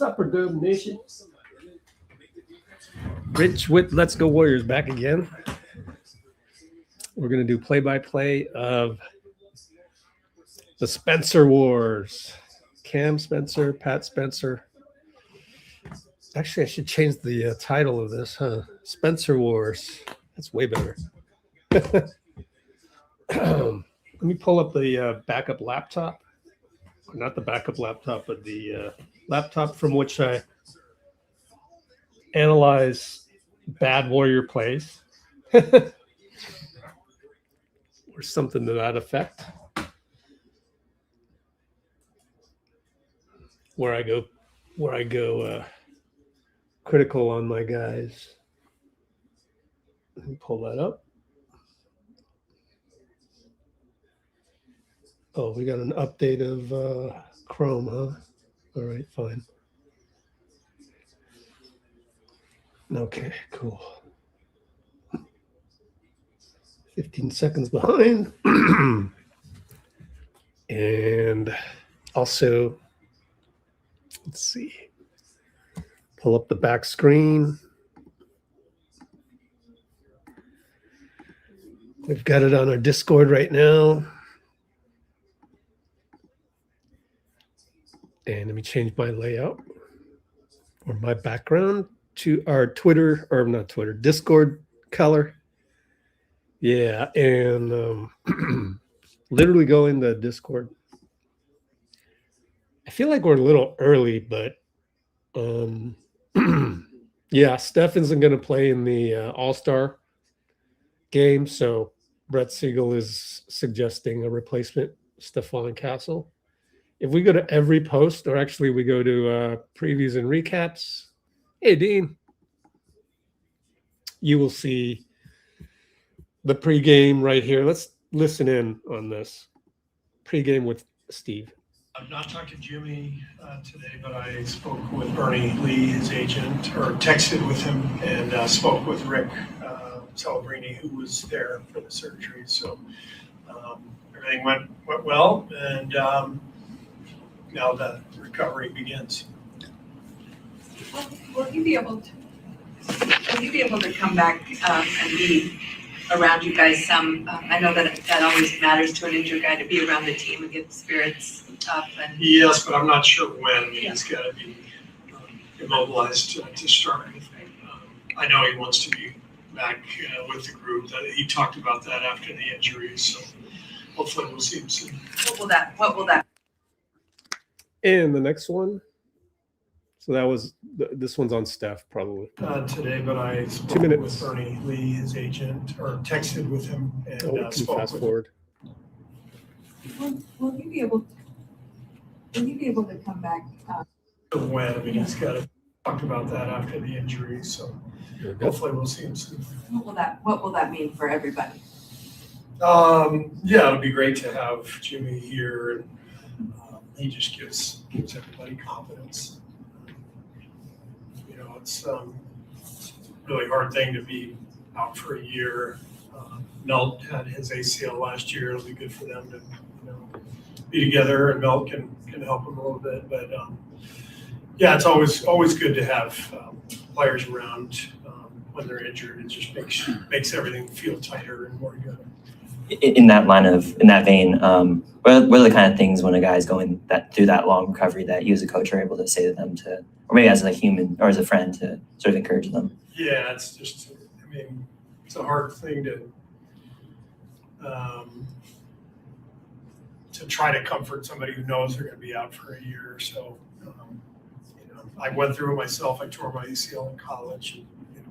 Supper Dub Nation. Rich with Let's Go Warriors back again. We're going to do play-by-play of the Spencer Wars. Cam Spencer, Pat Spencer. Actually, I should change the title of this, huh? Spencer Wars. That's way better. Let me pull up the backup laptop. Not the backup laptop, but the laptop from which I analyze bad Warrior plays. Or something to that effect. Where I go critical on my guys. Let me pull that up. Oh, we got an update of Chrome, huh? All right, fine. Okay, cool. 15 seconds behind. And also, let's see. Pull up the back screen. We've got it on our Discord right now. And let me change my layout or my background to our Twitter, or not Twitter, Discord color. Yeah, and literally go in the Discord. I feel like we're a little early, but yeah, Steph isn't going to play in the All-Star game, so Brett Siegel is suggesting a replacement, Stephon Castle. If we go to every post, or actually we go to previews and recaps, hey, Dean, you will see the pregame right here. Let's listen in on this. Pregame with Steve. I've not talked to Jimmy today, but I spoke with Bernie Lee, his agent, or texted with him, and spoke with Rick Celebrini, who was there for the surgery. So everything went well, and now the recovery begins. Will you be able to come back and be around you guys some? I know that always matters to an injured guy, to be around the team and get the spirits up. And yes, but I'm not sure when. He's got to be immobilized to start. I know he wants to be back with the group. He talked about that after the injury, so hopefully we'll see him soon. What will that? And the next one. So that was, this one's on Steph probably. Today, but I spoke with Bernie Lee, his agent, or texted with him, and spoke fast with forward. Will you be able to come back? when. I mean, he's got to talk about that after the injury, so hopefully we'll see him soon. What will that mean for everybody? Yeah, it'll be great to have Jimmy here, and he just gives everybody confidence. You know, it's a really hard thing to be out for a year. Melt had his ACL last year. It'll be good for them to be together, and Melt can help him a little bit. But yeah, it's always good to have players around when they're injured. It just makes everything feel tighter and more good. In that vein, what are the kind of things when a guy's going through that long recovery that you as a coach are able to say to them, or maybe as a human or as a friend, to sort of encourage them? Yeah, it's just, I mean, it's a hard thing to try to comfort somebody who knows they're going to be out for a year or so. I went through it myself. I tore my ACL in college, and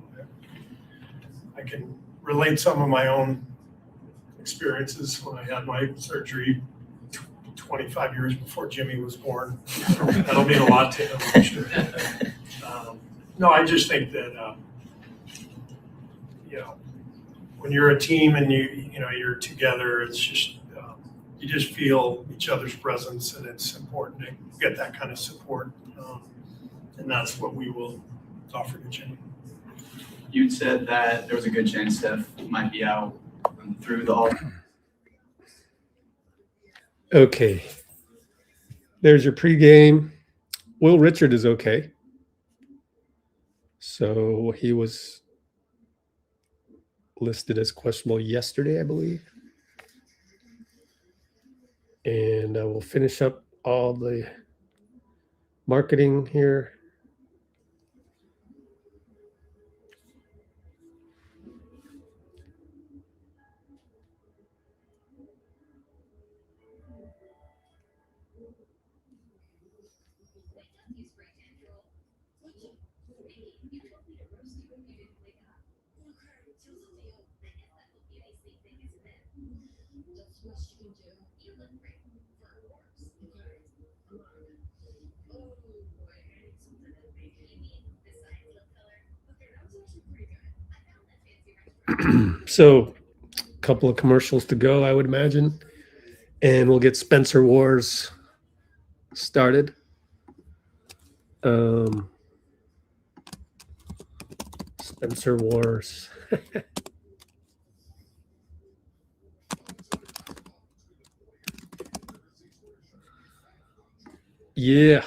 I can relate some of my own experiences when I had my surgery 25 years before Jimmy was born. That'll mean a lot to him, I'm sure. No, I just think that when you're a team and you're together, it's just you just feel each other's presence, and it's important to get that kind of support, and that's what we will offer to Jimmy. You'd said that there was a good chance Steph might be out through the all. Okay. There's your pregame. Will Richard is okay. So he was listed as questionable yesterday, I believe. And I will finish up all the marketing here. So a couple of commercials to go, I would imagine. And we'll get Spencer Wars started. Spencer Wars. Yeah,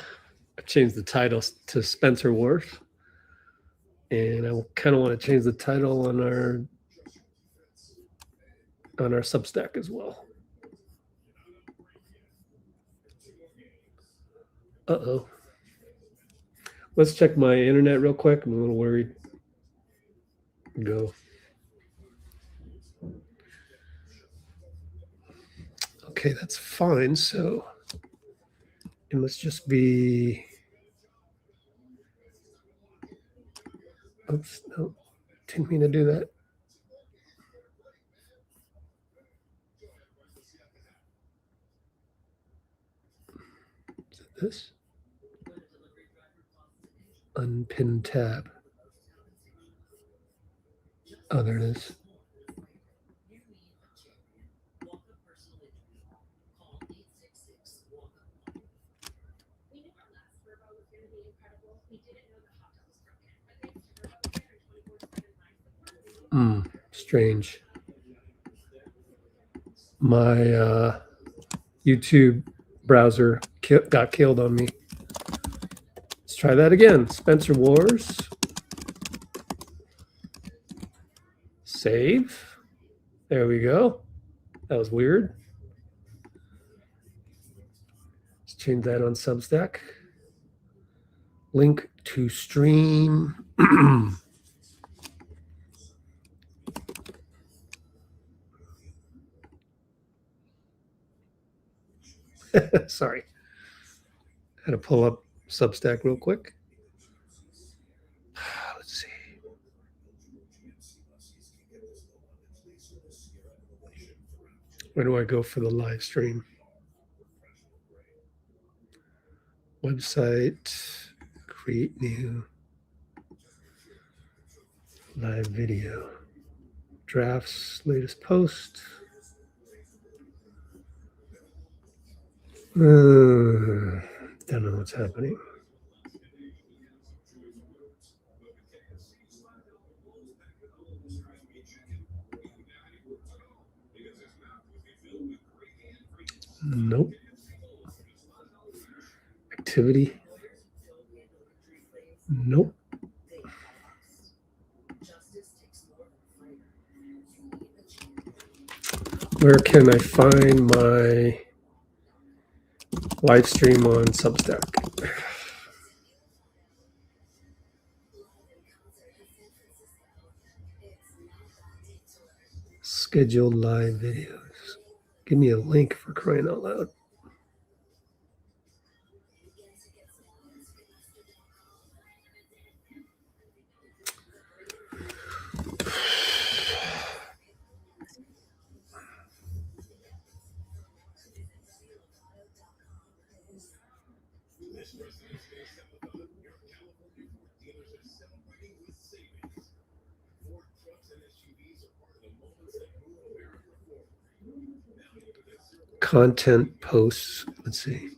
I changed the title to Spencer Wars. And I kind of want to change the title on our Substack as well. Uh-oh. Let's check my internet real quick. I'm a little worried. Go. Okay, that's fine. So it must just be. Oops, no, didn't mean to do that. Is it this? Unpin tab. Oh, there it is. Strange. My YouTube browser got killed on me. Let's try that again. Spencer Wars. Save. There we go. That was weird. Let's change that on Substack. Link to stream. Sorry. Had to pull up Substack real quick. Let's see. Where do I go for the live stream? Website, create new, live video, drafts, latest post. Don't know what's happening. Nope. Activity. Nope. Where can I find my live stream on Substack? Scheduled live videos. Give me a link for crying out loud. Content posts. Let's see.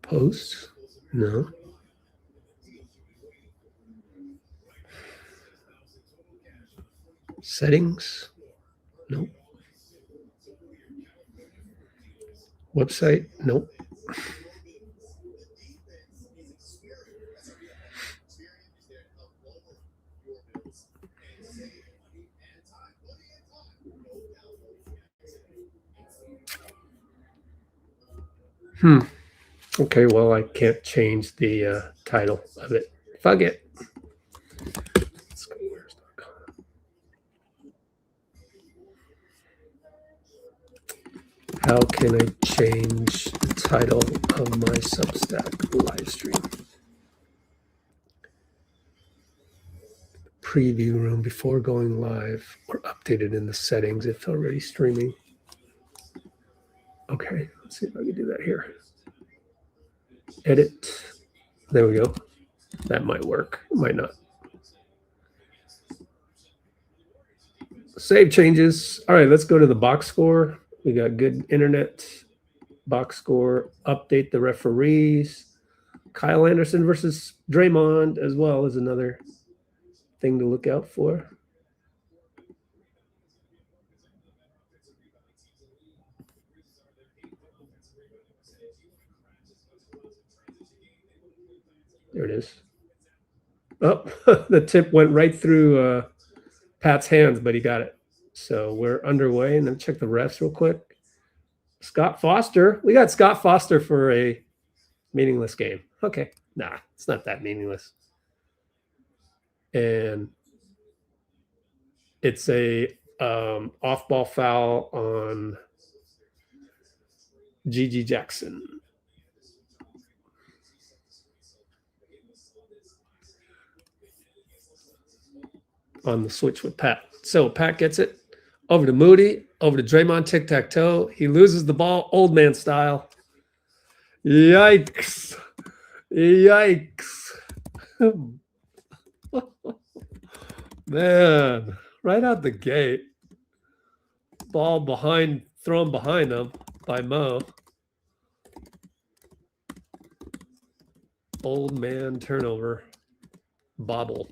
Posts? No. Settings? Nope. Website? Nope. Okay, well, I can't change the title of it. Fuck it. Let's go Warriors.com. How can I change the title of my Substack live stream? Preview room before going live or updated in the settings if already streaming. Okay, let's see if I can do that here. Edit. There we go. That might work. It might not. Save changes. All right, let's go to the box score. We got good internet. Box score. Update the referees. Kyle Anderson versus Draymond as well is another thing to look out for. There it is. Oh, the tip went right through Pat's hands, but he got it. So we're underway. And then check the refs real quick. Scott Foster. We got Scott Foster for a meaningless game. Okay. Nah, it's not that meaningless. And it's a off-ball foul on Gigi Jackson. On the switch with Pat. So Pat gets it over to Moody, over to Draymond, tic-tac-toe. He loses the ball, old man style. Yikes. Yikes. Man, right out the gate. Ball behind, thrown behind him by Mo. Old man turnover. Bobble.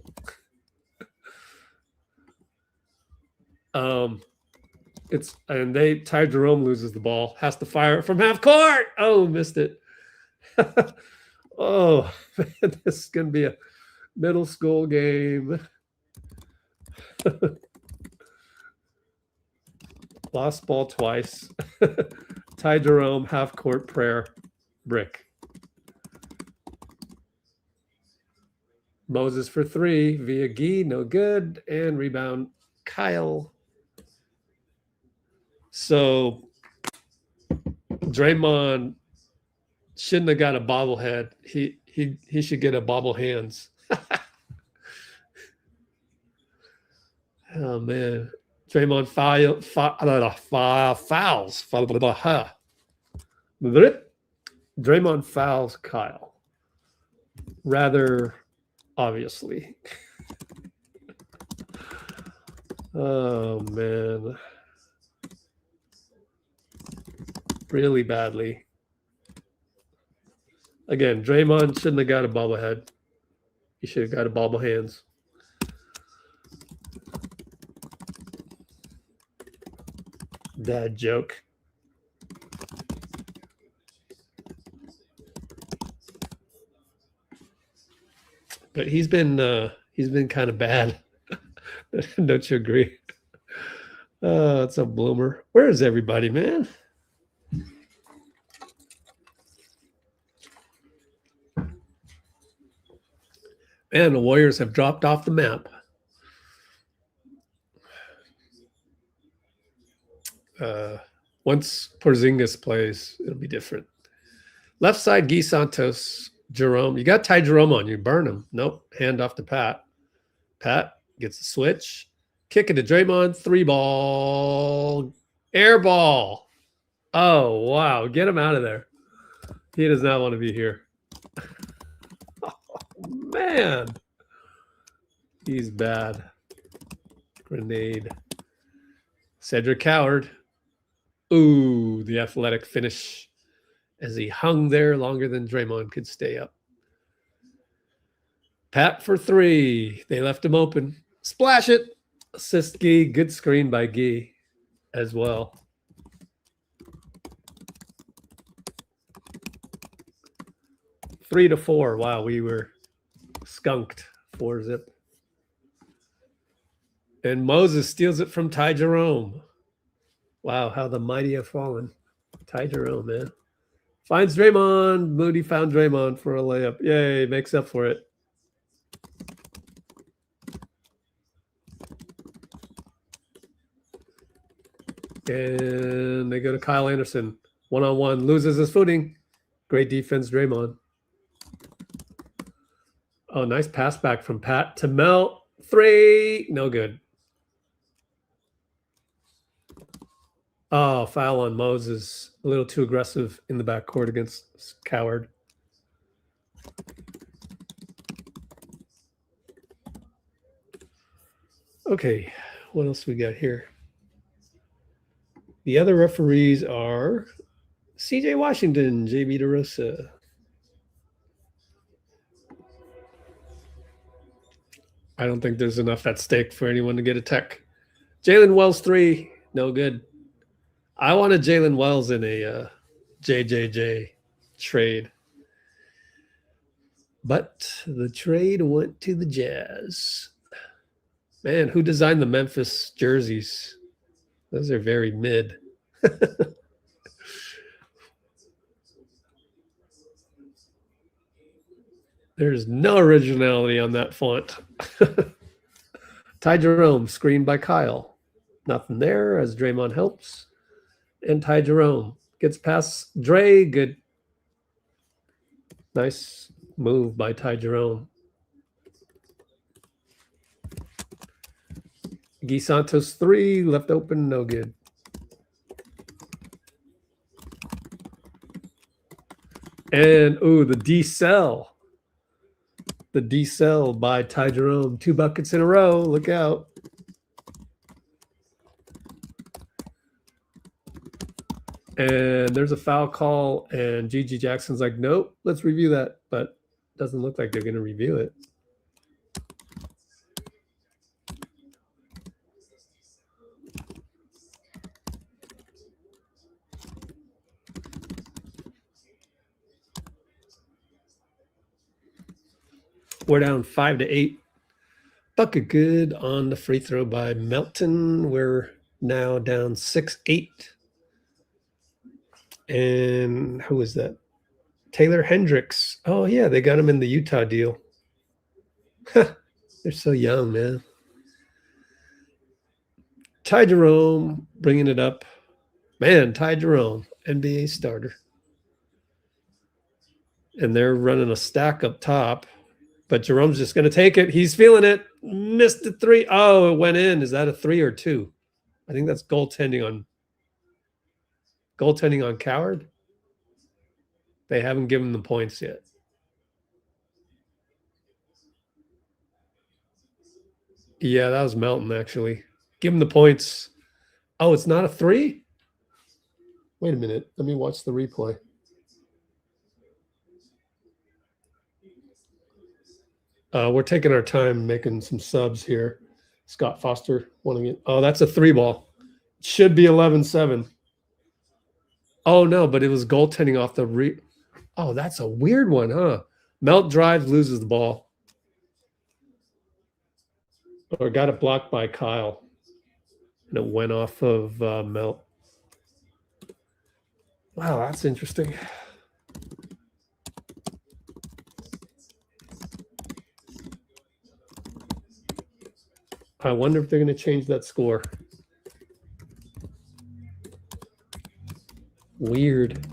Ty Jerome loses the ball, has to fire it from half court. Oh, missed it. Oh, man, this is gonna be a middle school game. Lost ball twice. Ty Jerome, half court prayer, brick. Moses for three via Gee, no good, and rebound Kyle. So Draymond shouldn't have got a bobblehead. He should get a bobble hands. Oh man, Draymond fouls. Draymond fouls Kyle. Rather obviously. Oh man. Really badly. Again, Draymond shouldn't have got a bobblehead. He should have got a bobble hands. Dad joke. But he's been kind of bad. Don't you agree? Oh, it's a bloomer. Where is everybody, man? Man, the Warriors have dropped off the map. Once Porzingis plays, it'll be different. Left side, Guy Santos, Jerome. You got Ty Jerome on you. Burn him. Nope. Hand off to Pat. Pat gets the switch. Kick it to Draymond. 3-ball. Air ball. Oh, wow. Get him out of there. He does not want to be here. Man, he's bad. Grenade. Cedric Howard. Ooh, the athletic finish as he hung there longer than Draymond could stay up. Pat for three. They left him open. Splash it. Assist Gee. Good screen by Gee as well. 3-4. Wow, we were skunked. 4-zip. And Moses steals it from Ty Jerome. Wow, how the mighty have fallen. Ty Jerome, man. Finds Draymond. Moody found Draymond for a layup. Yay, makes up for it. And they go to Kyle Anderson. One-on-one. Loses his footing. Great defense, Draymond. Oh, nice pass back from Pat to Melt. 3. No good. Oh, foul on Moses. A little too aggressive in the backcourt against Coward. Okay, what else we got here? The other referees are CJ Washington, JB DeRosa. I don't think there's enough at stake for anyone to get a tech. Jalen Wells 3, no good. I wanted Jalen Wells in a JJJ trade. But the trade went to the Jazz. Man, who designed the Memphis jerseys? Those are very mid. There's no originality on that font. Ty Jerome, screened by Kyle. Nothing there as Draymond helps. And Ty Jerome gets past Dre. Good. Nice move by Ty Jerome. Guy Santos 3, left open, no good. And, ooh, the DECEL. The DECEL by Ty Jerome. 2 buckets in a row. Look out. And there's a foul call, and Gigi Jackson's like, nope, let's review that. But doesn't look like they're going to review it. We're down 5-8. Bucket good on the free throw by Melton. We're now down 6-8. And who is that? Taylor Hendricks. Oh, yeah, they got him in the Utah deal. They're so young, man. Ty Jerome bringing it up. Man, Ty Jerome, NBA starter. And they're running a stack up top. But Jerome's just going to take it. He's feeling it. Missed the 3. Oh, it went in. Is that a 3 or 2? I think that's goaltending on Coward. They haven't given the points yet. Yeah, that was Melton, actually. Give him the points. Oh, it's not a 3? Wait a minute. Let me watch the replay. We're taking our time making some subs here. Scott Foster wanting it. Oh, that's a 3 ball. Should be 11-7. Oh, no, but it was goaltending off the Oh, that's a weird one, huh? Melt drives, loses the ball. Or got it blocked by Kyle. And it went off of Melt. Wow, that's interesting. I wonder if they're going to change that score. Weird.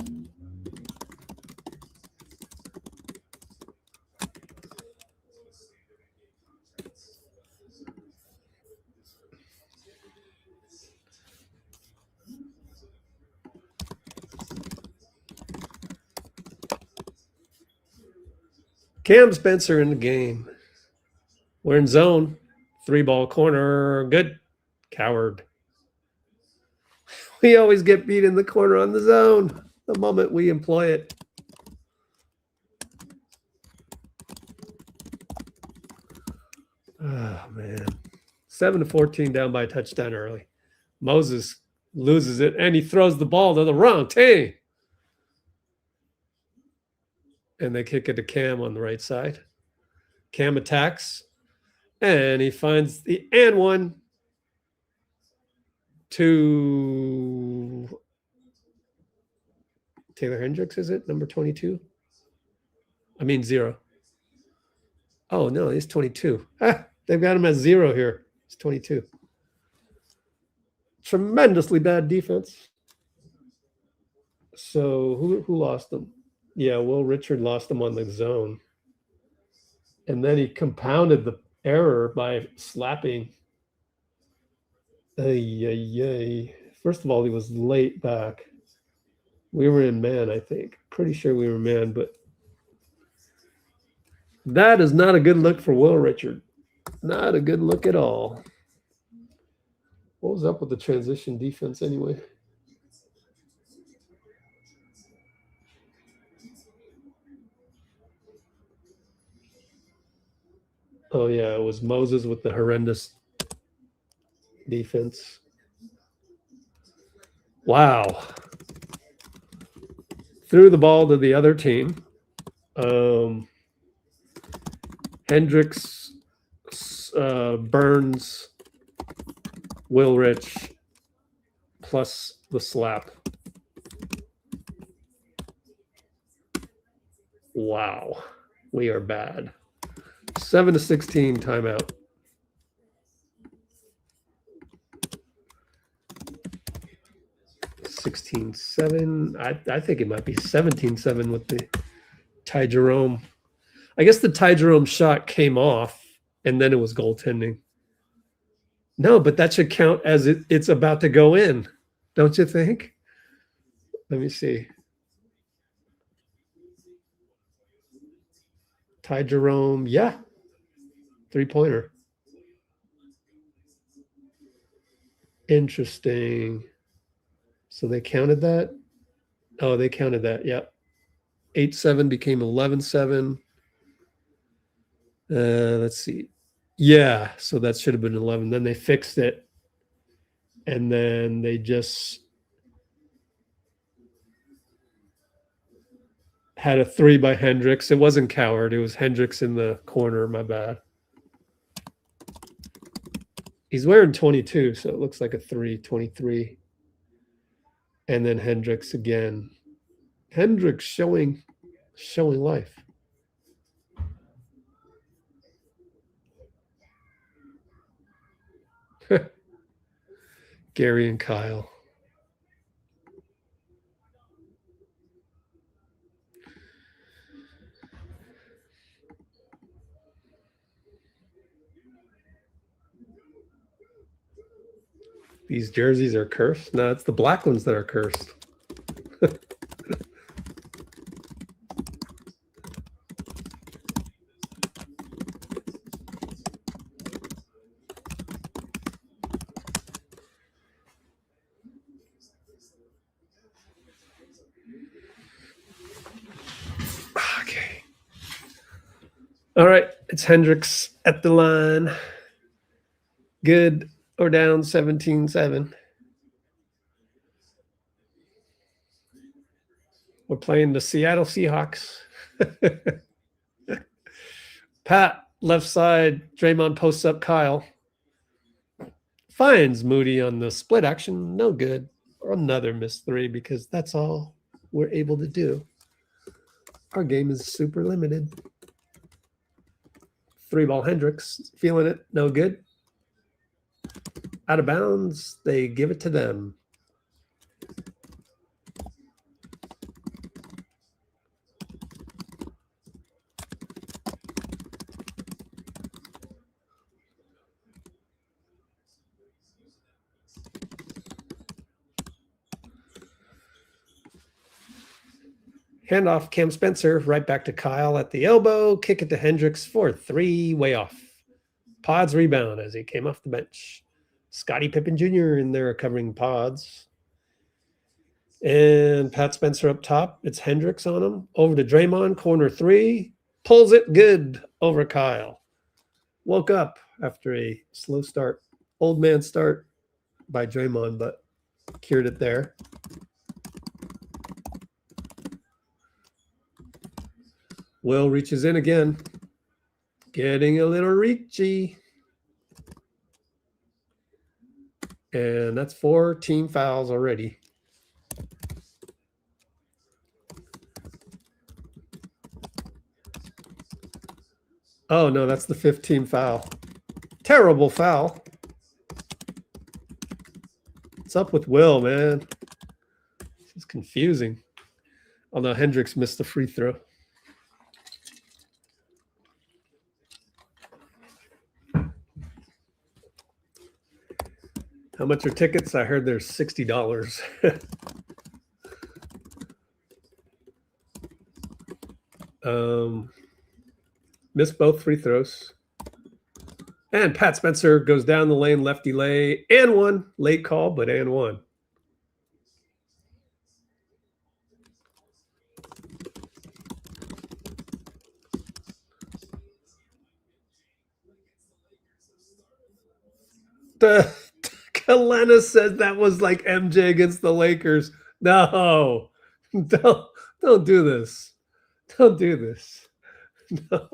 Cam Spencer in the game. We're in zone. 3-ball corner. Good. Coward. We always get beat in the corner on the zone the moment we employ it. Oh, man. 7-14 down by a touchdown early. Moses loses it, and he throws the ball to the wrong team. And they kick it to Cam on the right side. Cam attacks. And he finds the and one to Taylor Hendricks, is it? Number 22? I mean 0. Oh, no, he's 22. Ah, they've got him at 0 here. He's 22. Tremendously bad defense. So who lost them? Yeah, Will Richard lost them on the zone. And then he compounded the error by slapping. First of all, he was late back. We were in man, I think. Pretty sure we were man, but that is not a good look for Will Richard. Not a good look at all. What was up with the transition defense anyway? Oh, yeah, it was Moses with the horrendous defense. Wow. Threw the ball to the other team. Hendricks, Burns, Will Rich, plus the slap. Wow. We are bad. 7-16 timeout. 16-7. I think it might be 17-7 with the Ty Jerome. I guess the Ty Jerome shot came off and then it was goaltending. No, but that should count as it's about to go in. Don't you think? Let me see. Ty Jerome, yeah. 3-pointer. Interesting. So they counted that? Oh, they counted that, yeah. 8-7 became 11-7. Let's see. Yeah, so that should have been 11. Then they fixed it. And then they just had a 3 by Hendricks. It wasn't Coward. It was Hendricks in the corner. My bad. He's wearing 22, so it looks like a 3, 23. And then Hendricks again. Hendricks showing life. Gary and Kyle. These jerseys are cursed? No, it's the black ones that are cursed. Okay. All right, it's Hendricks at the line. Good. Or down 17-7. We're playing the Seattle Seahawks. Pat, left side, Draymond posts up Kyle. Finds Moody on the split action. No good. Or another missed 3 because that's all we're able to do. Our game is super limited. 3-ball Hendricks. Feeling it. No good. Out of bounds, they give it to them. Handoff, Cam Spencer, right back to Kyle at the elbow. Kick it to Hendricks for 3, way off. Pods rebound as he came off the bench. Scottie Pippen Jr. in there covering Pods. And Pat Spencer up top. It's Hendricks on him. Over to Draymond, corner 3. Pulls it good over Kyle. Woke up after a slow start. Old man start by Draymond, but cured it there. Will reaches in again. Getting a little reachy. And that's 4 team fouls already. Oh, no, that's the 15th foul. Terrible foul. What's up with Will, man? This is confusing. Although Hendricks missed the free throw. How much are tickets? I heard there's $60. Missed both free throws. And Pat Spencer goes down the lane, lefty lay, and one. Late call, but and one. Kalena says that was like MJ against the Lakers. No, don't do this. Don't do this. No.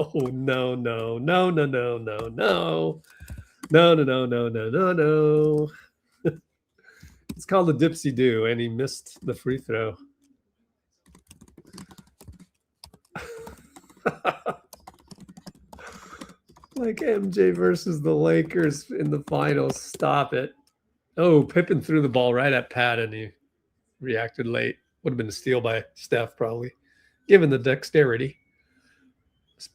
It's called a dipsy do, and he missed the free throw. Like MJ versus the Lakers in the finals. Stop it. Oh, Pippen threw the ball right at Pat, and he reacted late. Would have been a steal by Steph, probably, given the dexterity.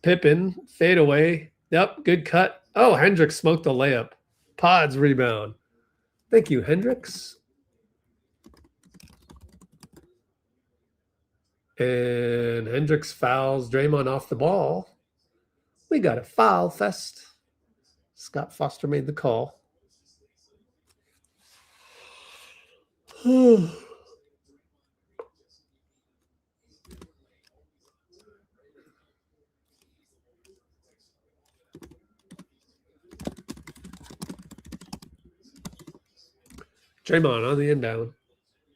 Pippen, fade away. Yep, good cut. Oh, Hendricks smoked the layup. Pods rebound. Thank you, Hendricks. And Hendricks fouls Draymond off the ball. We got a foul fest. Scott Foster made the call. Draymond on the inbound.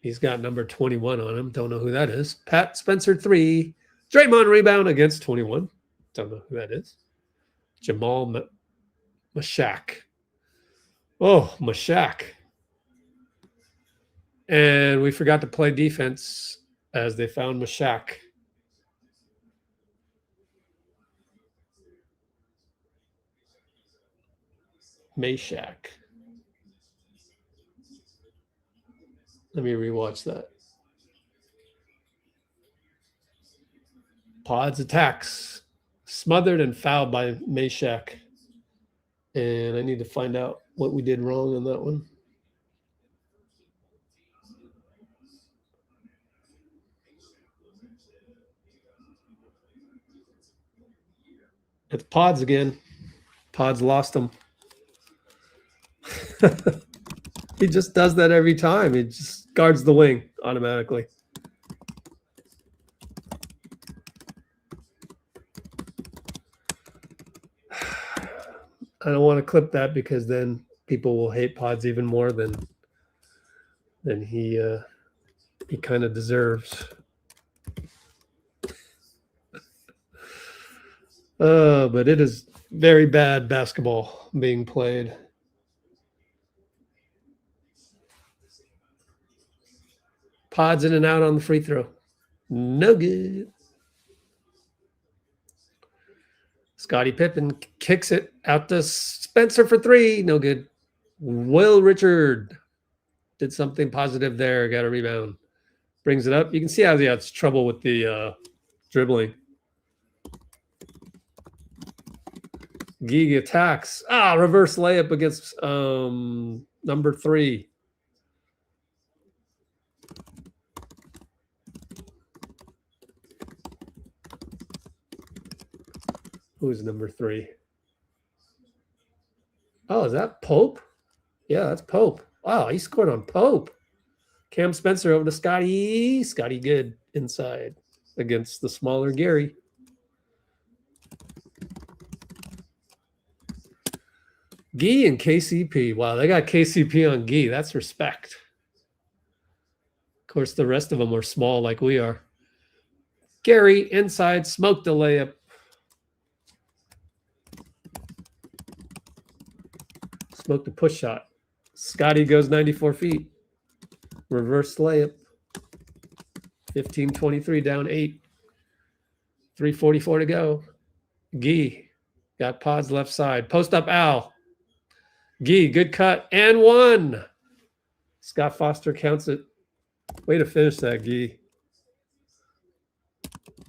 He's got number 21 on him. Don't know who that is. Pat Spencer 3. Draymond rebound against 21. Don't know who that is. Jamal Mashak. Oh, Mashak. And we forgot to play defense as they found Mashak. Mashak. Let me rewatch that. Pods attacks. Smothered and fouled by Mashak. And I need to find out what we did wrong on that one. It's Pods again. Pods lost him. He just does that every time. He just guards the wing automatically. I don't want to clip that because then people will hate Pods even more than he kind of deserves. But it is very bad basketball being played. Pods in and out on the free throw. No good. Scottie Pippen kicks it out to Spencer for 3. No good. Will Richard did something positive there. Got a rebound. Brings it up. You can see how he has trouble with the dribbling. Gig attacks. Reverse layup against number 3. Who's number 3? Oh, is that Pope? Yeah, that's Pope. Wow, he scored on Pope. Cam Spencer over to Scotty. Scotty good inside against the smaller Gary. Gee and KCP. Wow, they got KCP on Gee. That's respect. Of course, the rest of them are small like we are. Gary inside, smoked the layup. Smoked the push shot. Scotty goes 94 feet. Reverse layup. 15-23, down 8. 3:44 to go. Gee got Pods left side. Post up Al. Gee, good cut and one. Scott Foster counts it. Way to finish that, Gee.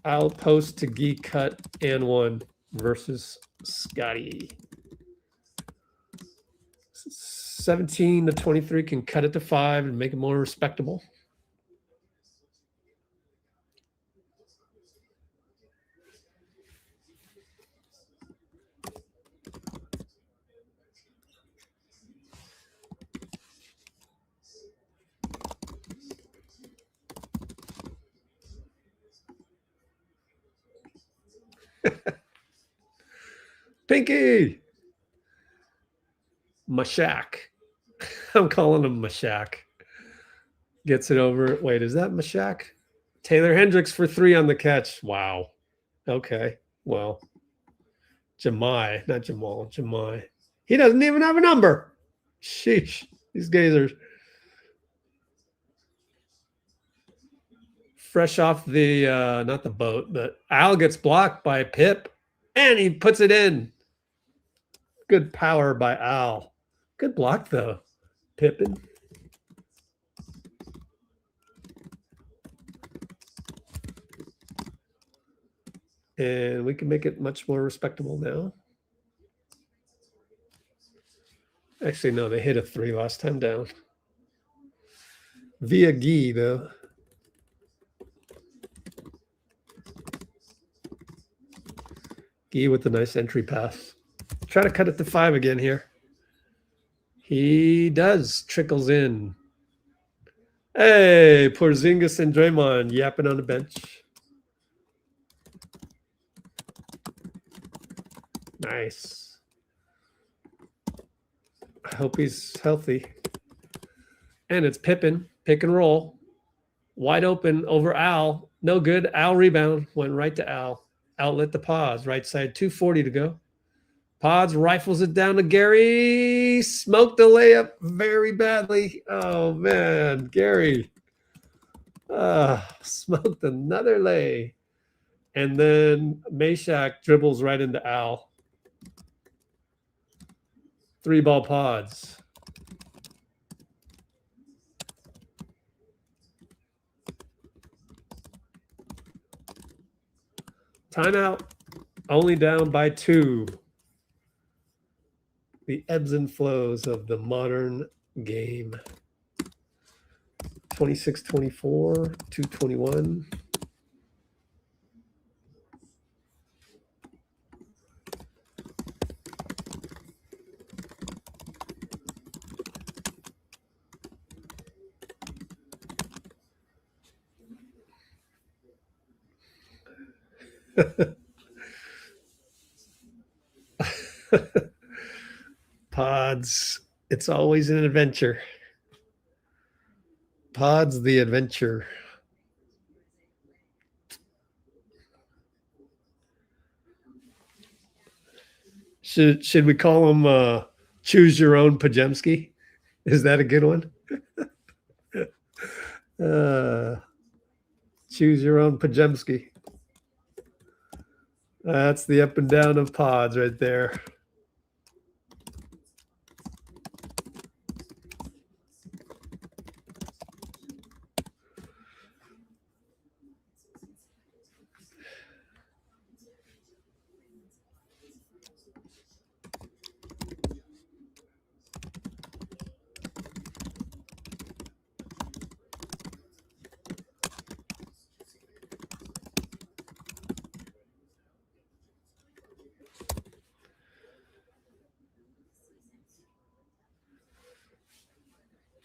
Al post to Gee cut and one versus Scotty. 17-23 can cut it to 5 and make it more respectable. Pinky. Mashak. I'm calling him Mashak. Gets it over. Wait, is that Mashak? Taylor Hendricks for 3 on the catch. Wow. Okay. Well, Jamai, not Jamal, Jamai. He doesn't even have a number. Sheesh. These guys are fresh off the, not the boat, but Al gets blocked by Pip and he puts it in. Good power by Al. Good block, though. Pippen. And we can make it much more respectable now. Actually, no, they hit a 3 last time down. Via Gee, though. Gee with a nice entry pass. Try to cut it to 5 again here. He does. Trickles in. Hey, Porzingis and Draymond yapping on the bench. Nice. I hope he's healthy. And it's Pippen. Pick and roll. Wide open over Al. No good. Al rebound. Went right to Al. Outlet the pause. Right side. 2:40 to go. Pods rifles it down to Gary. Smoked the layup very badly. Oh, man. Gary. Smoked another lay. And then Mashak dribbles right into Al. 3-ball Pods. Timeout. Only down by 2. The ebbs and flows of the modern game. 26-24, 2:21. Pods, it's always an adventure. Pods, the adventure. Should we call him choose your own Podziemski? Is that a good one? Choose your own Podziemski. That's the up and down of Pods right there.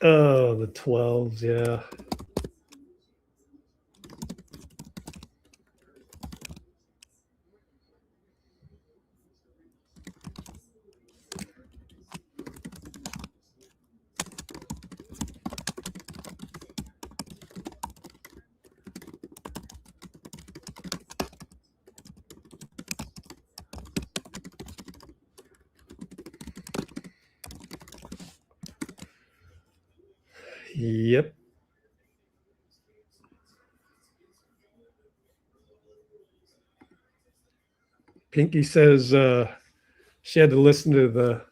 Oh, the 12s, yeah. Yep. Pinky says she had to listen to the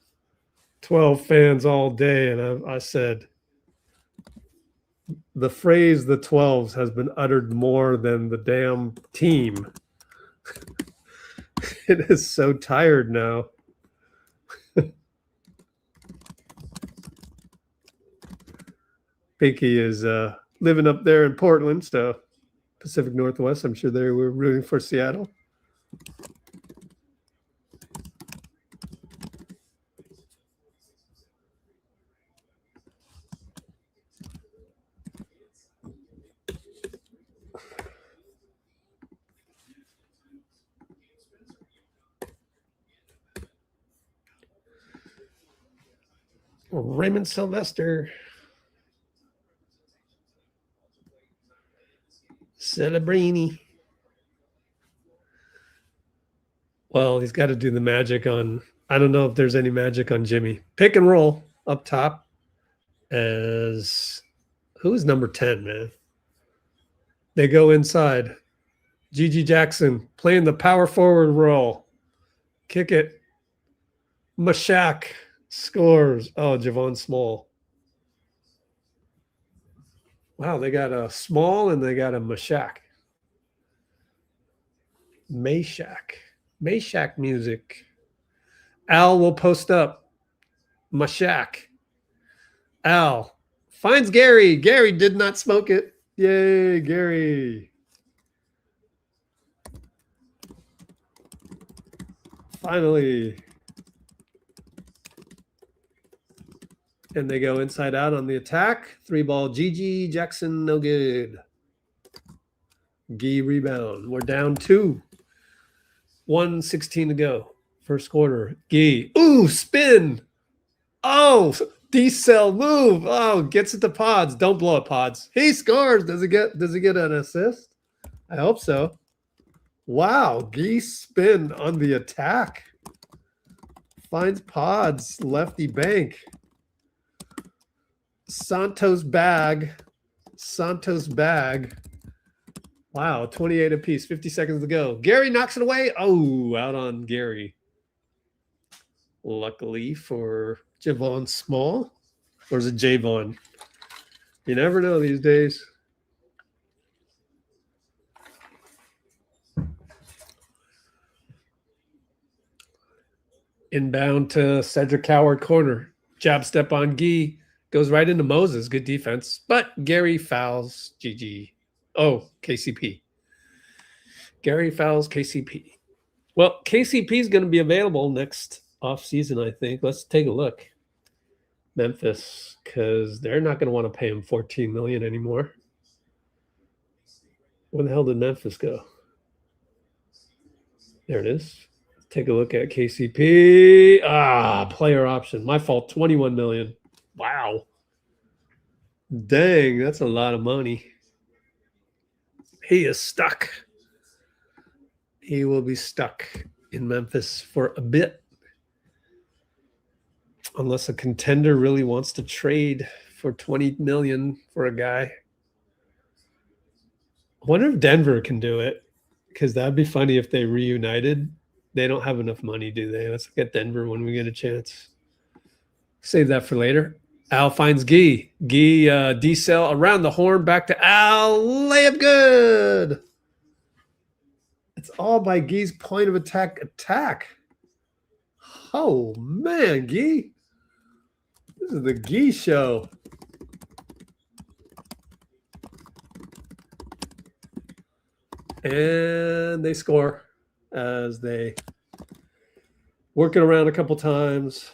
12 fans all day, and I said the phrase "the 12s" has been uttered more than the damn team. It is so tired now. Pinky is living up there in Portland, so Pacific Northwest. I'm sure they were rooting for Seattle. Raymond Sylvester. Celebrini. Well, he's got to do the magic on, I don't know if there's any magic on Jimmy. Pick and roll up top as, who is number 10, man? They go inside. Gigi Jackson playing the power forward role. Kick it. Mashak scores. Oh, Javon Small. Wow, they got a Small and they got a Mashak. Mashak music. Al will post up. Mashak. Al finds Gary. Gary did not smoke it. Yay, Gary. Finally. And they go inside out on the attack. 3-ball Gigi Jackson, no good. Gee rebound. We're down 2. 1:16 to go. First quarter. Gee. Ooh, spin. Oh, DECEL move. Oh, gets it to Pods. Don't blow it, Pods. He scores. Does he get an assist? I hope so. Wow. Gee spin on the attack. Finds Pods. Lefty bank. Santos bag. Wow, 28 apiece, 50 seconds to go. Gary knocks it away. Oh, out on Gary. Luckily for Javon Small. Or is it Javon? You never know these days. Inbound to Cedric Howard corner. Jab step on Gee. Goes right into Moses. Good defense. But Gary fouls GG. Oh, KCP. Gary fouls KCP. Well, KCP is going to be available next offseason, I think. Let's take a look. Memphis, because they're not going to want to pay him $14 million anymore. Where the hell did Memphis go? There it is. Take a look at KCP. Ah, player option. My fault. $21 million. Wow. Dang, that's a lot of money. He is stuck. He will be stuck in Memphis for a bit. Unless a contender really wants to trade for $20 million for a guy. I wonder if Denver can do it, because that'd be funny if they reunited. They don't have enough money, do they? Let's look at Denver when we get a chance. Save that for later. Al finds Gee. Gee, DECEL around the horn, back to Al. Layup good. It's all by Gee's point of attack. Oh, man, Gee. This is the Gee show. And they score as they work it around a couple times.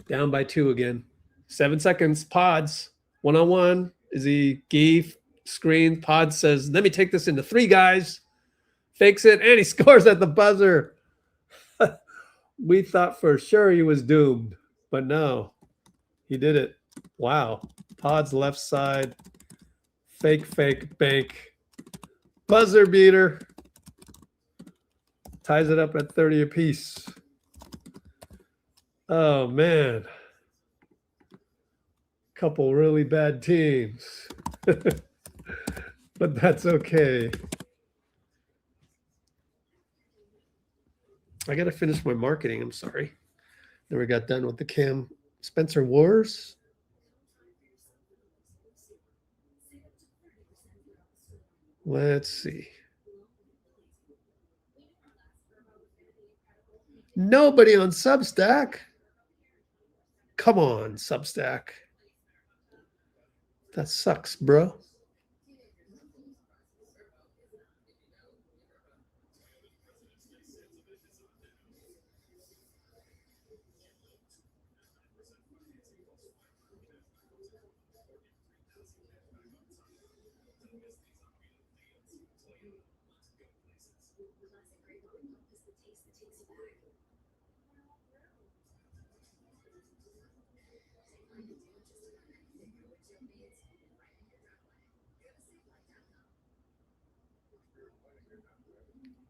Down by 2 again. 7 seconds. Pods. 1-on-1. Is he Gee screen? Pods says, let me take this into 3 guys. Fakes it, and he scores at the buzzer. We thought for sure he was doomed, but no. He did it. Wow. Pods left side. Fake, bank. Buzzer beater. Ties it up at 30 apiece. Oh man. Couple really bad teams. But that's okay. I got to finish my marketing. I'm sorry. Never got done with the Cam Spencer Wars. Let's see. Nobody on Substack. Come on, Substack. That sucks, bro.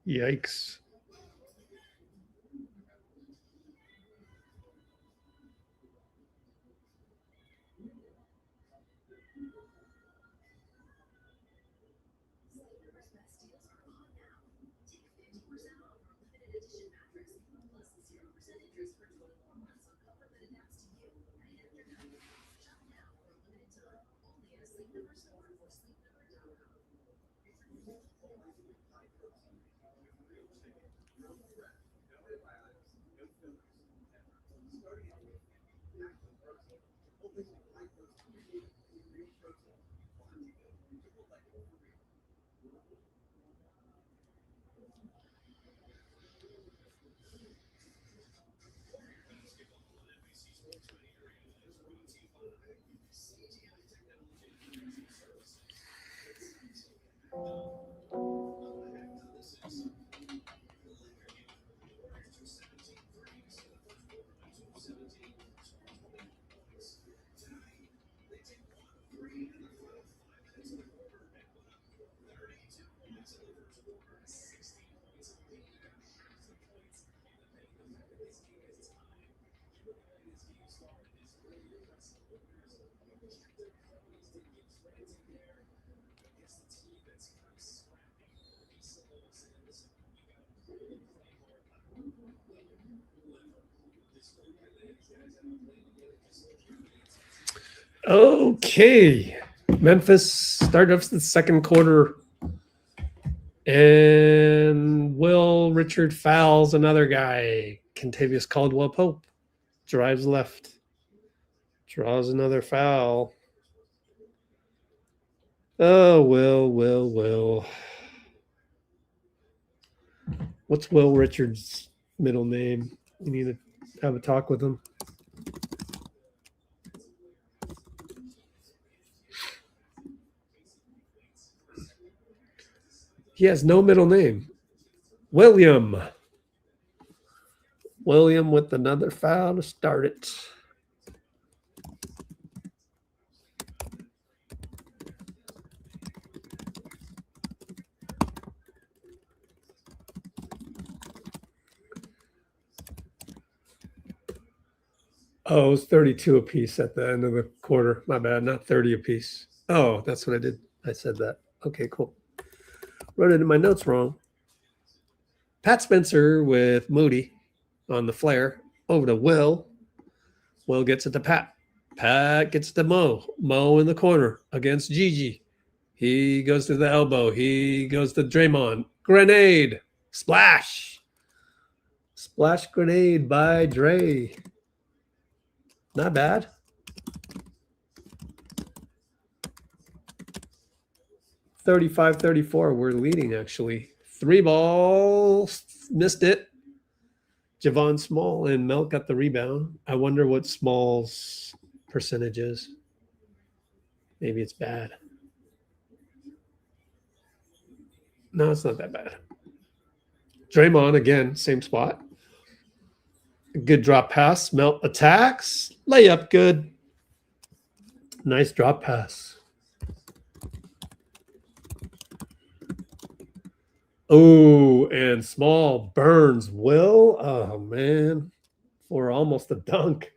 Yikes. Okay. Memphis started off the second quarter. And Will Richard fouls another guy. Kentavious Caldwell Pope drives left. Draws another foul. Oh, Will. What's Will Richard's middle name? We need to have a talk with him. He has no middle name. William with another foul to start it. Oh, it was 32 apiece at the end of the quarter. My bad, not 30 apiece. Oh, that's what I did. I said that. Okay, cool. Wrote it in my notes wrong. Pat Spencer with Moody on the flare. Over to Will. Will gets it to Pat. Pat gets it to Mo. Mo in the corner against Gigi. He goes to the elbow. He goes to Draymond. Grenade. Splash. Splash grenade by Dre. Not bad. (35-34). We're leading, actually. 3 ball. Missed it. Javon Small and Melt got the rebound. I wonder what Small's percentage is. Maybe it's bad. No, it's not that bad. Draymond, again, same spot. Good drop pass. Melt attacks. Layup, good. Nice drop pass. Oh, and Small burns Will. Oh, man. for almost a dunk.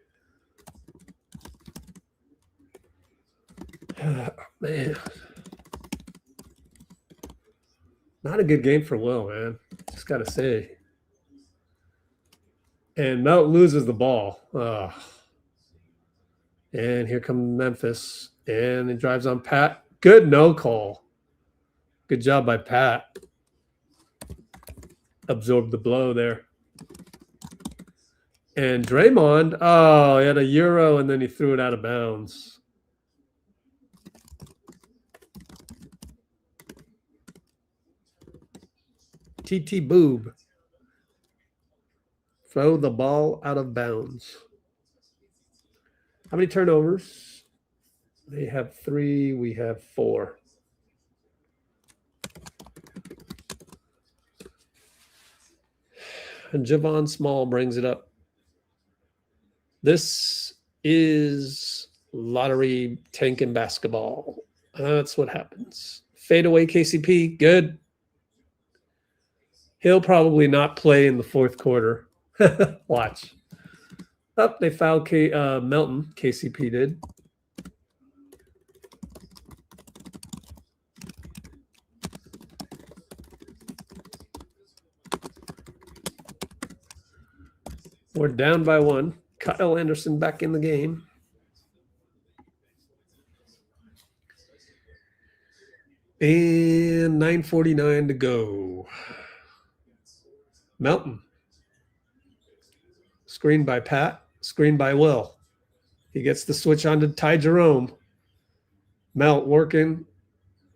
Man. Not a good game for Will, man. Just got to say. And Melt loses the ball. Ugh. And here comes Memphis. And it drives on Pat. Good no call. Good job by Pat. Absorbed the blow there. And Draymond, oh, he had a Euro and then he threw it out of bounds. TT Boob. Throw the ball out of bounds. How many turnovers? They have 3. We have 4. And Javon Small brings it up. This is lottery tanking basketball. That's what happens. Fadeaway KCP, good. He'll probably not play in the fourth quarter. Watch. Oh, they fouled Melton. KCP did. We're down by 1. Kyle Anderson back in the game. And 9:49 to go. Melton. Screen by Pat. Screen by Will. He gets the switch on to Ty Jerome. Melt working.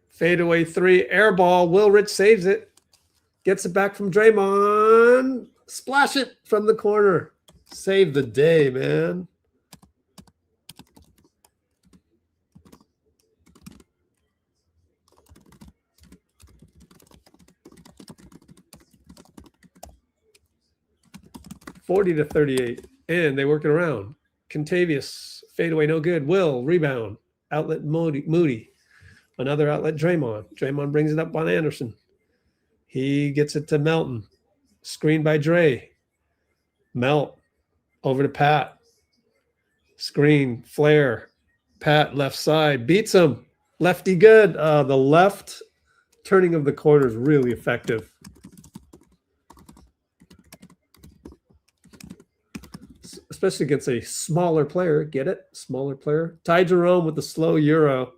Fadeaway 3. Air ball. Will Rich saves it. Gets it back from Draymond. Splash it from the corner. Save the day, man. (40-38), and they work it around. Contavious fadeaway, no good. Will rebound. Outlet Moody. Another outlet Draymond. Draymond brings it up on Anderson. He gets it to Melton. Screen by Dre. Melt over to Pat. Screen, flare. Pat left side. Beats him. Lefty good. The left turning of the corner is really effective. Especially against a smaller player. Get it? Smaller player. Ty Jerome with the slow Euro.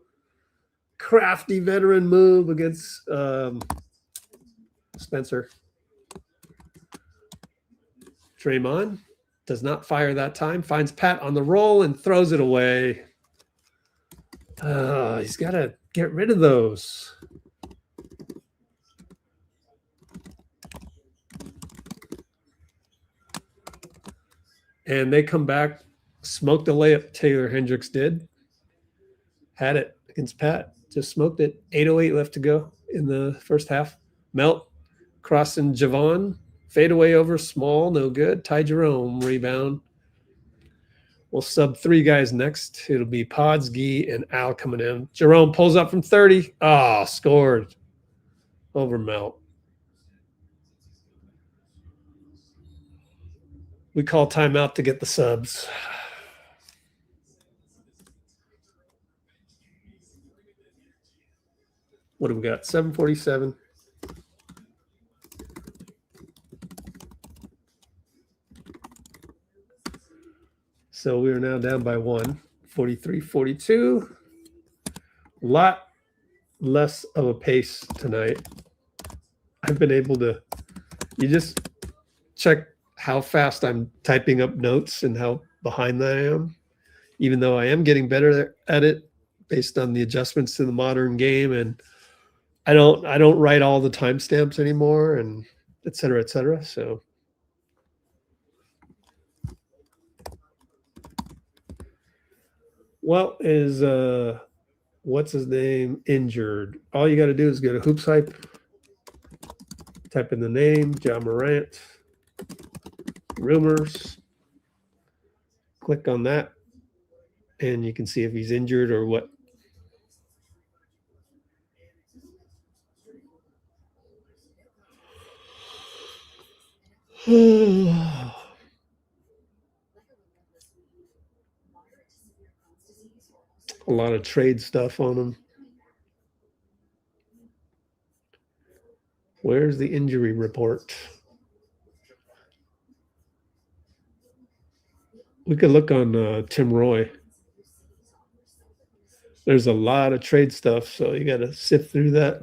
Crafty veteran move against Spencer. Draymond does not fire that time. Finds Pat on the roll and throws it away. He's got to get rid of those. And they come back, smoked the layup. Taylor Hendricks did. Had it against Pat. Just smoked it. 8:08 left to go in the first half. Melt crossing Javon. Fade away over Small. No good. Ty Jerome rebound. We'll sub 3 guys next. It'll be Podziemski and Al coming in. Jerome pulls up from 30. Oh, scored. Over Melt. We call timeout to get the subs. What do we got? 7:47. So we are now down by 1. 43-42. A lot less of a pace tonight. I've been able to, you just check how fast I'm typing up notes and how behind I am, even though I am getting better at it based on the adjustments to the modern game. And I don't write all the timestamps anymore, and et cetera, et cetera. So well, is what's his name injured? All you got to do is go to Hoops Hype, type in the name, Ja Morant, rumors, click on that, and you can see if he's injured or what. A lot of trade stuff on him. Where's the injury report? We could look on Tim Roy. There's a lot of trade stuff, so you got to sift through that.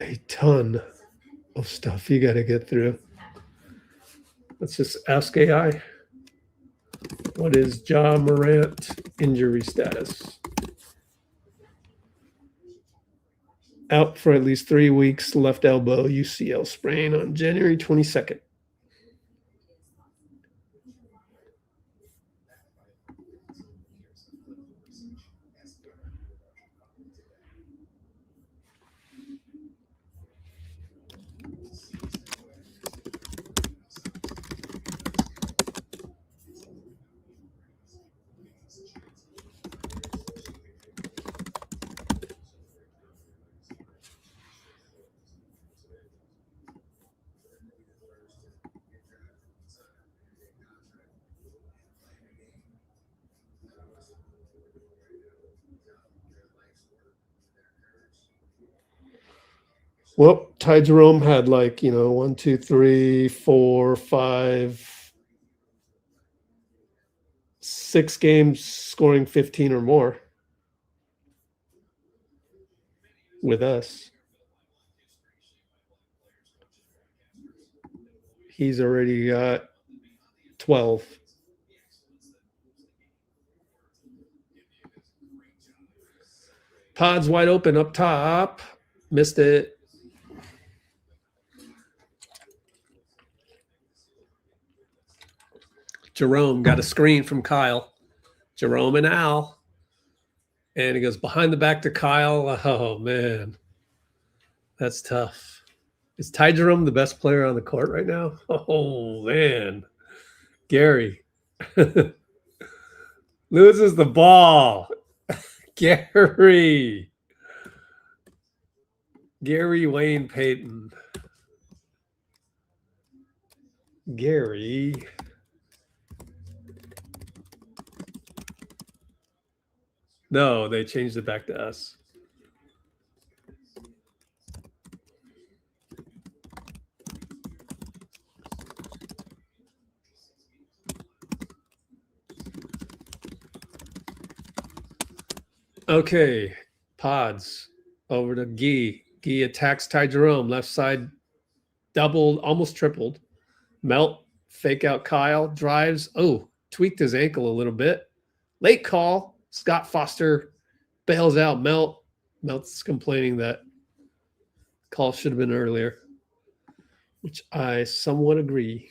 A ton of stuff you got to get through. Let's just ask AI. What is Ja Morant injury status? Out for at least 3 weeks, left elbow UCL sprain on January 22nd. Well, Ty Jerome had 1, 2, 3, 4, 5, 6 games scoring 15 or more with us. He's already got 12. Pod's wide open up top. Missed it. Jerome got a screen from Kyle. Jerome and Al. And he goes behind the back to Kyle. Oh, man. That's tough. Is Ty Jerome the best player on the court right now? Oh, man. Gary. Loses the ball. Gary. Gary Wayne Payton. Gary. No, they changed it back to us. Okay, Pods over to Guy. Guy attacks Ty Jerome, left side doubled, almost tripled. Melt, fake out Kyle, drives. Oh, tweaked his ankle a little bit. Late call. Scott Foster bails out Melt. Melt's complaining that call should have been earlier, which I somewhat agree.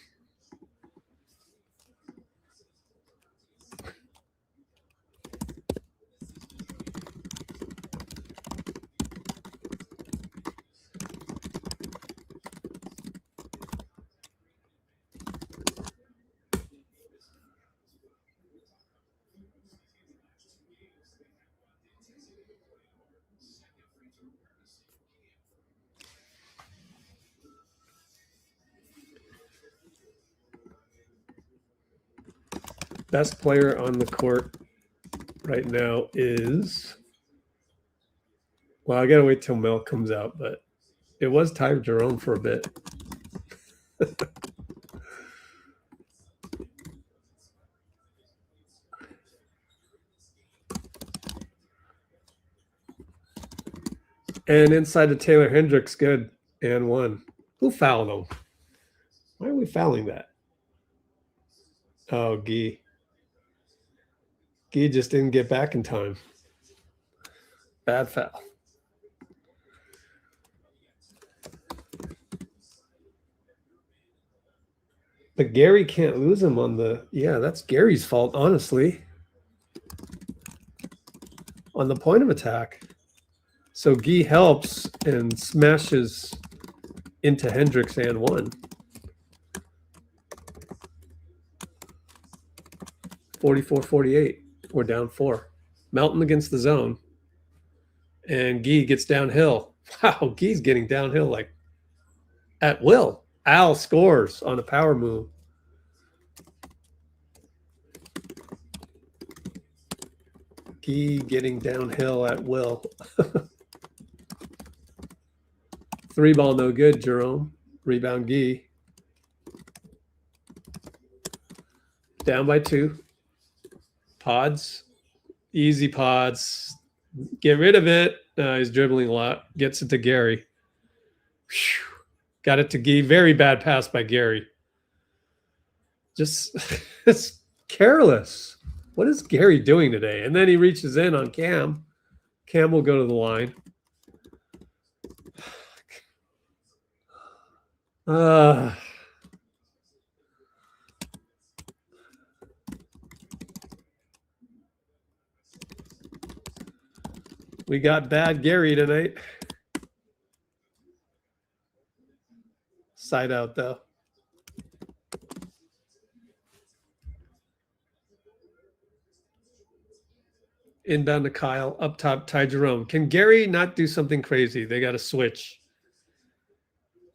Best player on the court right now is, well, I got to wait till Mel comes out, but it was Ty Jerome for a bit. And inside to Taylor Hendricks, good, and 1. Who fouled him? Why are we fouling that? Oh, Guy. Guy just didn't get back in time. Bad foul. But Gary can't lose him on the, yeah, that's Gary's fault, honestly. On the point of attack. So Guy helps and smashes into Hendricks and 1. 44-48. We're down 4. Melton against the zone. And Guy gets downhill. Wow, Guy's getting downhill like at will. Al scores on a power move. Gee getting downhill at will. 3 ball, no good, Jerome. Rebound, Gee. Down by 2. Pods. Easy pods. Get rid of it. He's dribbling a lot. Gets it to Gary. Whew. Got it to Gee. Very bad pass by Gary. Just it's careless. What is Gary doing today? And then he reaches in on Cam. Cam will go to the line. We got bad Gary tonight. Side out though. Inbound to Kyle. Up top, Ty Jerome. Can Gary not do something crazy? They got to switch.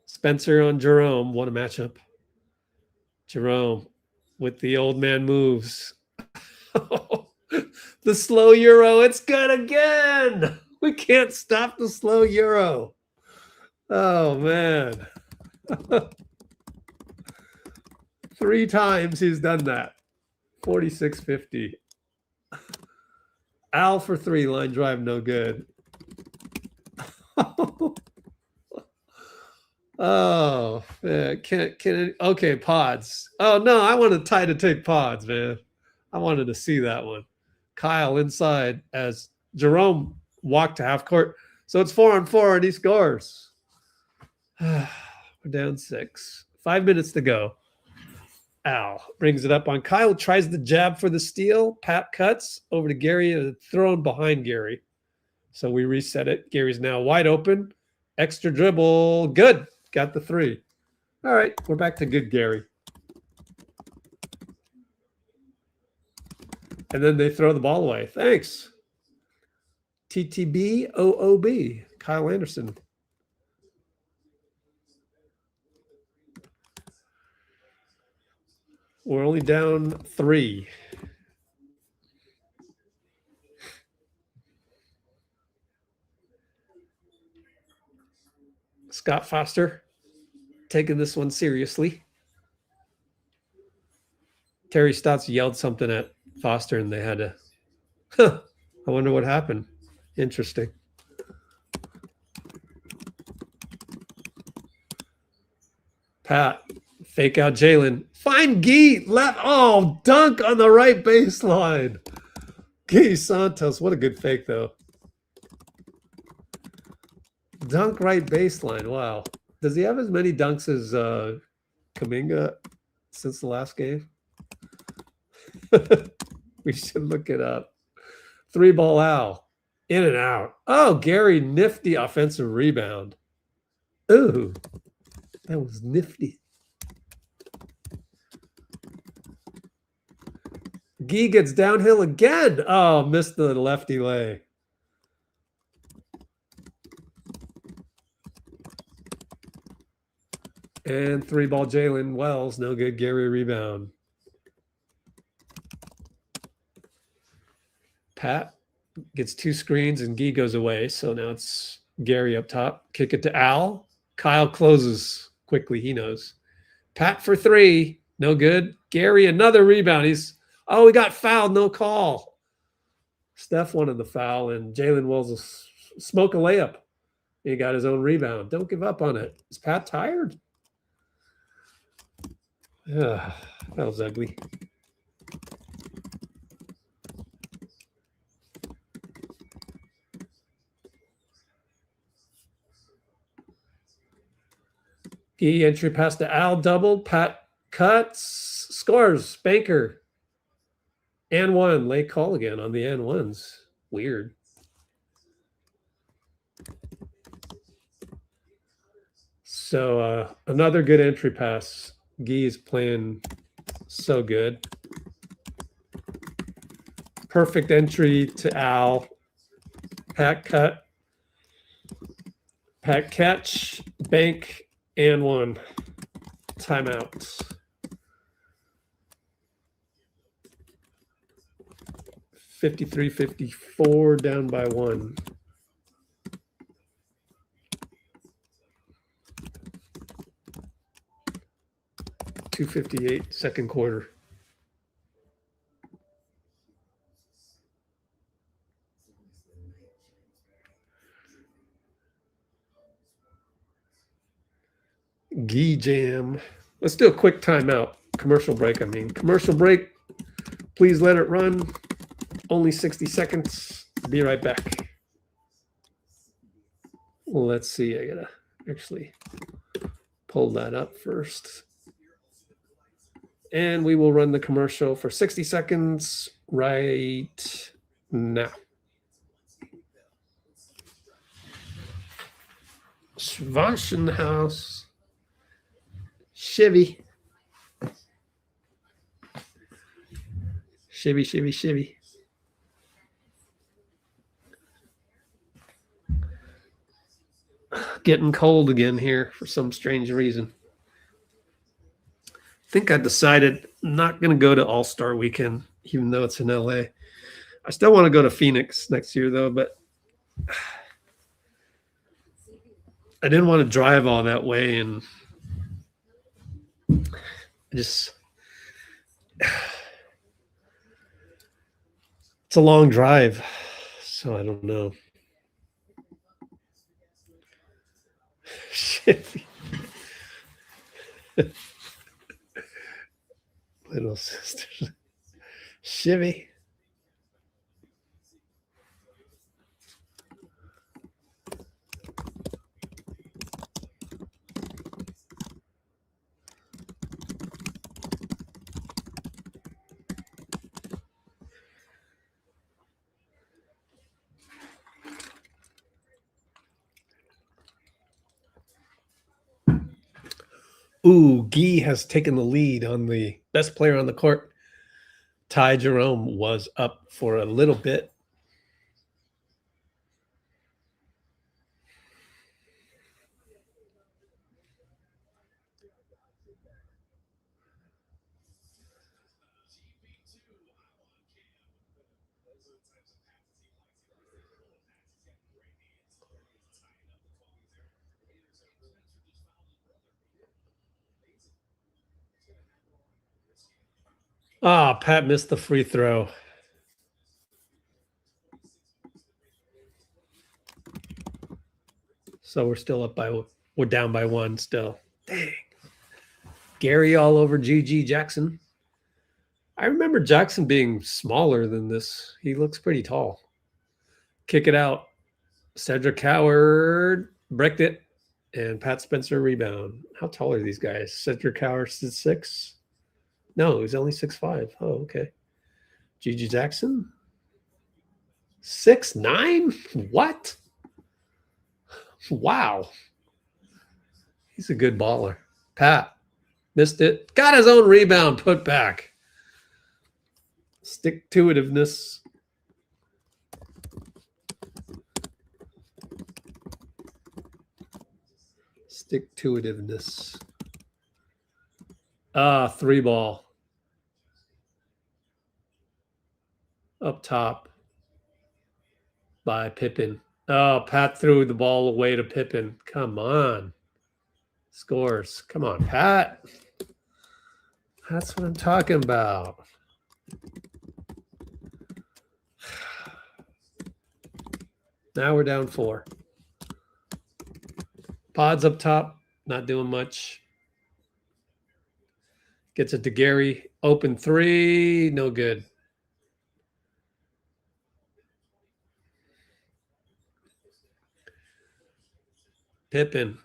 Spencer on Jerome. What a matchup. Jerome with the old man moves. The slow Euro. It's good again. We can't stop the slow Euro. Oh, man. 3 times he's done that. 46-50. Al for 3, line drive, no good. Oh, man. Okay, pods. Oh, no, I wanted Ty to take pods, man. I wanted to see that one. Kyle inside as Jerome walked to half court. So it's 4-on-4 and he scores. We're down 6. 5 minutes to go. Al brings it up on Kyle, tries the jab for the steal. Pat cuts over to Gary and thrown behind Gary. So we reset it. Gary's now wide open. Extra dribble. Good. Got the 3. All right. We're back to good Gary. And then they throw the ball away. Thanks. TTB-OOB. Kyle Anderson. We're only down 3. Scott Foster taking this one seriously. Terry Stotts yelled something at Foster and they had to, I wonder what happened. Interesting. Pat, fake out Jalen. Find Gee, left. Oh, dunk on the right baseline. Gee Santos, what a good fake though. Dunk right baseline. Wow. Does he have as many dunks as Kuminga since the last game? We should look it up. 3 ball Al. In and out. Oh, Gary, nifty offensive rebound. Ooh, that was nifty. Gee gets downhill again. Oh, missed the lefty lay. And 3 ball Jalen Wells. No good. Gary rebound. Pat gets 2 screens and Gee goes away. So now it's Gary up top. Kick it to Al. Kyle closes quickly. He knows. Pat for 3. No good. Gary, another rebound. Oh, he got fouled. No call. Steph wanted the foul and Jalen Wells will smoke a layup. He got his own rebound. Don't give up on it. Is Pat tired? Yeah, that was ugly. Gee entry pass to Al, double. Pat cuts, scores. Banker. And 1. Late call again on the and 1s. Weird. So another good entry pass. Gee is playing so good. Perfect entry to Al. Pat cut. Pat catch. Bank. And 1. Timeout. 53-54, down by 1. .258, second quarter. Gee jam. Let's do a quick timeout. Commercial break, I mean. Commercial break. Please let it run. Only 60 seconds. Be right back. Let's see. I gotta actually pull that up first. And we will run the commercial for 60 seconds right now. Schwanchenhaus. Chevy. Chevy. Getting cold again here for some strange reason. I think I decided I'm not going to go to All-Star Weekend, even though it's in LA. I still want to go to Phoenix next year, though, but I didn't want to drive all that way, and it's a long drive, so I don't know. Chevy. Little sister. Chevy. Ooh, Guy has taken the lead on the best player on the court. Ty Jerome was up for a little bit. Ah, Pat missed the free throw. So we're down by 1 still. Dang. Gary all over GG Jackson. I remember Jackson being smaller than this. He looks pretty tall. Kick it out. Cedric Howard bricked it. And Pat Spencer rebound. How tall are these guys? Cedric Howard is 6. No, he's only 6'5". Oh, okay. Gigi Jackson? 6'9"? What? Wow. He's a good baller. Pat missed it. Got his own rebound put back. Stick-to-itiveness. Stick-to-itiveness. 3 ball. Up top by Pippen. Oh, Pat threw the ball away to Pippen. Come on. Scores. Come on, Pat. That's what I'm talking about. Now we're down 4. Pods up top. Not doing much. Gets it to Gary. Open 3. No good. Pippen.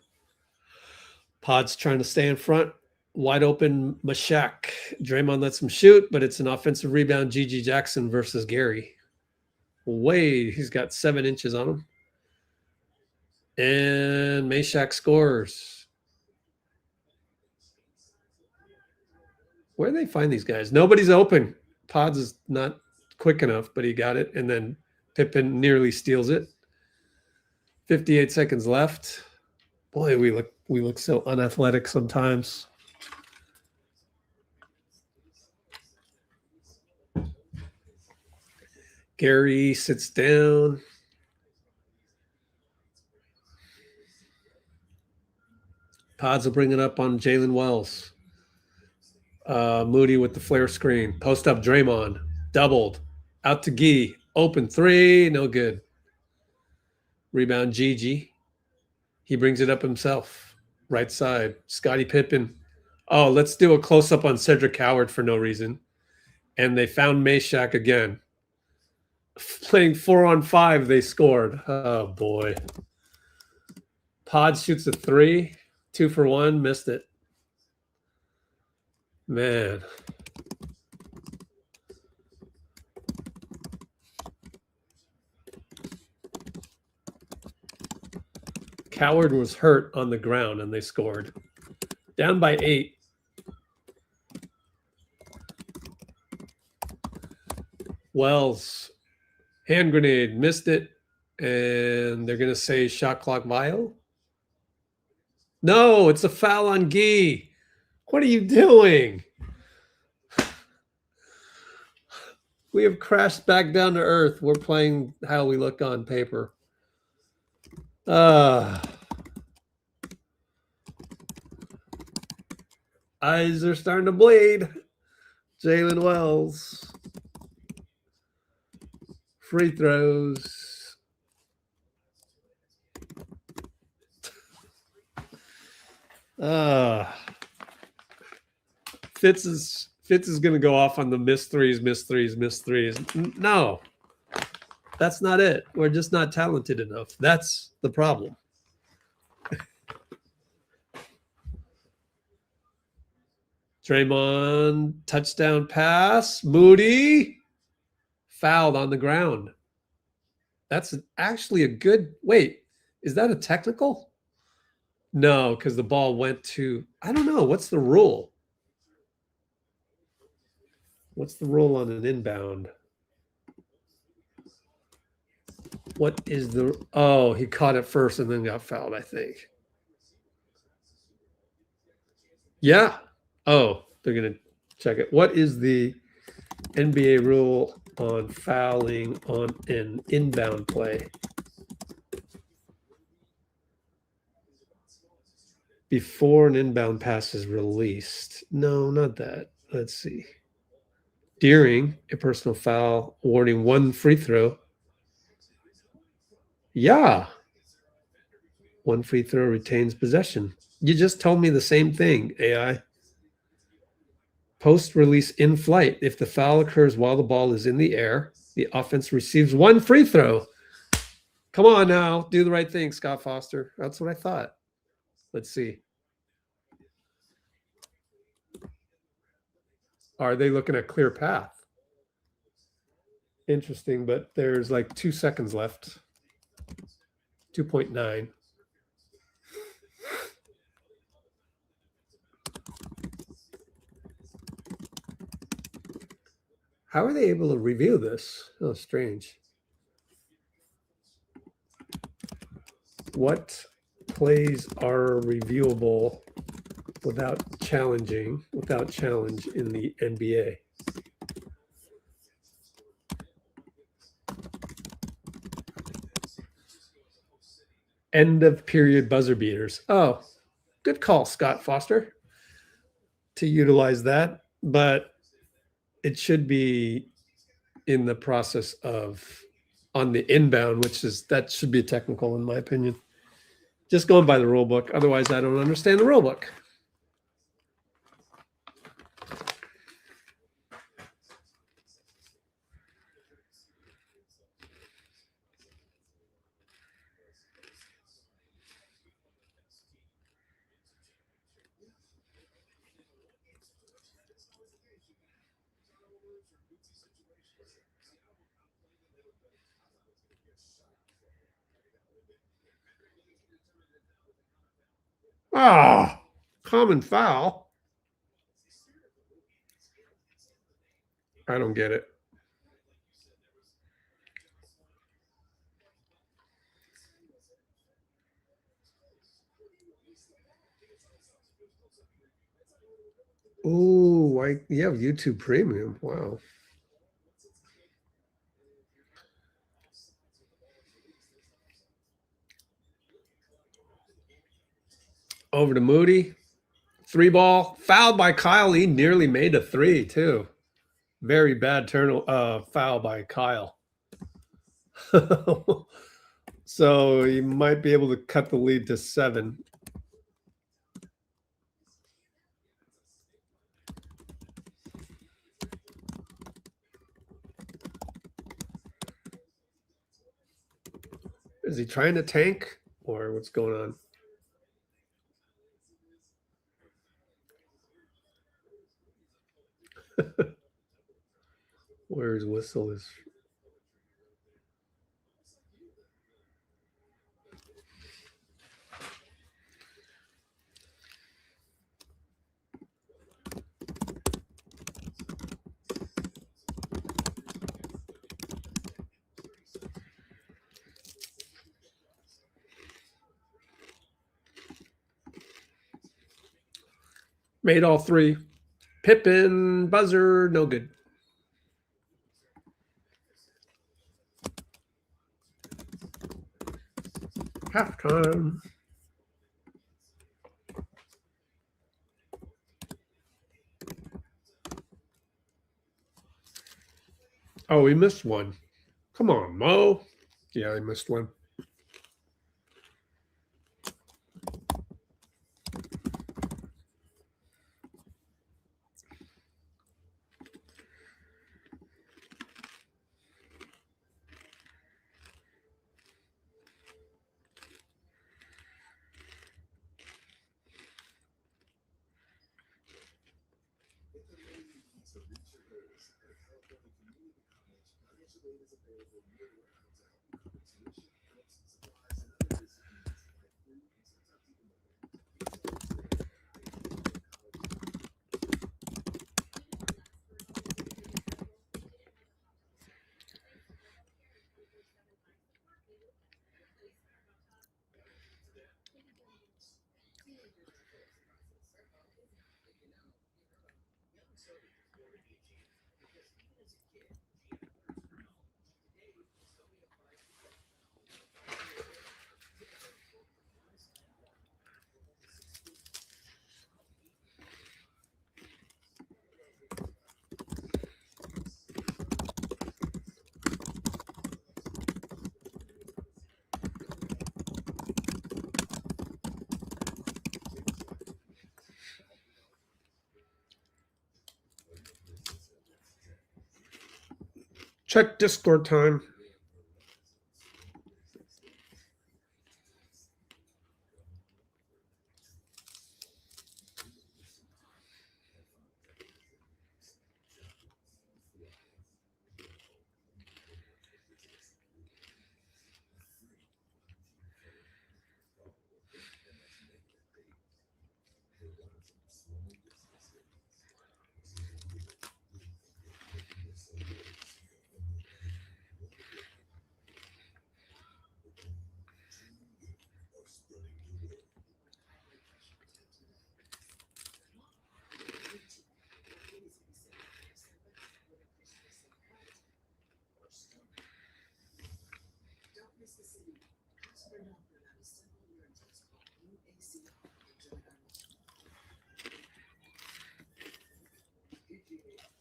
Pod's trying to stay in front. Wide open Mashak. Draymond lets him shoot, but it's an offensive rebound. GG Jackson versus Gary. Wait, he's got 7 inches on him. And Mashak scores. Where do they find these guys? Nobody's open. Pods is not quick enough, but he got it. And then Pippen nearly steals it. 58 seconds left. Boy, we look so unathletic sometimes. Gary sits down. Pods will bring it up on Jalen Wells. Moody with the flare screen. Post up Draymond. Doubled. Out to Gee. Open three. No good. Rebound Gigi. He brings it up himself. Right side. Scottie Pippen. Oh, let's do a close-up on Cedric Howard for no reason. And they found Meshack again. Playing 4-on-5, they scored. Oh, boy. Pod shoots a three. 2 for 1. Missed it. Man. Coward was hurt on the ground and they scored. Down by 8. Wells, hand grenade, missed it. And they're going to say shot clock viol. No, it's a foul on Gee. What are you doing? We have crashed back down to earth. We're playing how we look on paper. Eyes are starting to bleed. Jalen Wells. Free throws. Fitz is going to go off on the missed threes. No, that's not it. We're just not talented enough. That's the problem. Draymond, touchdown pass. Moody, fouled on the ground. That's actually a good, wait, is that a technical? No, because the ball went to, I don't know, what's the rule? What's the rule on an inbound? What is the, oh, he caught it first and then got fouled, I think. Yeah. Oh, they're going to check it. What is the NBA rule on fouling on an inbound play? Before an inbound pass is released. No, not that. Let's see. During a personal foul, awarding 1 free throw. Yeah. 1 free throw retains possession. You just told me the same thing, AI. Post-release in flight. If the foul occurs while the ball is in the air, the offense receives 1 free throw. Come on now. Do the right thing, Scott Foster. That's what I thought. Let's see. Are they looking at clear path? Interesting, but there's like 2 seconds left. 2.9. How are they able to review this? Oh, strange. What plays are reviewable without challenge in the NBA? End of period buzzer beaters. Oh, good call, Scott Foster, to utilize that, but it should be in the process of on the inbound, that should be technical in my opinion. Just going by the rule book. Otherwise, I don't understand the rule book. Ah, common foul. I don't get it. Oh, you have YouTube Premium. Wow. Over to Moody. 3-ball. Fouled by Kyle. He nearly made a 3, too. Very bad foul by Kyle. So he might be able to cut the lead to 7. Is he trying to tank or what's going on? Where his whistle is. Made all 3. Pippin, buzzer, no good. Halftime. Oh, he missed one. Come on, Mo. Yeah, he missed one. Check Discord time.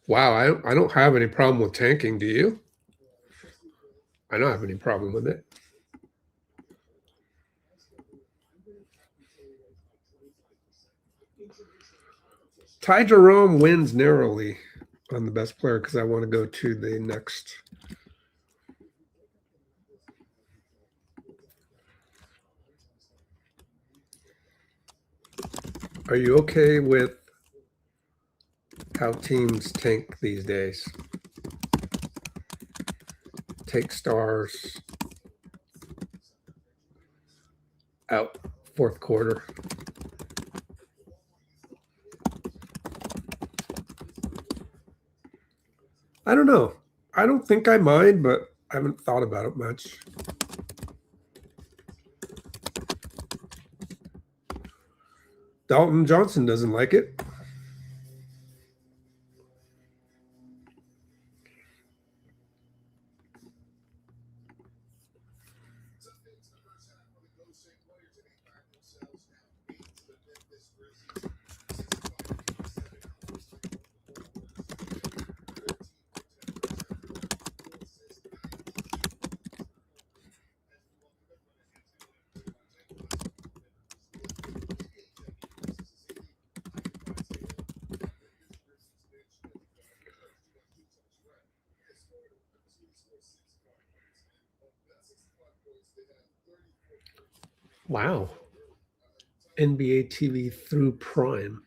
Wow, I don't have any problem with tanking, do you? I don't have any problem with it. Ty Jerome wins narrowly on the best player because I want to go to the next. Are you okay with how teams tank these days? Take stars out 4th quarter. I don't know. I don't think I mind, but I haven't thought about it much. Dalton Johnson doesn't like it. Wow. NBA TV through Prime.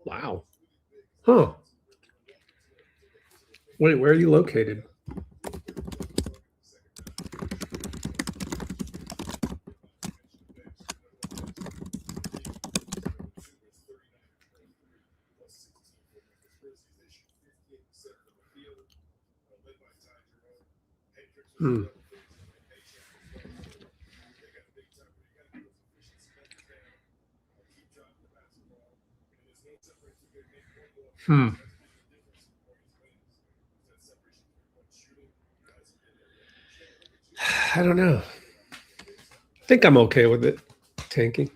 Wow. Huh. Wait, where are you located? Hmm. Hmm. I don't know. I think I'm okay with it tanking.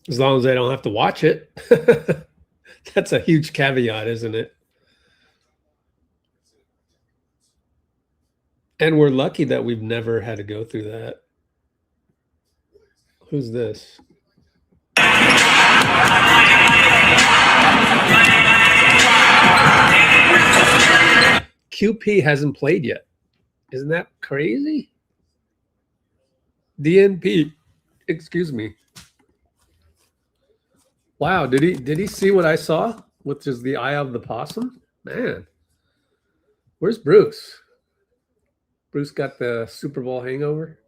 As long as I don't have to watch it. That's a huge caveat, isn't it? And we're lucky that we've never had to go through that. Who's this? QP hasn't played yet. Isn't that crazy? DNP, excuse me. Wow, did he see what I saw? Which is the eye of the possum? Man. Where's Bruce? Bruce got the Super Bowl hangover.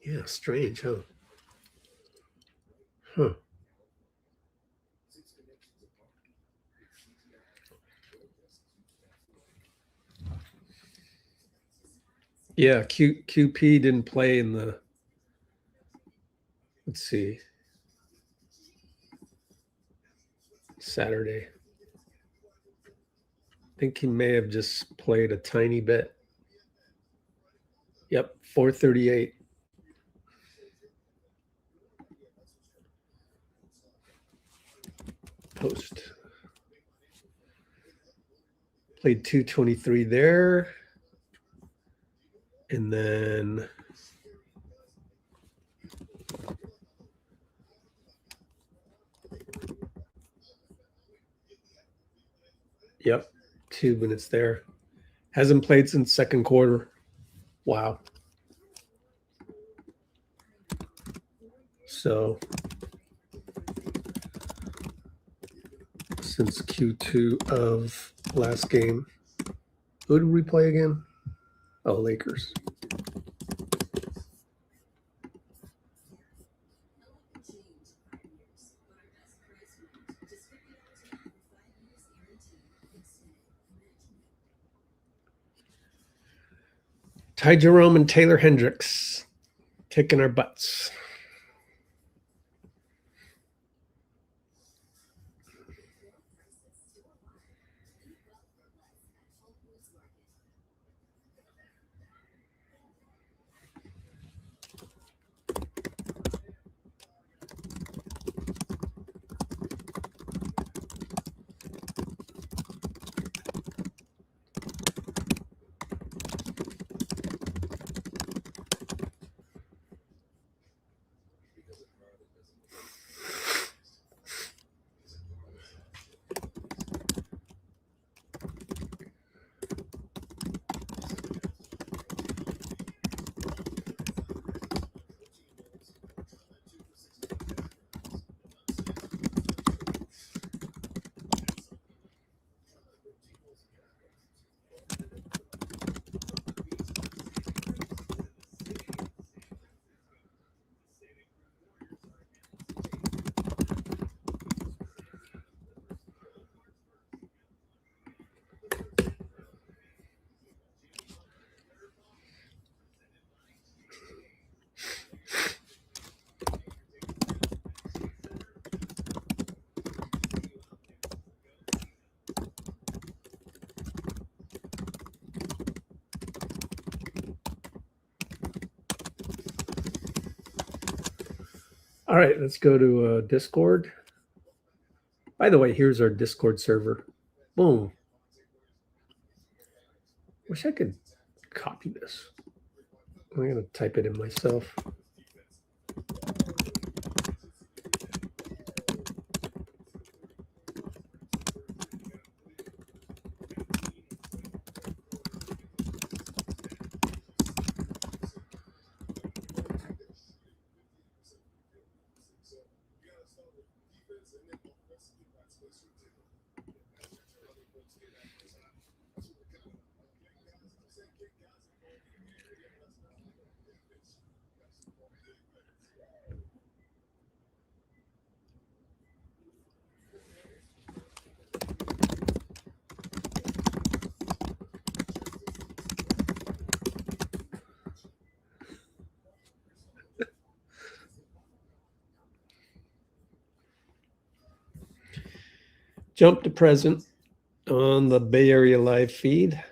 Yeah, strange, huh? Huh. Yeah, QP didn't play in the, let's see, Saturday. I think he may have just played a tiny bit. Yep, 438. Post. Played 223 there. And then yep, 2 minutes there. Hasn't played since second quarter. Wow. So since Q2 of last game. Who did we play again? Oh, Lakers. Ty Jerome and Taylor Hendricks kicking our butts. All right, let's go to Discord. By the way, here's our Discord server. Boom. Wish I could copy this. I'm going to type it in myself. Jump to present on the Bay Area live feed.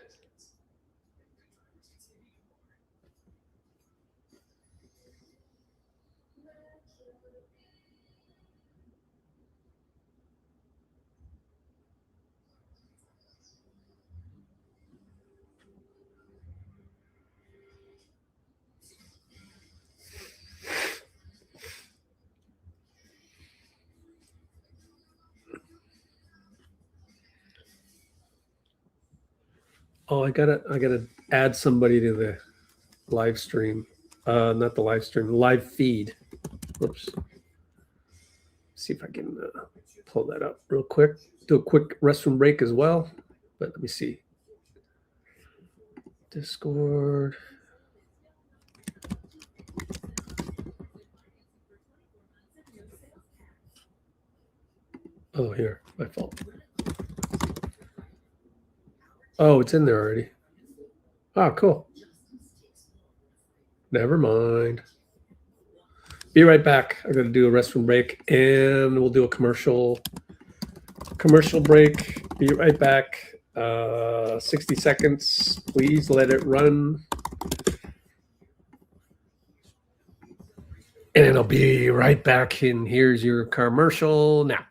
Oh, I gotta add somebody to the live stream. Not the live stream, live feed. Whoops. See if I can pull that up real quick. Do a quick restroom break as well. But let me see. Discord. Oh, here, my fault. Oh, it's in there already. Oh, cool. Never mind. Be right back. I'm going to do a restroom break and we'll do a commercial break. Be right back. 60 seconds. Please let it run. And I'll be right back. And here's your commercial now.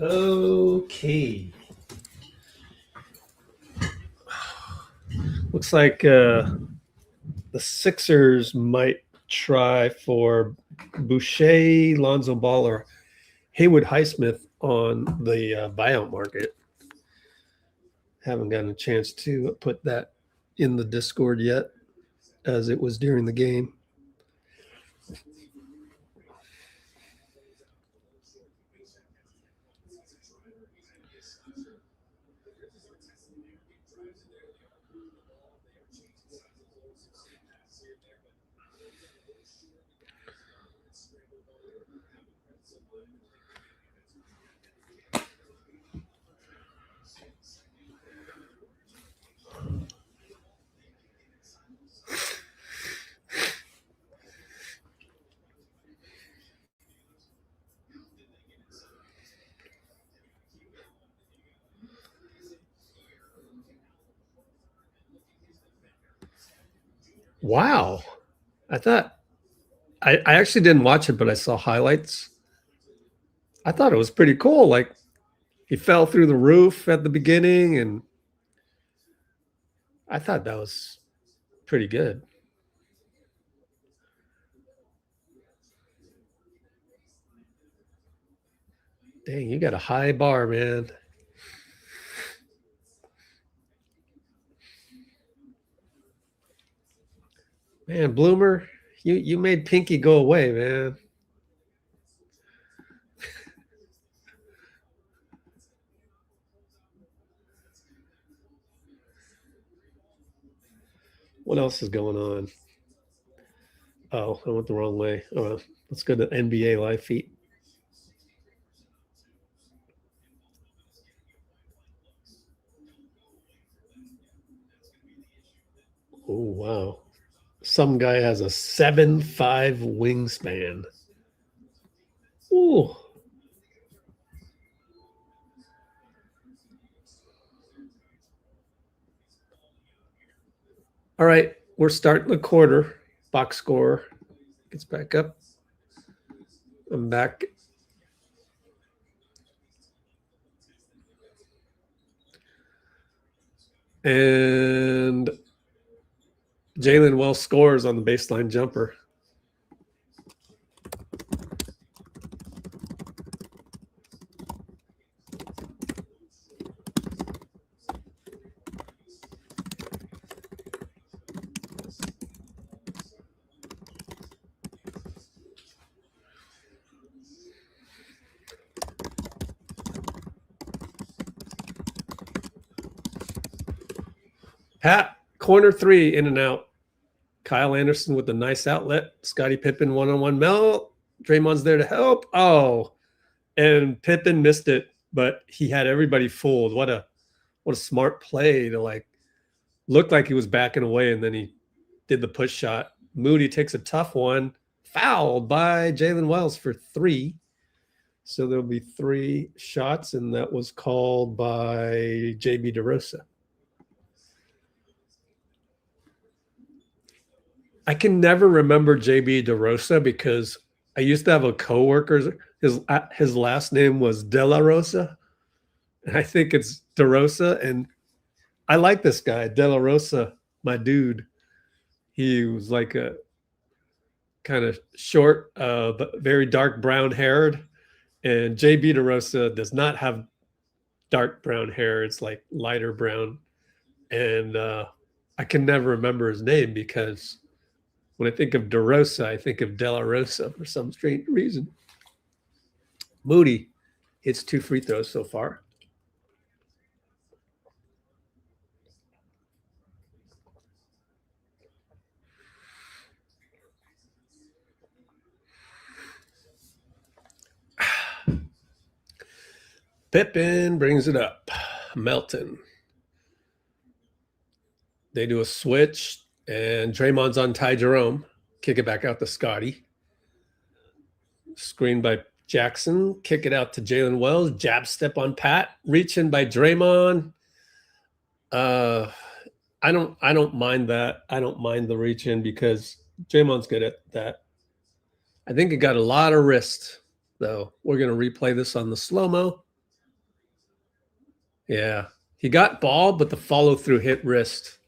Okay. Looks like the Sixers might try for Boucher, Lonzo Ball, or Haywood Highsmith on the buyout market. Haven't gotten a chance to put that in the Discord yet, as it was during the game. Wow. I thought I actually didn't watch it, but I saw highlights. I thought it was pretty cool. Like he fell through the roof at the beginning, and I thought that was pretty good. Dang, you got a high bar, man. Man, Bloomer, you made Pinky go away, man. What else is going on? Oh, I went the wrong way. Oh, let's go to NBA live feed. Oh, wow. Some guy has a 7'5" wingspan. Ooh. All right, we're starting the quarter. Box score gets back up. I'm back. And Jalen Wells scores on the baseline jumper. Pat, corner three, in and out. Kyle Anderson with a nice outlet. Scottie Pippen one-on-one melt. Draymond's there to help. Oh, and Pippen missed it, but he had everybody fooled. What a smart play to like look like he was backing away, and then he did the push shot. Moody takes a tough one, fouled by Jalen Wells for 3. So there'll be 3 shots, and that was called by JB DeRosa. I can never remember JB DeRosa because I used to have a coworker. His last name was De La Rosa, and I think it's DeRosa. And I like this guy, De La Rosa, my dude. He was like a kind of short, but very dark brown haired. And JB DeRosa does not have dark brown hair. It's like lighter brown. And I can never remember his name because when I think of DeRosa, I think of De La Rosa for some strange reason. Moody hits 2 free throws so far. Pippen brings it up. Melton. They do a switch, and Draymond's on Ty Jerome. Kick it back out to Scottie. Screen by Jackson. Kick it out to Jalen Wells. Jab step on Pat. Reach in by Draymond. I don't mind that. I don't mind the reach in because Draymond's good at that. I think it got a lot of wrist, though. We're going to replay this on the slow-mo. Yeah. He got ball, but the follow-through hit wrist.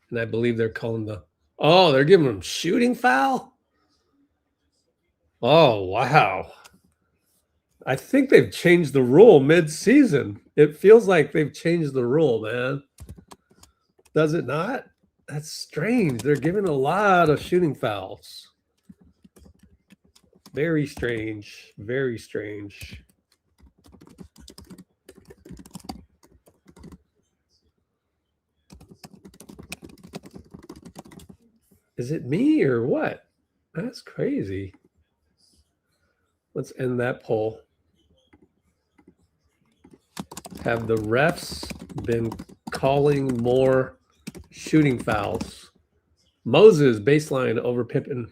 And I believe they're calling they're giving him shooting foul? Oh, wow. I think they've changed the rule mid-season. It feels like they've changed the rule, man. Does it not? That's strange. They're giving a lot of shooting fouls. Very strange. Very strange. Is it me or what? That's crazy. Let's end that poll. Have the refs been calling more shooting fouls? Moses baseline over Pippen.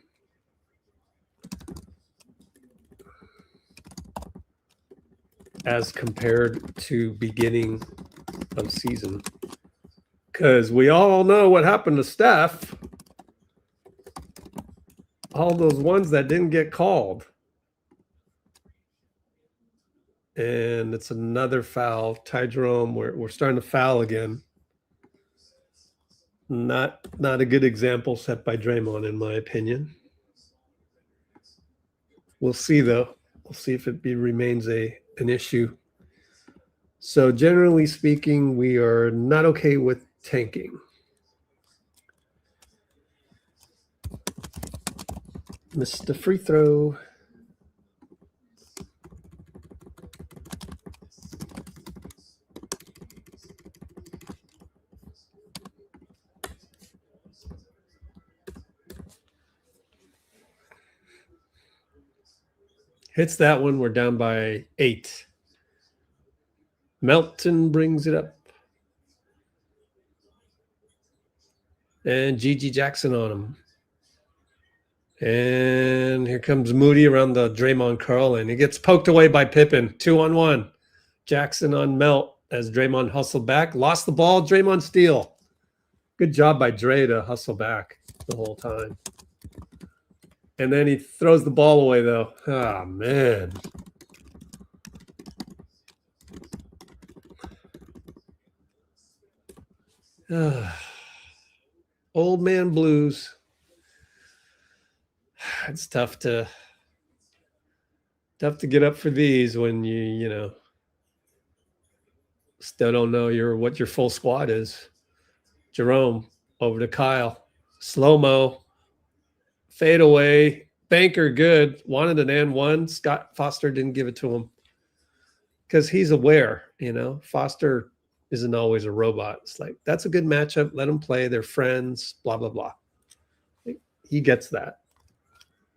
As compared to beginning of season. Because we all know what happened to Steph. all those ones that didn't get called. And it's another foul. Ty Jerome, we're starting to foul again. Not a good example set by Draymond, in my opinion. We'll see, though. We'll see if it remains an issue. So generally speaking, we are not okay with tanking. Missed the free throw. Hits that one. We're down by 8. Melton brings it up. And Gigi Jackson on him. And here comes Moody around the Draymond curl, and he gets poked away by Pippen. 2-on-1. Jackson on Melt as Draymond hustled back. Lost the ball. Draymond steal. Good job by Dre to hustle back the whole time. And then he throws the ball away, though. Ah, man. Old man blues. It's tough to get up for these when you know, still don't know what your full squad is. Jerome over to Kyle. Slow-mo. Fade away. Banker good. Wanted an and one. Scott Foster didn't give it to him. Because he's aware, you know. Foster isn't always a robot. It's like, that's a good matchup. Let them play. They're friends. Blah, blah, blah. He gets that.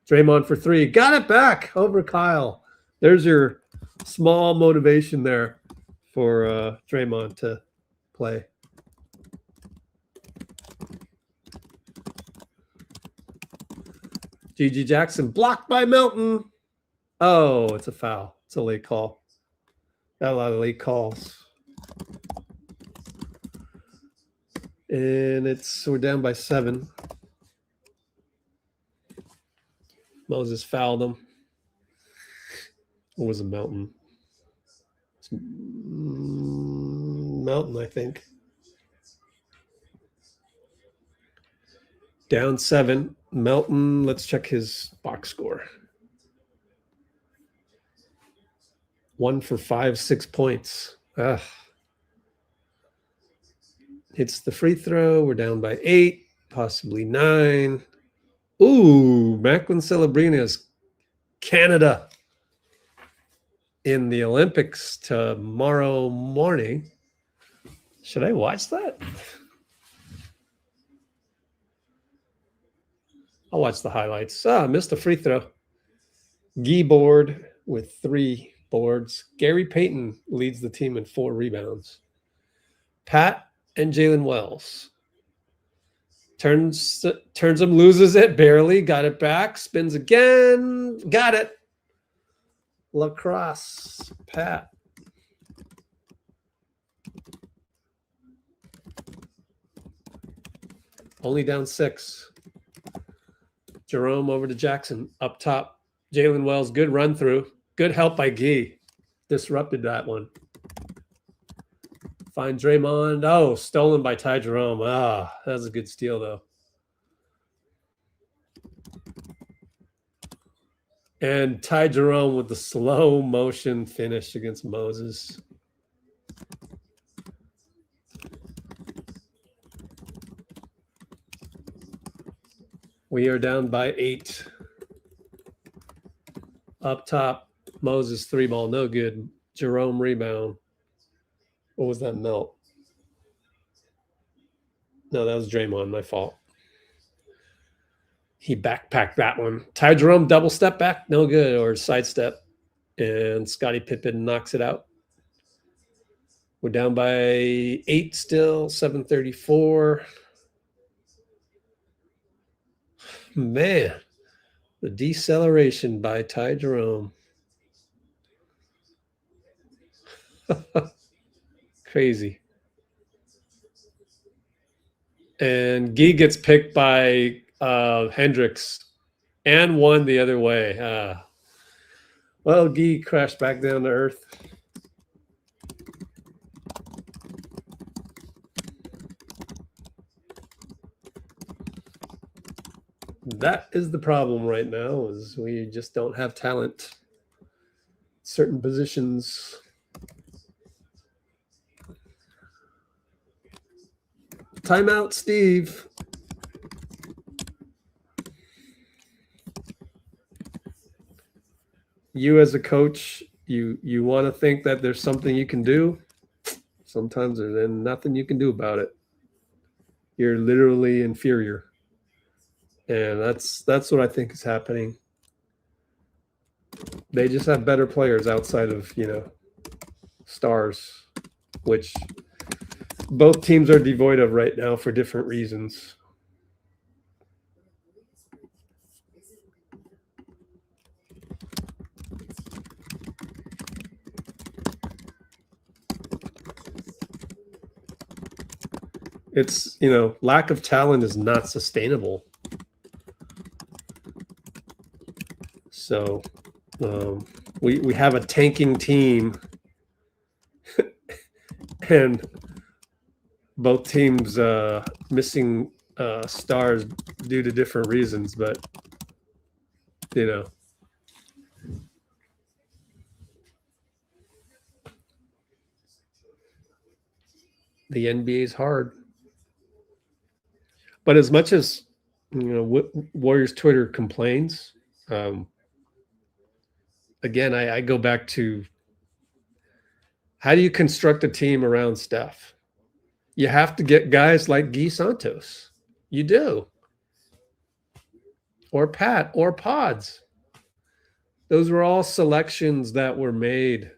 Draymond for 3. Got it back over Kyle. There's your small motivation there for Draymond to play. Gigi Jackson blocked by Melton. Oh, it's a foul. It's a late call. Got a lot of late calls. And we're down by 7. Moses fouled him. Or was it Melton? It's Melton, I think. Down 7. Melton, let's check his box score. 1 for 5, 6 points. Hits the free throw. We're down by 8, possibly 9. Ooh, Macklin Celebrinas, Canada in the Olympics tomorrow morning. Should I watch that? I'll watch the highlights. Missed a free throw. Guy board with 3 boards. Gary Payton leads the team in 4 rebounds. Pat and Jalen Wells. Turns him, loses it barely. Got it back. Spins again. Got it. Lacrosse. Pat. Only down 6. Jerome over to Jackson. Up top. Jalen Wells. Good run through. Good help by Guy. Disrupted that one. Find Draymond. Oh, stolen by Ty Jerome. That was a good steal, though. And Ty Jerome with the slow motion finish against Moses. We are down by 8. Up top, Moses 3-ball, no good. Jerome rebound. What was that melt? No, that was Draymond, my fault. He backpacked that one. Ty Jerome double step back, no good, or sidestep. And Scottie Pippen knocks it out. We're down by 8 still, 7:34. Man, the deceleration by Ty Jerome. Crazy. And Guy gets picked by Hendricks And one the other way. Well, Gee crashed back down to earth. That is the problem right now, is we just don't have talent. Certain positions. Timeout, Steve. You as a coach, you want to think that there's something you can do. Sometimes there's nothing you can do about it. You're literally inferior. And that's what I think is happening. They just have better players outside of, stars, which both teams are devoid of right now for different reasons. It's, lack of talent is not sustainable. So we have a tanking team and both teams missing stars due to different reasons, but the NBA is hard. But as much as Warriors Twitter complains, again, I go back to, how do you construct a team around Steph? You have to get guys like Guy Santos. You do. Or Pat, or Pods. Those were all selections that were made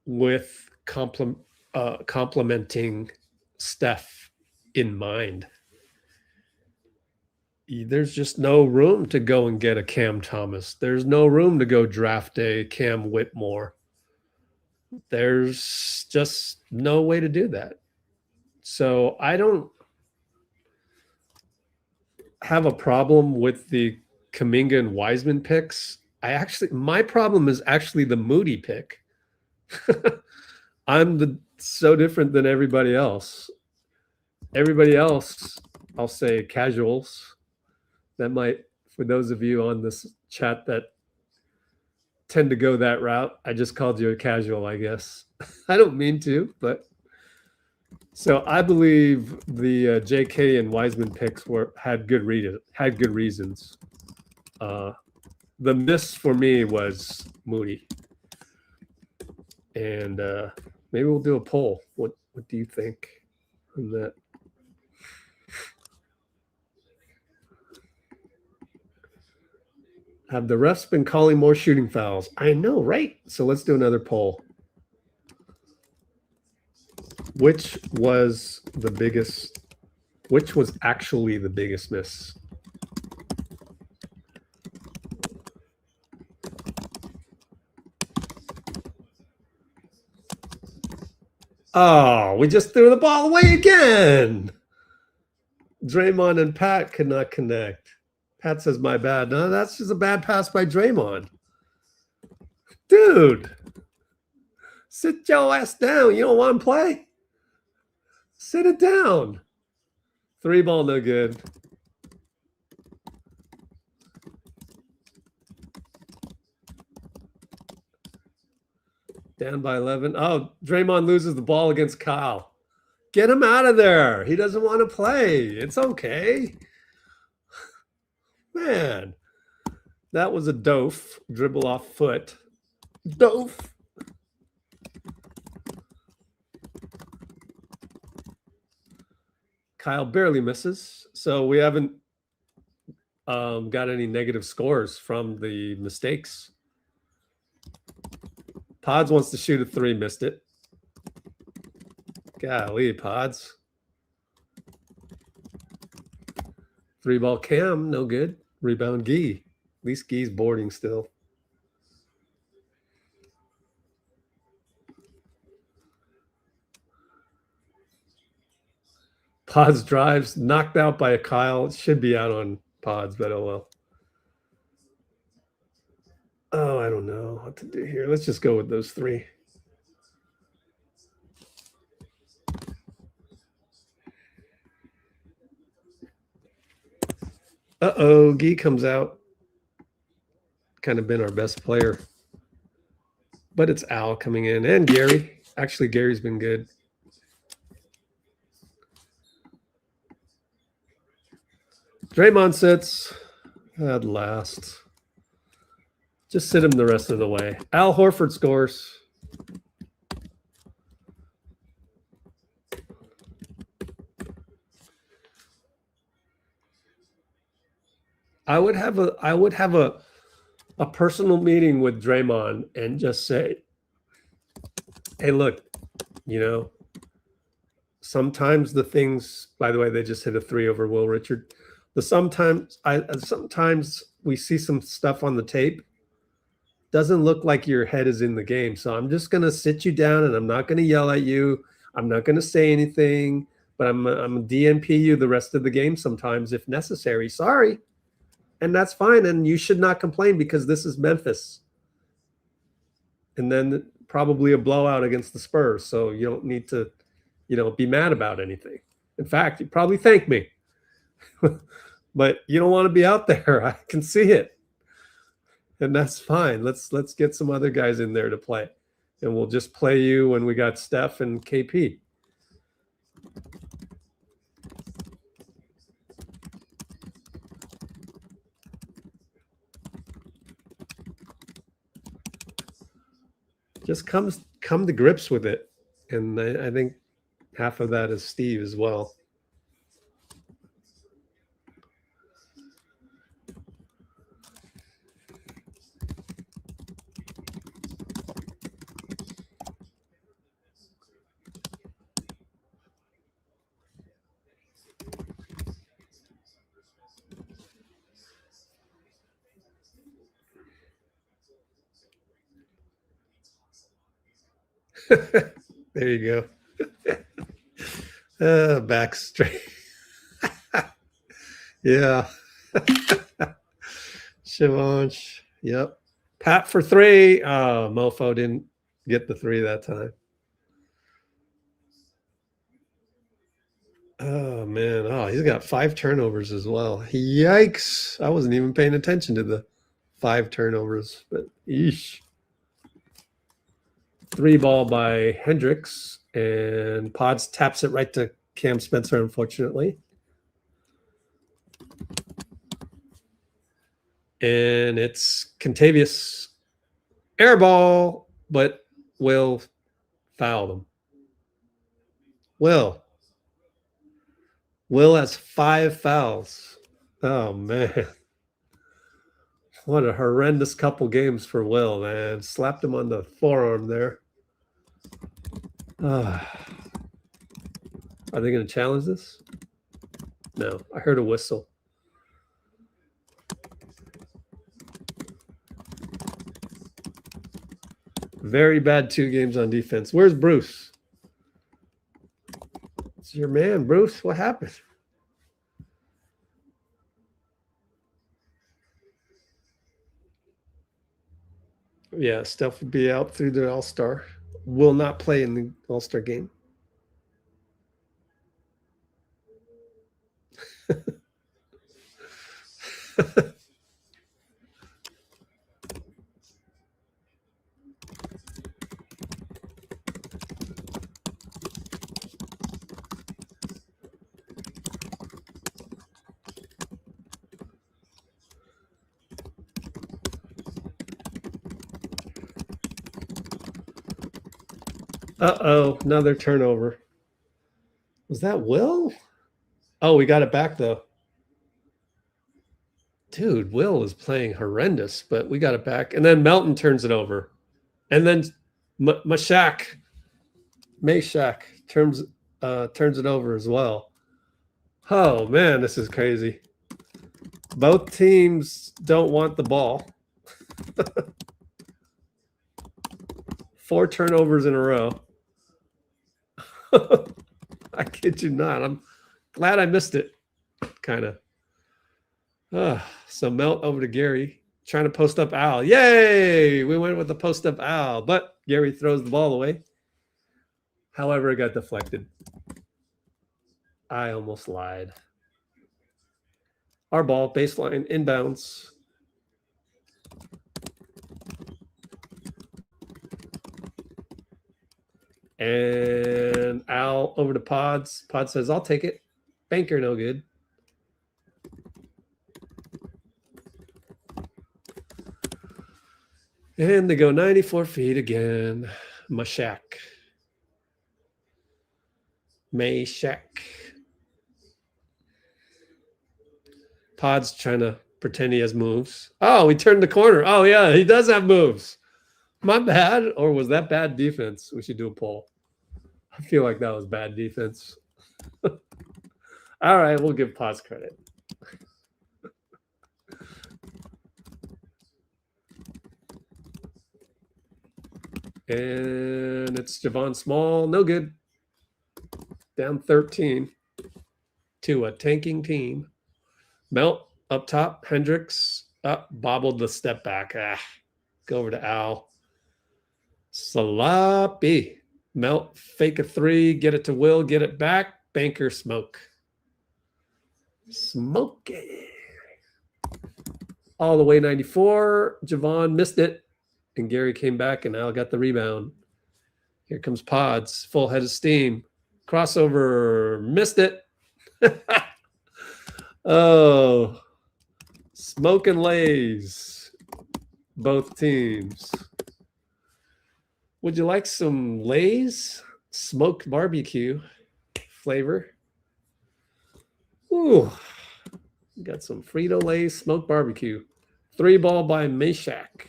with complementing Steph in mind. There's just no room to go and get a Cam Thomas. There's no room to go draft a Cam Whitmore. There's just no way to do that. So I don't have a problem with the Kuminga and Wiseman picks. My problem is actually the Moody pick. I'm so different than everybody else. Everybody else, I'll say casuals. That might, for those of you on this chat that tend to go that route, I just called you a casual, I guess. I don't mean to, but so I believe the JK and Wiseman picks had good reasons. The miss for me was Moody, and maybe we'll do a poll. What do you think on that? Have the refs been calling more shooting fouls? I know, right? So let's do another poll. Which was actually the biggest miss? Oh, we just threw the ball away again. Draymond and Pat could not connect. Pat says, my bad. No, that's just a bad pass by Draymond. Dude, sit your ass down. You don't want to play? Sit it down. 3 ball, no good. Down by 11. Oh, Draymond loses the ball against Kyle. Get him out of there. He doesn't want to play. It's okay. Man, that was a doof. Dribble off foot. Doof. Kyle barely misses. So we haven't got any negative scores from the mistakes. Pods wants to shoot a 3, missed it. Golly, Pods. 3 ball Cam, no good. Rebound Gee. At least Gee's boarding still. Pods drives, knocked out by a Kyle. It should be out on Pods, but oh well. Oh, I don't know what to do here. Let's just go with those three. Uh-oh, Gee comes out. Kind of been our best player. But it's Al coming in, and Gary. Actually, Gary's been good. Draymond sits at last. Just sit him the rest of the way. Al Horford scores. I would have a personal meeting with Draymond and just say, hey, look, you know, sometimes the things, by the way, they just hit a 3 over Will Richard. Sometimes we see some stuff on the tape. Doesn't look like your head is in the game. So I'm just going to sit you down and I'm not going to yell at you. I'm not going to say anything, but I'm DNP you the rest of the game sometimes if necessary. Sorry. And that's fine. And you should not complain because this is Memphis. And then probably a blowout against the Spurs. So you don't need to, you know, be mad about anything. In fact, you probably thank me. But you don't want to be out there. I can see it. And that's fine. Let's get some other guys in there to play. And we'll just play you when we got Steph and KP. Just come to grips with it. And I think half of that is Steve as well. There you go. Back straight. Yeah. Shivansh. Yep. Pat for 3. Mofo didn't get the 3 that time. Oh, man. Oh, he's got 5 turnovers as well. Yikes. I wasn't even paying attention to the 5 turnovers, but eesh. 3 ball by Hendricks, and Pods taps it right to Cam Spencer, unfortunately. And it's Contavious airball, but Will fouled him. Will has 5 fouls. Oh, man. What a horrendous couple games for Will, man. Slapped him on the forearm there. Are they going to challenge this? No, I heard a whistle. Very bad 2 games on defense. Where's Bruce? It's your man, Bruce. What happened? Yeah, Steph will be out through the All-Star. Will not play in the All-Star game. Uh-oh, another turnover. Was that Will? Oh, we got it back, though. Dude, Will is playing horrendous, but we got it back. And then Melton turns it over. And then Mashak turns it over as well. Oh, man, this is crazy. Both teams don't want the ball. 4 turnovers in a row. I kid you not. I'm glad I missed it. Kind of. So Melt over to Gary, trying to post up Al. Yay! We went with the post up Al, but Gary throws the ball away. However, it got deflected. I almost lied. Our ball, baseline, inbounds. And Al over to Pods. Pod says, I'll take it. Banker, no good. And they go 94 feet again. Mashak. Mayshak. Pod's trying to pretend he has moves. Oh, he turned the corner. Oh, yeah, he does have moves. My bad. Or was that bad defense? We should do a poll. I feel like that was bad defense. All right, we'll give Pods credit. And it's Javon Small. No good. Down 13 to a tanking team. Melt up top. Hendricks up. Bobbled the step back. Go over to Al. Sloppy. Melt, fake a three. Get it to Will. Get it back. Banker, smoke. Smoke it. All the way 94. Javon missed it. And Gary came back and Al got the rebound. Here comes Pods. Full head of steam. Crossover. Missed it. Oh. Smoke and lays. Both teams. Would you like some Lay's smoked barbecue flavor? Ooh. Got some Frito-Lay smoked barbecue. 3-ball by Meshach.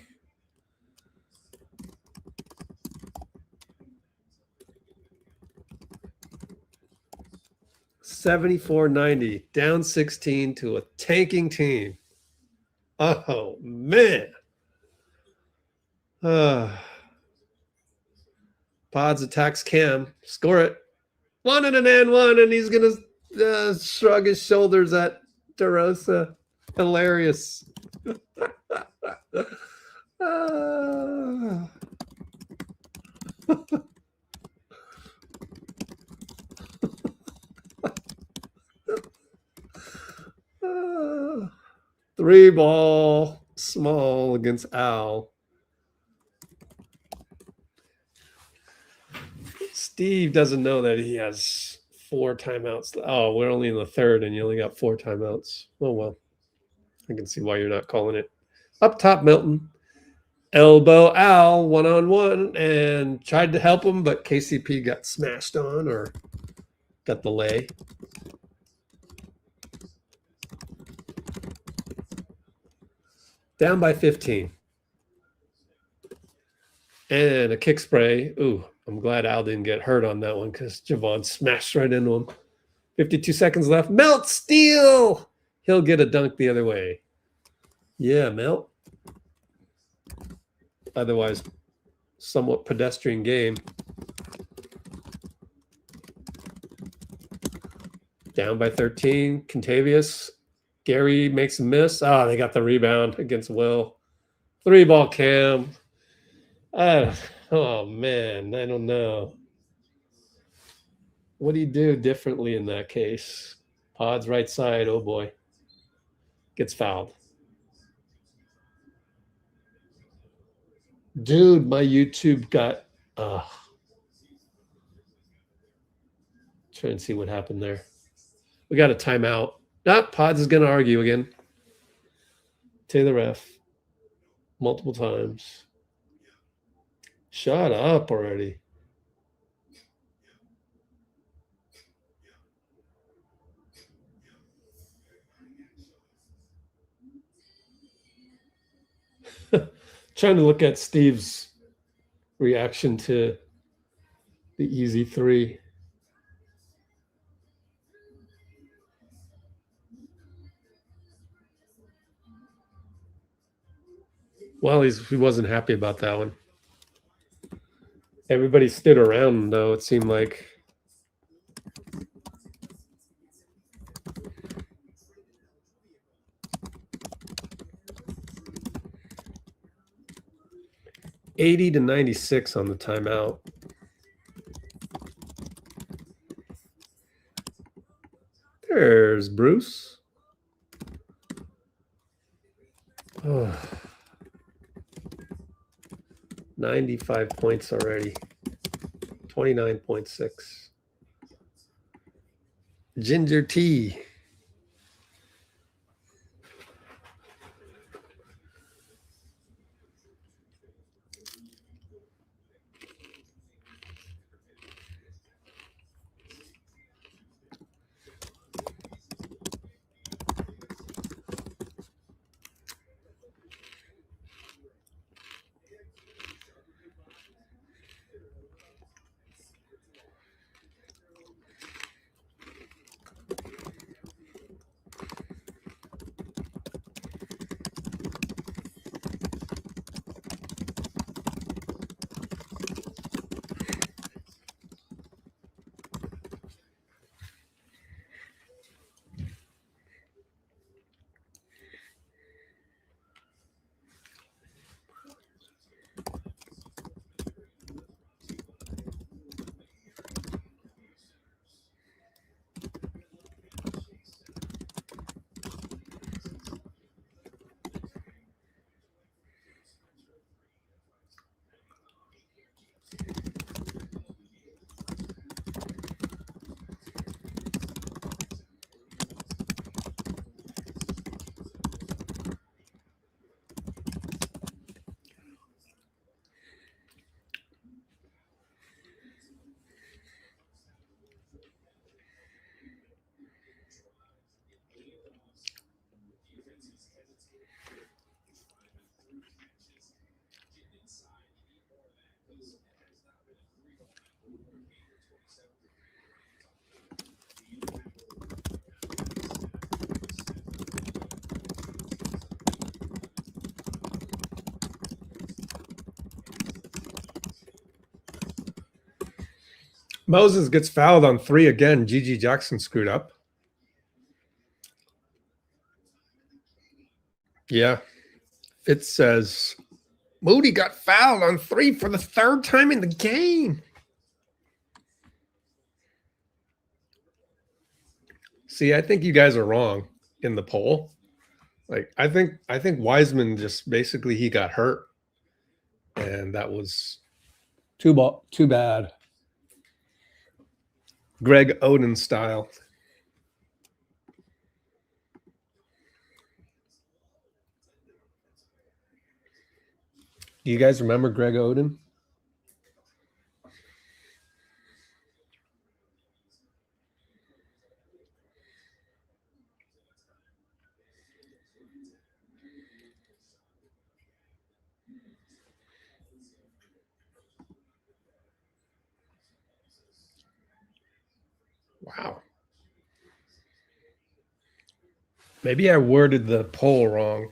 $74.90, down 16 to a tanking team. Oh, man. Pods attacks Cam. Score it. 1 and an and 1, and he's going to shrug his shoulders at DeRosa. Hilarious. 3-ball small against Al. Steve doesn't know that he has 4 timeouts. Oh, we're only in the third and you only got 4 timeouts. Oh, well. I can see why you're not calling it. Up top, Milton. Elbow Al, 1-on-1, and tried to help him, but KCP got smashed on or got the lay. Down by 15. And a kick spray. Ooh, I'm glad Al didn't get hurt on that one because Javon smashed right into him. 52 seconds left. Melt, steal! He'll get a dunk the other way. Yeah, Melt. Otherwise, somewhat pedestrian game. Down by 13. Contavious. Gary makes a miss. Ah, they got the rebound against Will. 3-ball Cam. Oh, man, I don't know. What do you do differently in that case? Pod's right side. Oh, boy. Gets fouled. Dude, my YouTube got... trying to see what happened there. We got a timeout. Pods is going to argue again. To the ref. Multiple times. Shut up already. Trying to look at Steve's reaction to the easy 3. Well, he wasn't happy about that one. Everybody stood around, though, it seemed like. 80 to 96 on the timeout. There's Bruce. Oh. 95 points already. 29.6. Ginger tea. Moses gets fouled on 3 again. Gigi Jackson screwed up. Yeah. It says Moody got fouled on 3 for the 3rd time in the game. See, I think you guys are wrong in the poll. Like, I think Wiseman just basically he got hurt. And that was too bad. Greg Oden style. Do you guys remember Greg Oden? Wow. Maybe I worded the poll wrong.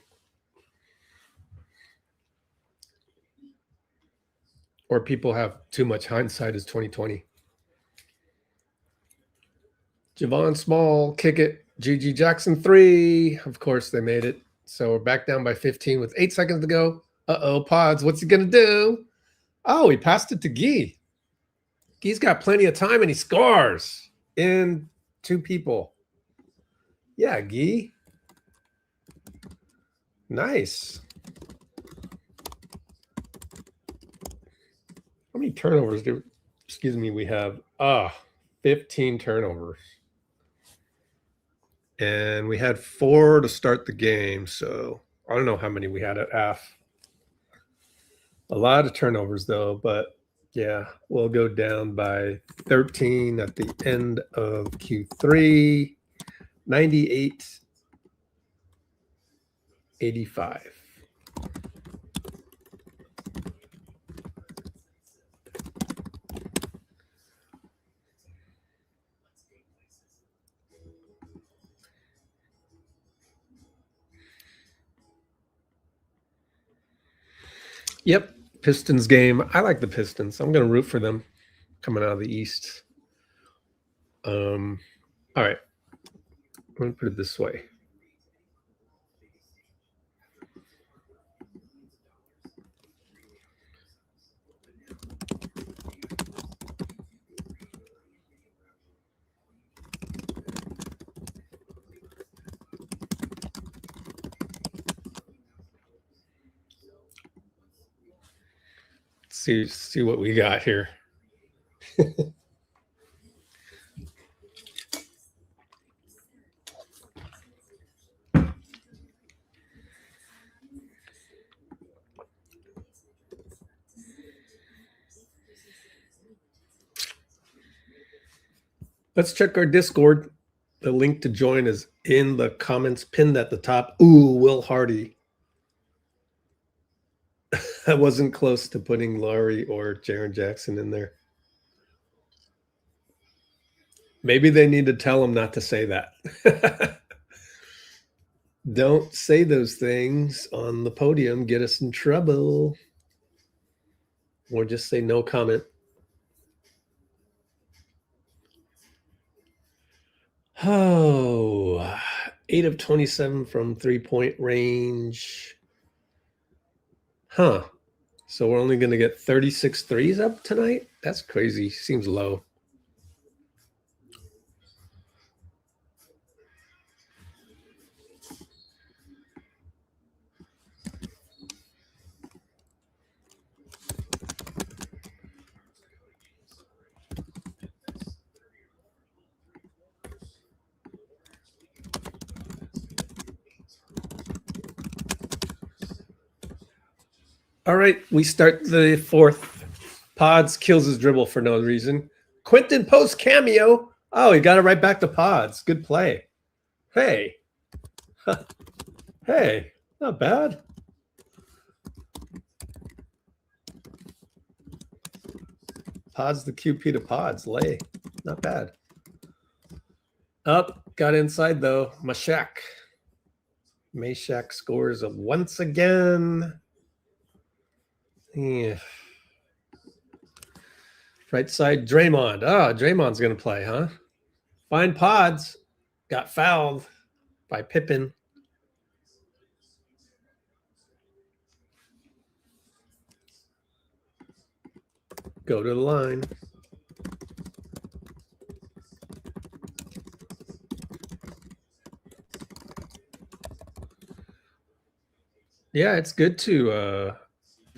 Or people have too much hindsight as 2020. Javon Small, kick it. Gigi Jackson 3. Of course, they made it. So we're back down by 15 with 8 seconds to go. Uh-oh, Pods, what's he going to do? Oh, he passed it to Guy. Guy's got plenty of time, and he scores in 2 people. Yeah, Guy. Nice. How many turnovers we have? 15 turnovers. And we had 4 to start the game, so I don't know how many we had at half. A lot of turnovers, though, but yeah, we'll go down by 13 at the end of Q3, 98-85. Yep, Pistons game. I like the Pistons. I'm going to root for them coming out of the East. All right. I'm going to put it this way. see what we got here. Let's check our Discord. The link to join is in the comments pinned at the top. Ooh, Will Hardy. I wasn't close to putting Laurie or Jaren Jackson in there. Maybe they need to tell him not to say that. Don't say those things on the podium. Get us in trouble. Or just say no comment. Oh, 8 of 27 from three-point range. Huh. So we're only going to get 36 threes up tonight? That's crazy. Seems low. All right, we start the fourth. Pods kills his dribble for no reason. Quentin post cameo. Oh, he got it right back to Pods. Good play. Hey. Hey, not bad. Pods the QP to Pods. Lay. Not bad. Up. Got inside though. Mashak scores once again. Yeah. Right side, Draymond. Oh, Draymond's going to play, huh? Fine Pods. Got fouled by Pippen. Go to the line. Yeah, it's good to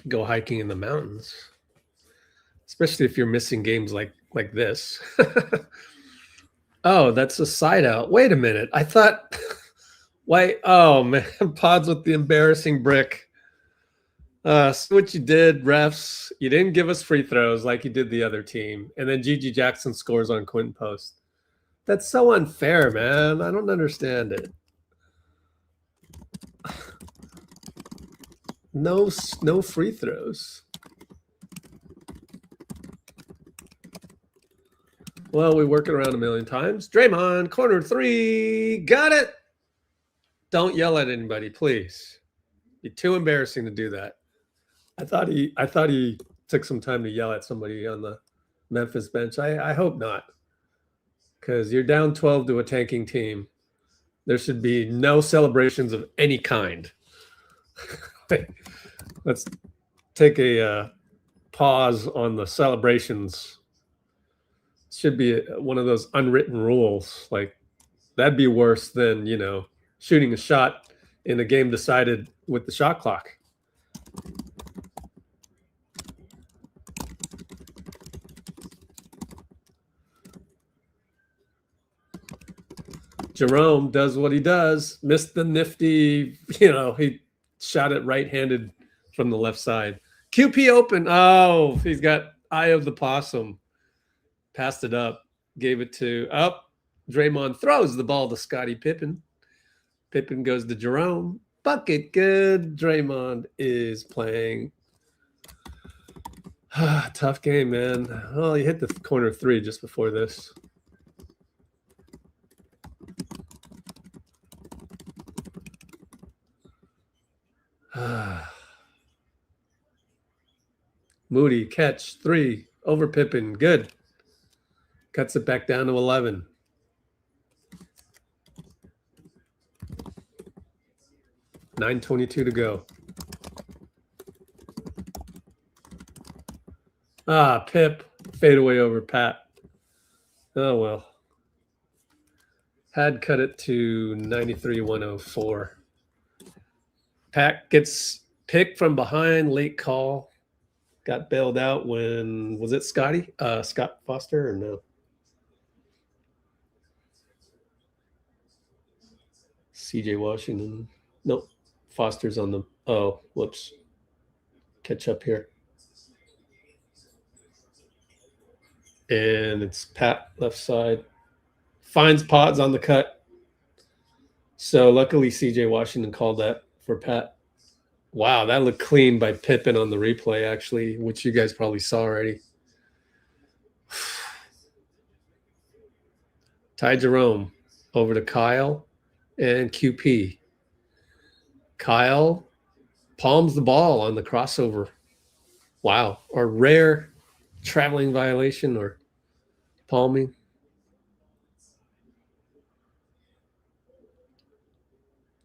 go hiking in the mountains, especially if you're missing games like this. Oh, that's a side out. Wait a minute. I thought, why? Oh man, Pods with the embarrassing brick. See what you did, refs. You didn't give us free throws like you did the other team, and then Gigi Jackson scores on Quentin post. That's so unfair, man. I don't understand it. No free throws. Well, we work it around a million times. Draymond, corner three. Got it. Don't yell at anybody, please. You're too embarrassing to do that. I thought he took some time to yell at somebody on the Memphis bench. I hope not. Because you're down 12 to a tanking team. There should be no celebrations of any kind. Let's take a pause on the celebrations. Should be one of those unwritten rules. Like, that'd be worse than, shooting a shot in a game decided with the shot clock. Jerome does what he does. Missed the nifty, he shot it right-handed from the left side. QP open. Oh, he's got eye of the possum. Passed it up. Gave it to up. Draymond throws the ball to Scottie Pippen. Pippen goes to Jerome. Bucket good. Draymond is playing. Tough game, man. Oh, he hit the corner three just before this. Moody catch three over Pippen. Good. Cuts it back down to 11. .922 to go. Pip. Fadeaway over Pat. Oh, well. Had cut it to 93-104. Pat gets picked from behind. Late call. got bailed out when, was it Scotty? Scott Foster or no? CJ Washington. Nope. Foster's on the, oh, whoops. Catch up here. And it's Pat left side. Finds Pods on the cut. So luckily CJ Washington called that for Pat. Wow, that looked clean by Pippen on the replay, actually, which you guys probably saw already. Ty Jerome over to Kyle and QP. Kyle palms the ball on the crossover. Wow, or rare traveling violation or palming.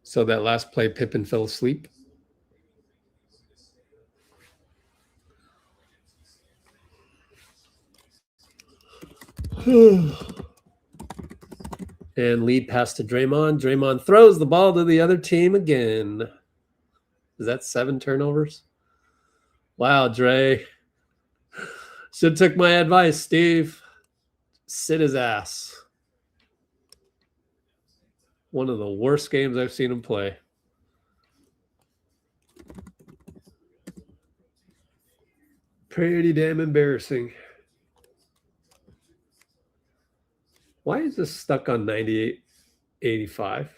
So that last play, Pippen fell asleep. And lead pass to Draymond. Draymond throws the ball to the other team again. Is that 7 turnovers? Wow, Dre. Should took my advice, Steve. Sit his ass. One of the worst games I've seen him play. Pretty damn embarrassing. Why is this stuck on 98.85?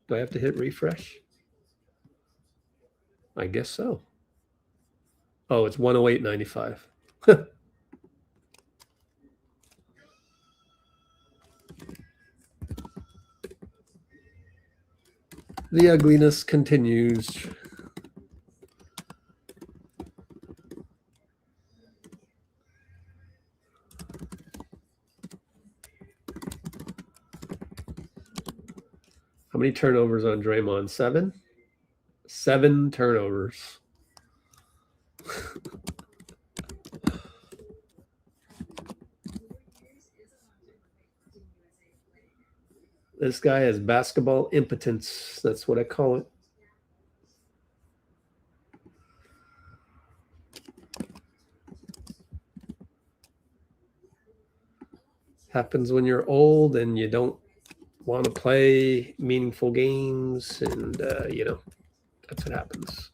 Do I have to hit refresh? I guess so. Oh, it's 108.95. The ugliness continues. How many turnovers on Draymond? 7? 7 turnovers. This guy has basketball impotence. That's what I call it. Happens when you're old and you don't want to play meaningful games, and you know, that's what happens.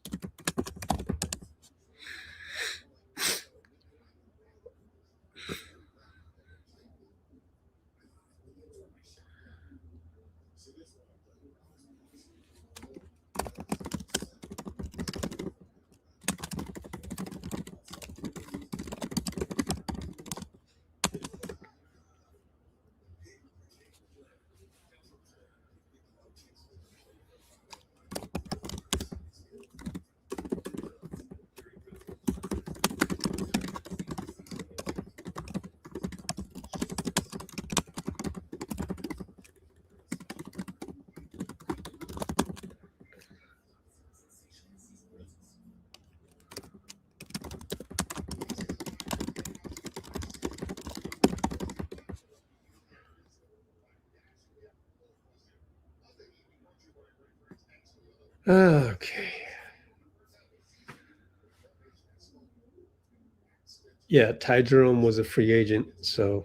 Okay. Yeah, Ty Jerome was a free agent, so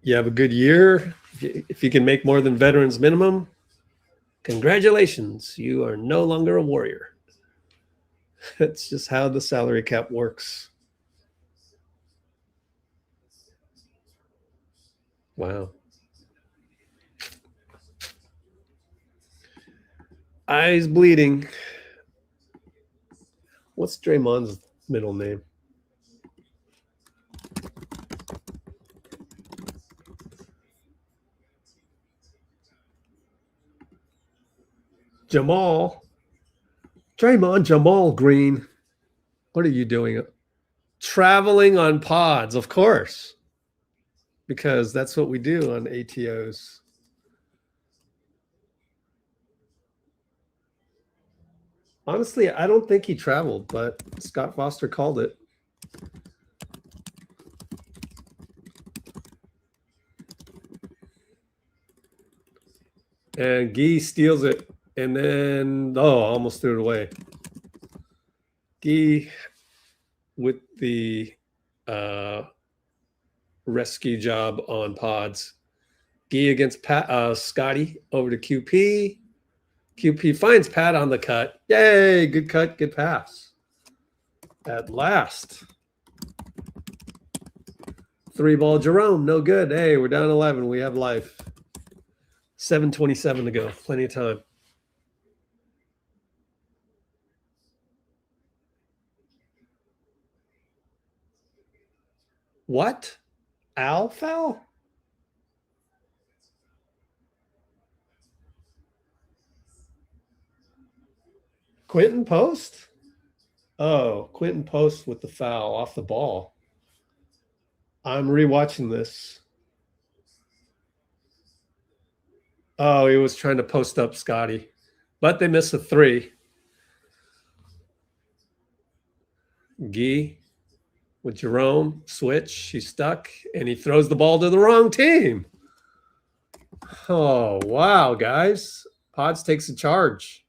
you have a good year. If you can make more than veterans minimum, congratulations. You are no longer a Warrior. That's just how the salary cap works. Wow. Eyes bleeding. What's Draymond's middle name? Jamal. Draymond Jamal Green. What are you doing? Traveling on pods, of course. Because that's what we do on ATOs. Honestly, I don't think he traveled, but Scott Foster called it. And Guy steals it. And then, oh, almost threw it away. Guy with the rescue job on pods. Gee against Pat, Scotty over to QP. QP finds Pat on the cut. Yay, good cut, good pass. At last. 3-ball Jerome, no good. Hey, we're down 11. We have life. 7:27 to go. Plenty of time. What? Al foul? Quentin Post? Oh, Quentin Post with the foul off the ball. I'm rewatching this. Oh, he was trying to post up Scotty, but they missed a 3. Gee with Jerome, switch. He's stuck, and he throws the ball to the wrong team. Oh, wow, guys. Pods takes a charge.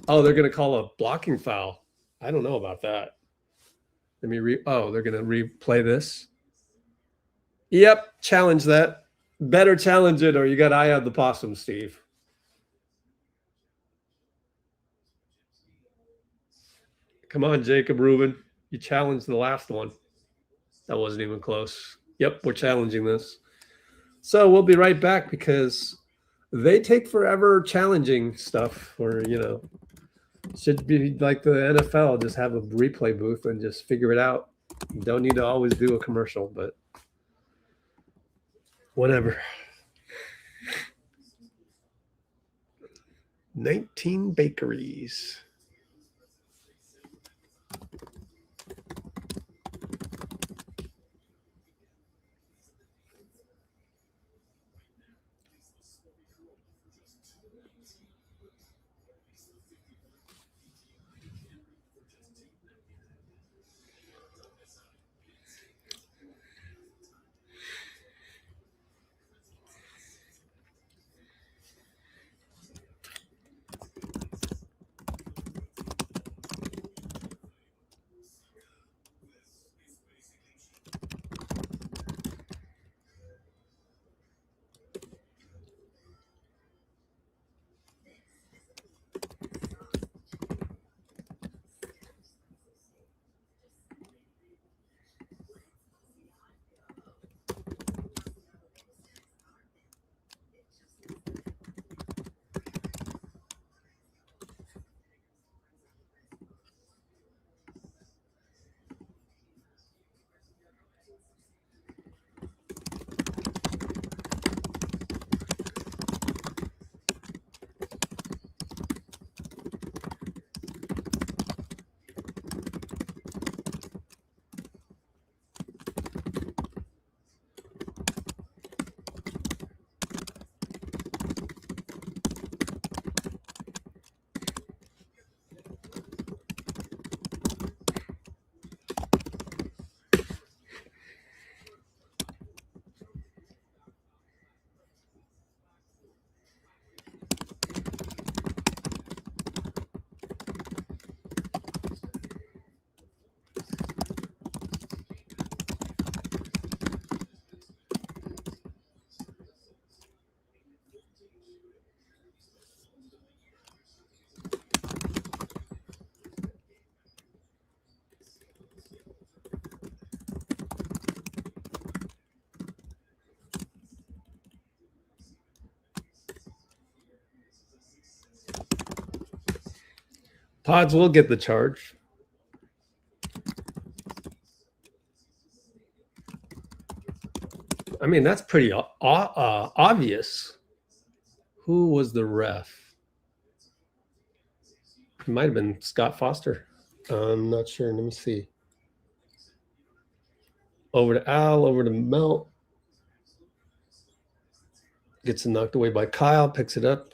Oh, they're going to call a blocking foul. I don't know about that. Let me oh, they're going to replay this. Yep, challenge that. Better challenge it, or you got eye on the possum, Steve. Come on, Jacob Rubin. You challenged the last one. That wasn't even close. Yep, we're challenging this. So we'll be right back because they take forever challenging stuff, or, you know, should be like the NFL, just have a replay booth and just figure it out. You don't need to always do a commercial, but whatever. 19 bakeries. Pods will get the charge. I mean, that's pretty obvious. Who was the ref? It might have been Scott Foster. I'm not sure. Let me see. Over to Al, over to Melt. Gets knocked away by Kyle, picks it up.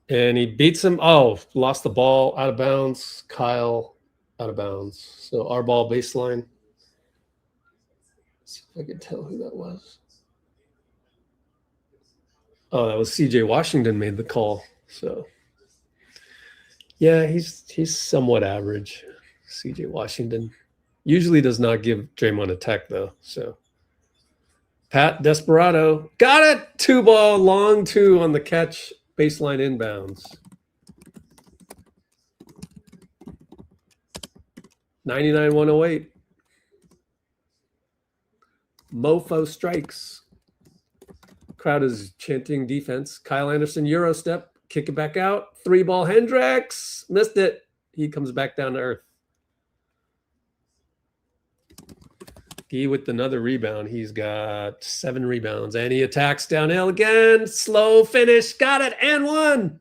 And he beats him. Oh, lost the ball, out of bounds. Kyle, out of bounds. So our ball baseline. Let's see if I can tell who that was. Oh, that was CJ Washington made the call. So yeah, he's somewhat average. CJ Washington usually does not give Draymond a tech though. So Pat Desperado got it. 2 ball, long 2 on the catch, baseline inbounds. 99-108. Mofo strikes. Crowd is chanting defense. Kyle Anderson, Euro step, kick it back out. 3 ball, Hendricks. Missed it. He comes back down to earth. Gee with another rebound. He's got 7 rebounds. And he attacks downhill again. Slow finish. Got it. And 1.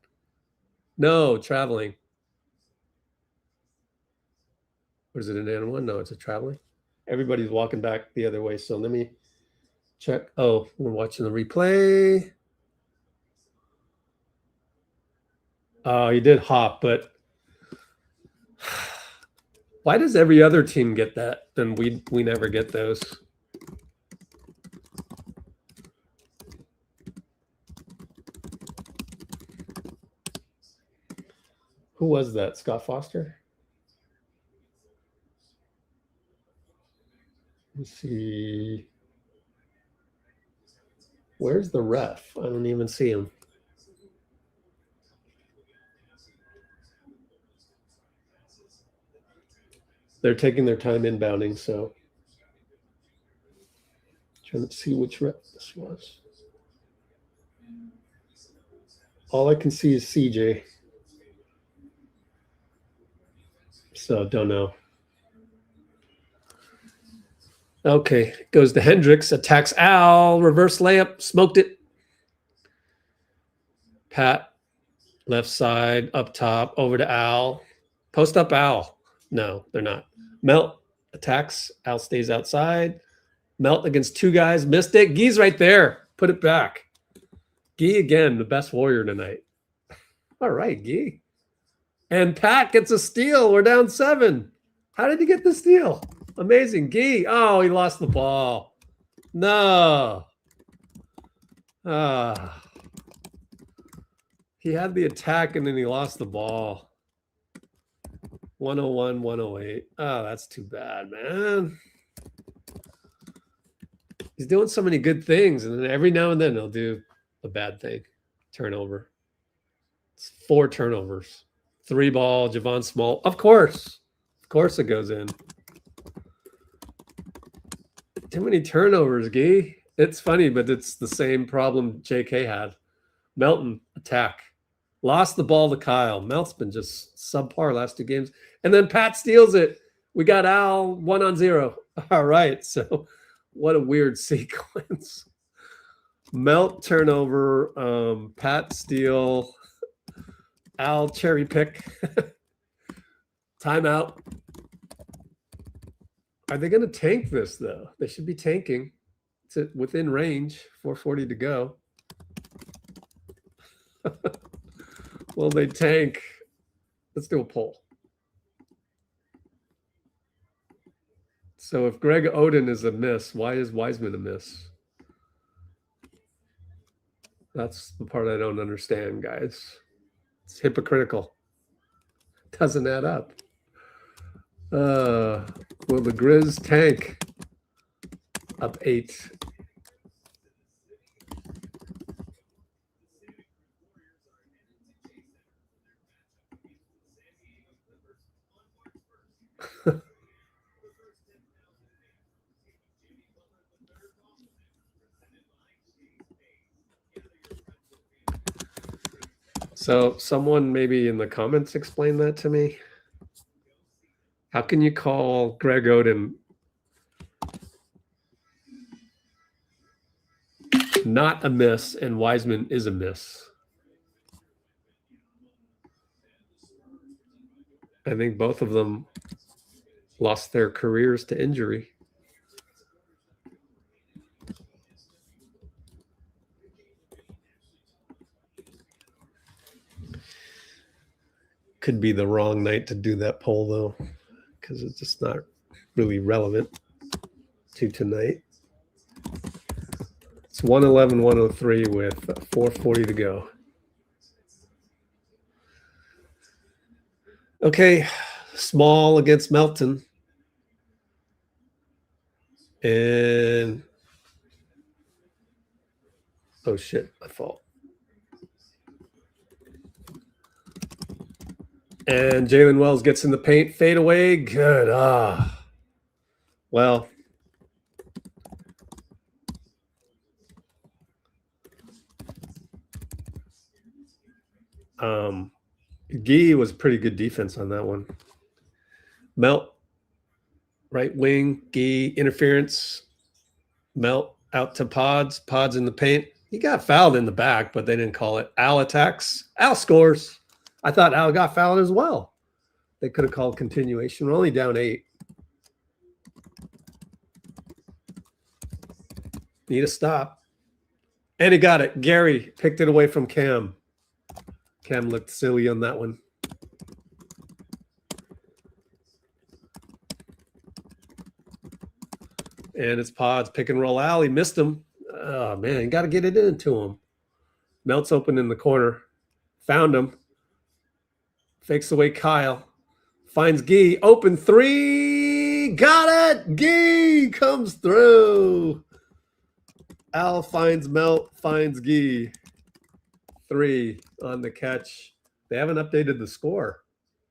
No, traveling. Or is it an and 1? No, it's a traveling. Everybody's walking back the other way. So let me check. Oh, we're watching the replay. Oh, he did hop, but why does every other team get that and we never get those? Who was that? Scott Foster? Let's see. Where's the ref? I don't even see him. They're taking their time inbounding, so trying to see which rep this was. All I can see is CJ. So don't know. Okay, goes to Hendricks, attacks Al, reverse layup, smoked it. Pat, left side, up top, over to Al. Post up Al. No, they're not. Melt attacks. Al stays outside. Melt against 2 guys. Missed it. Gee's right there. Put it back. Gee again, the best Warrior tonight. All right, Gee. And Pat gets a steal. We're down 7. How did he get the steal? Amazing. Gee. Oh, he lost the ball. No. He had the attack and then he lost the ball. 101, 108. Oh, that's too bad, man. He's doing so many good things, and then every now and then he'll do a bad thing. Turnover. It's 4 turnovers. 3 ball, Javon Small. Of course. Of course it goes in. Too many turnovers, Gee. It's funny, but it's the same problem JK had. Melton, attack. Lost the ball to Kyle. Melt's been just subpar last 2 games. And then Pat steals it. We got Al 1-on-0. All right. So what a weird sequence. Melt turnover. Pat steal. Al cherry pick. Timeout. Are they going to tank this, though? They should be tanking. It's within range. 4:40 to go. Will they tank? Let's do a poll. So if Greg Oden is a miss, why is Wiseman a miss? That's the part I don't understand, guys. It's hypocritical. Doesn't add up. Will the Grizz tank? Up 8. So someone maybe in the comments explain that to me. How can you call Greg Oden not a miss and Wiseman is a miss? I think both of them lost their careers to injury. Could be the wrong night to do that poll, though, because it's just not really relevant to tonight. It's 111-103 with 4:40 to go. Okay, Small against Melton. And oh shit, my fault. And Jalen Wells gets in the paint, fade away, good. Well, Gee was pretty good defense on that one. Melt, right wing, Gee, interference. Melt out to Pods in the paint. He got fouled in the back, but they didn't call it. Al attacks. Al scores. I thought Al got fouled as well. They could have called continuation. We're only down 8. Need a stop. And he got it. Gary picked it away from Cam. Cam looked silly on that one. And it's Pods pick and roll. Al, he missed him. Oh, man, you got to get it into him. Melt's open in the corner. Found him. Fakes away Kyle. Finds Gee. Open 3. Got it. Gee comes through. Al finds Melt. Finds Gee. 3 on the catch. They haven't updated the score.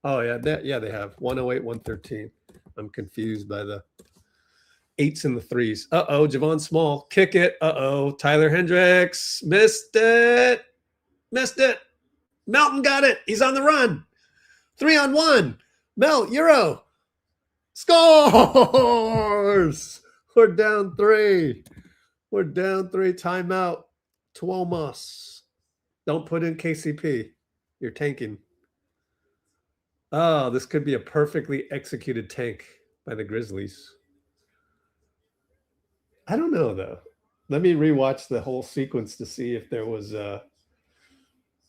Oh, yeah. They have. 108-113. I'm confused by the 8s and the 3s. Uh-oh, Javon Small. Kick it. Uh-oh. Tyler Hendricks. Missed it. Melton got it. He's on the run. 3-on-1. Melt, Euro. Scores. We're down 3. Timeout. Tuomas. Don't put in KCP. You're tanking. Oh, this could be a perfectly executed tank by the Grizzlies. I don't know, though. Let me rewatch the whole sequence to see if there was a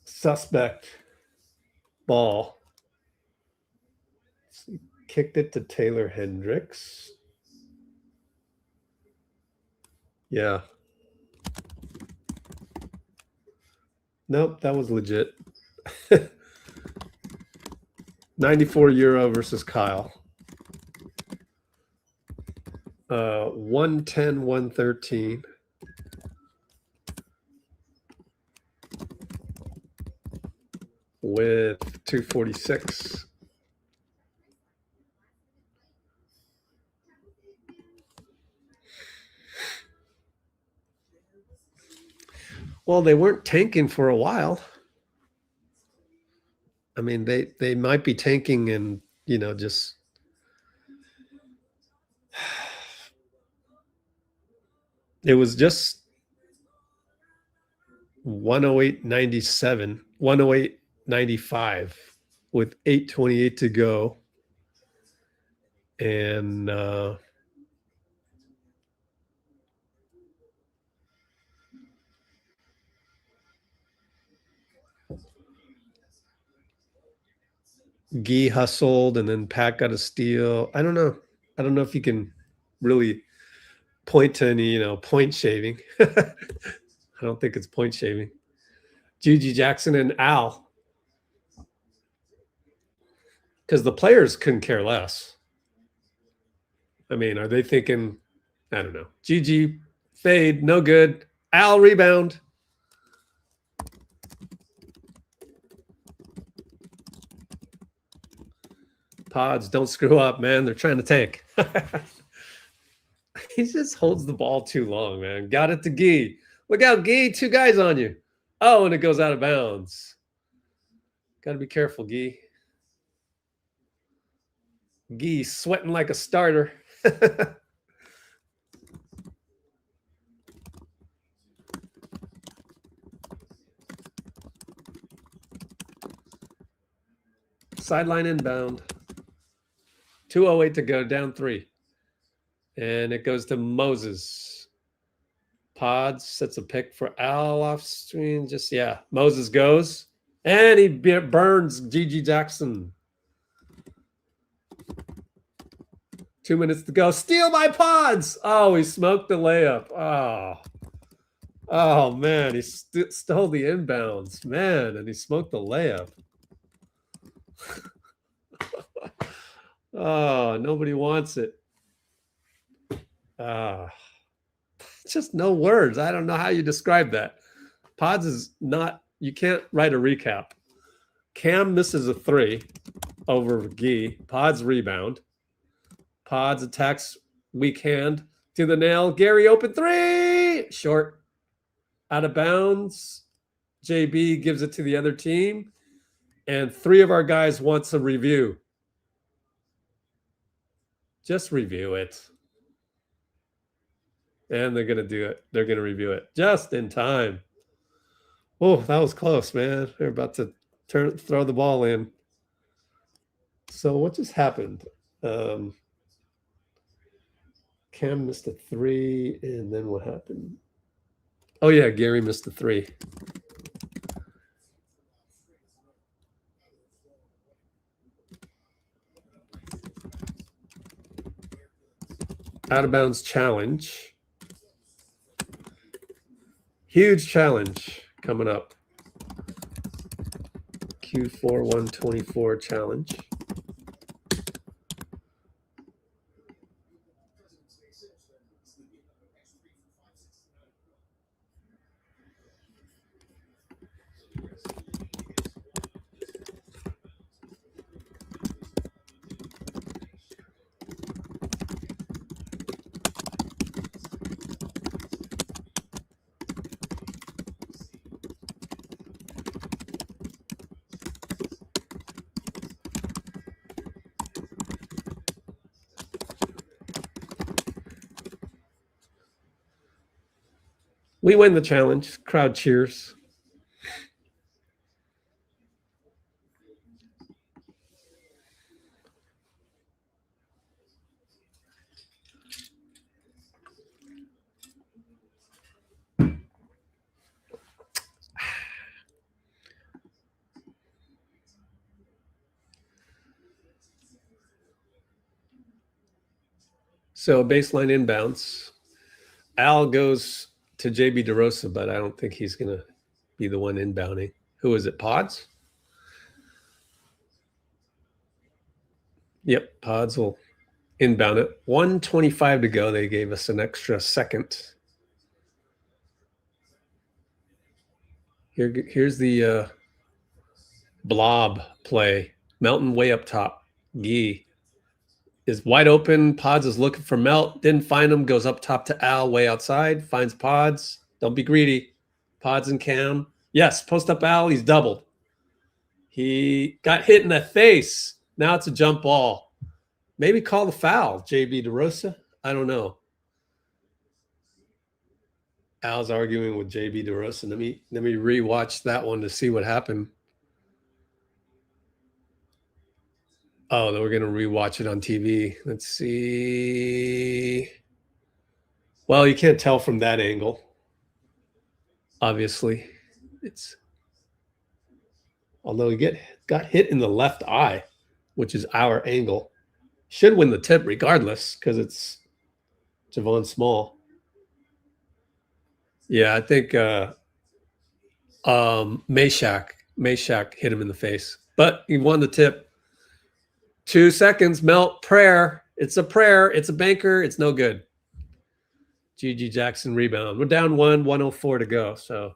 suspect ball. So he kicked it to Taylor Hendricks. Yeah. Nope, that was legit. 94 Euro versus Kyle. 110-113. With 246. Well, they weren't tanking for a while. I mean, they might be tanking and, just it was just 108.97, 108.95 with 8:28 to go. And Gee hustled, and then Pat got a steal. I don't know if you can really point to any, point shaving. I don't think it's point shaving. Gigi Jackson and Al. Because the players couldn't care less. I mean, are they thinking, I don't know. Gigi, fade, no good. Al, rebound. Pods, don't screw up, man. They're trying to tank. He just holds the ball too long, man. Got it to Gee. Look out, Gee. 2 guys on you. Oh, and it goes out of bounds. Got to be careful, Gee. Gee sweating like a starter. Sideline inbound. 2:08 to go, down 3. And it goes to Moses. Pods sets a pick for Al off screen. Moses goes. And he burns Gigi Jackson. 2 minutes to go. Steal my Pods. Oh, he smoked the layup. Oh, Oh man, he stole the inbounds, man, and he smoked the layup. Oh, nobody wants it. Just no words. I don't know how you describe that. Pods is not, you can't write a recap. Cam misses a 3 over Gee. Pods rebound. Pods attacks weak hand to the nail. Gary open 3. Short. Out of bounds. JB gives it to the other team. And 3 of our guys wants a review. Just review it. And they're going to do it. They're going to review it just in time. Oh, that was close, man. They're about to throw the ball in. So what just happened? Cam missed a 3, and then what happened? Oh, yeah, Gary missed a 3. Out of bounds challenge. Huge challenge coming up. Q4 124 challenge. We win the challenge. Crowd cheers. So baseline inbounds. Al goes to JB DeRosa, but I don't think he's going to be the one inbounding. Who is it, Pods? Yep, Pods will inbound it. 1:25 to go. They gave us an extra second. Here's the blob play. Melton way up top. Gee is wide open. Pods is looking for Melt. Didn't find him. Goes up top to Al way outside. Finds Pods. Don't be greedy. Pods and Cam. Yes, post up Al. He's doubled. He got hit in the face. Now it's a jump ball. Maybe call the foul, JB DeRosa. I don't know. Al's arguing with JB DeRosa. Let me rewatch that one to see what happened. Oh, we're going to rewatch it on TV. Let's see. Well, you can't tell from that angle. Obviously, although he got hit in the left eye, which is our angle. Should win the tip regardless because it's Javon Small. Yeah, I think Meshack hit him in the face, but he won the tip. 2 seconds, Melt, prayer. It's a prayer. It's a banker. It's no good. GG Jackson rebound. We're down 104 to go. So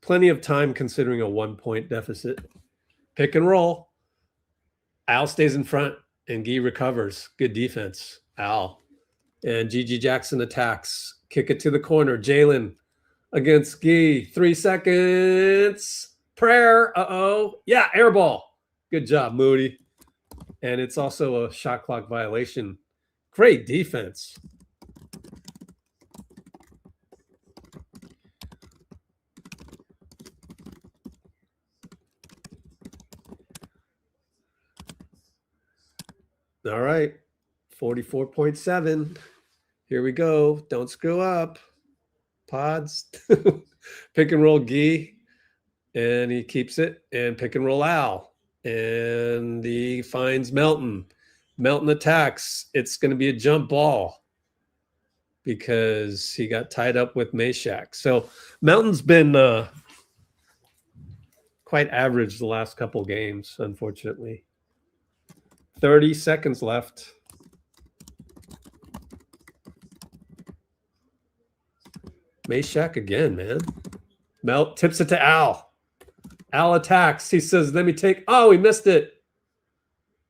plenty of time considering a 1-point deficit. Pick and roll. Al stays in front and Gee recovers. Good defense. Al. And GG Jackson attacks. Kick it to the corner. Jalen against Gee. 3 seconds. Prayer. Uh-oh. Yeah, air ball. Good job, Moody. And it's also a shot clock violation. Great defense. All right. 44.7. Here we go. Don't screw up. Pods. Pick and roll Gee. And he keeps it. And pick and roll Al. And he finds Melton. Melton attacks. It's going to be a jump ball. because he got tied up with Meshack. So Mountain's been quite average the last couple games, unfortunately. 30 seconds left. Meshack again, man. Melt tips it to Al. Al attacks. He says, let me take. Oh, he missed it.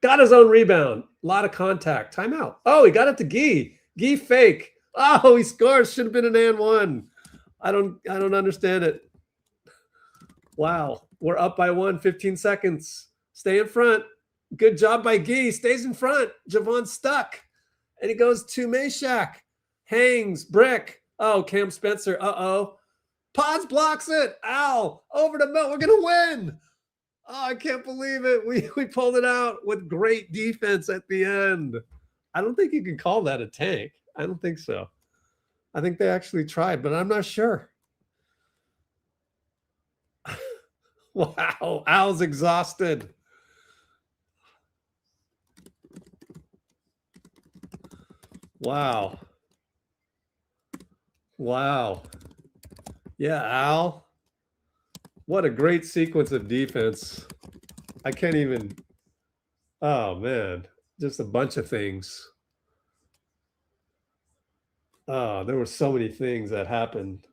Got his own rebound. A lot of contact. Timeout. Oh, he got it to Gee. Gee fake. Oh, he scores. Should have been an and one. I don't understand it. Wow. We're up by 1, 15 seconds. Stay in front. Good job by Gee. Stays in front. Javon's stuck. And he goes to Meshack. Hangs. Brick. Oh, Cam Spencer. Uh-oh. Pods blocks it. Ow. Over to Melt. We're going to win. Oh, I can't believe it. We pulled it out with great defense at the end. I don't think you can call that a tank. I don't think so. I think they actually tried, but I'm not sure. Wow. Al's exhausted. Wow. Wow. Yeah, Al. What a great sequence of defense. I can't even. Oh, man. Just a bunch of things. Oh, there were so many things that happened.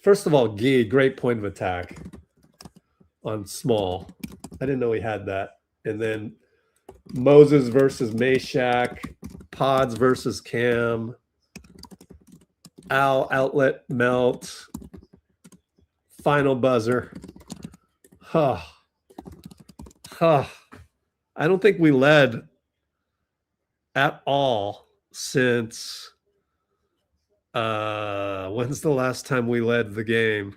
First of all, Gee, great point of attack on small. I didn't know he had that. And then Moses versus Meshack, Pods versus Cam, Al outlet Melt, final buzzer. Huh. Huh. I don't think we led at all since when's the last time we led the game?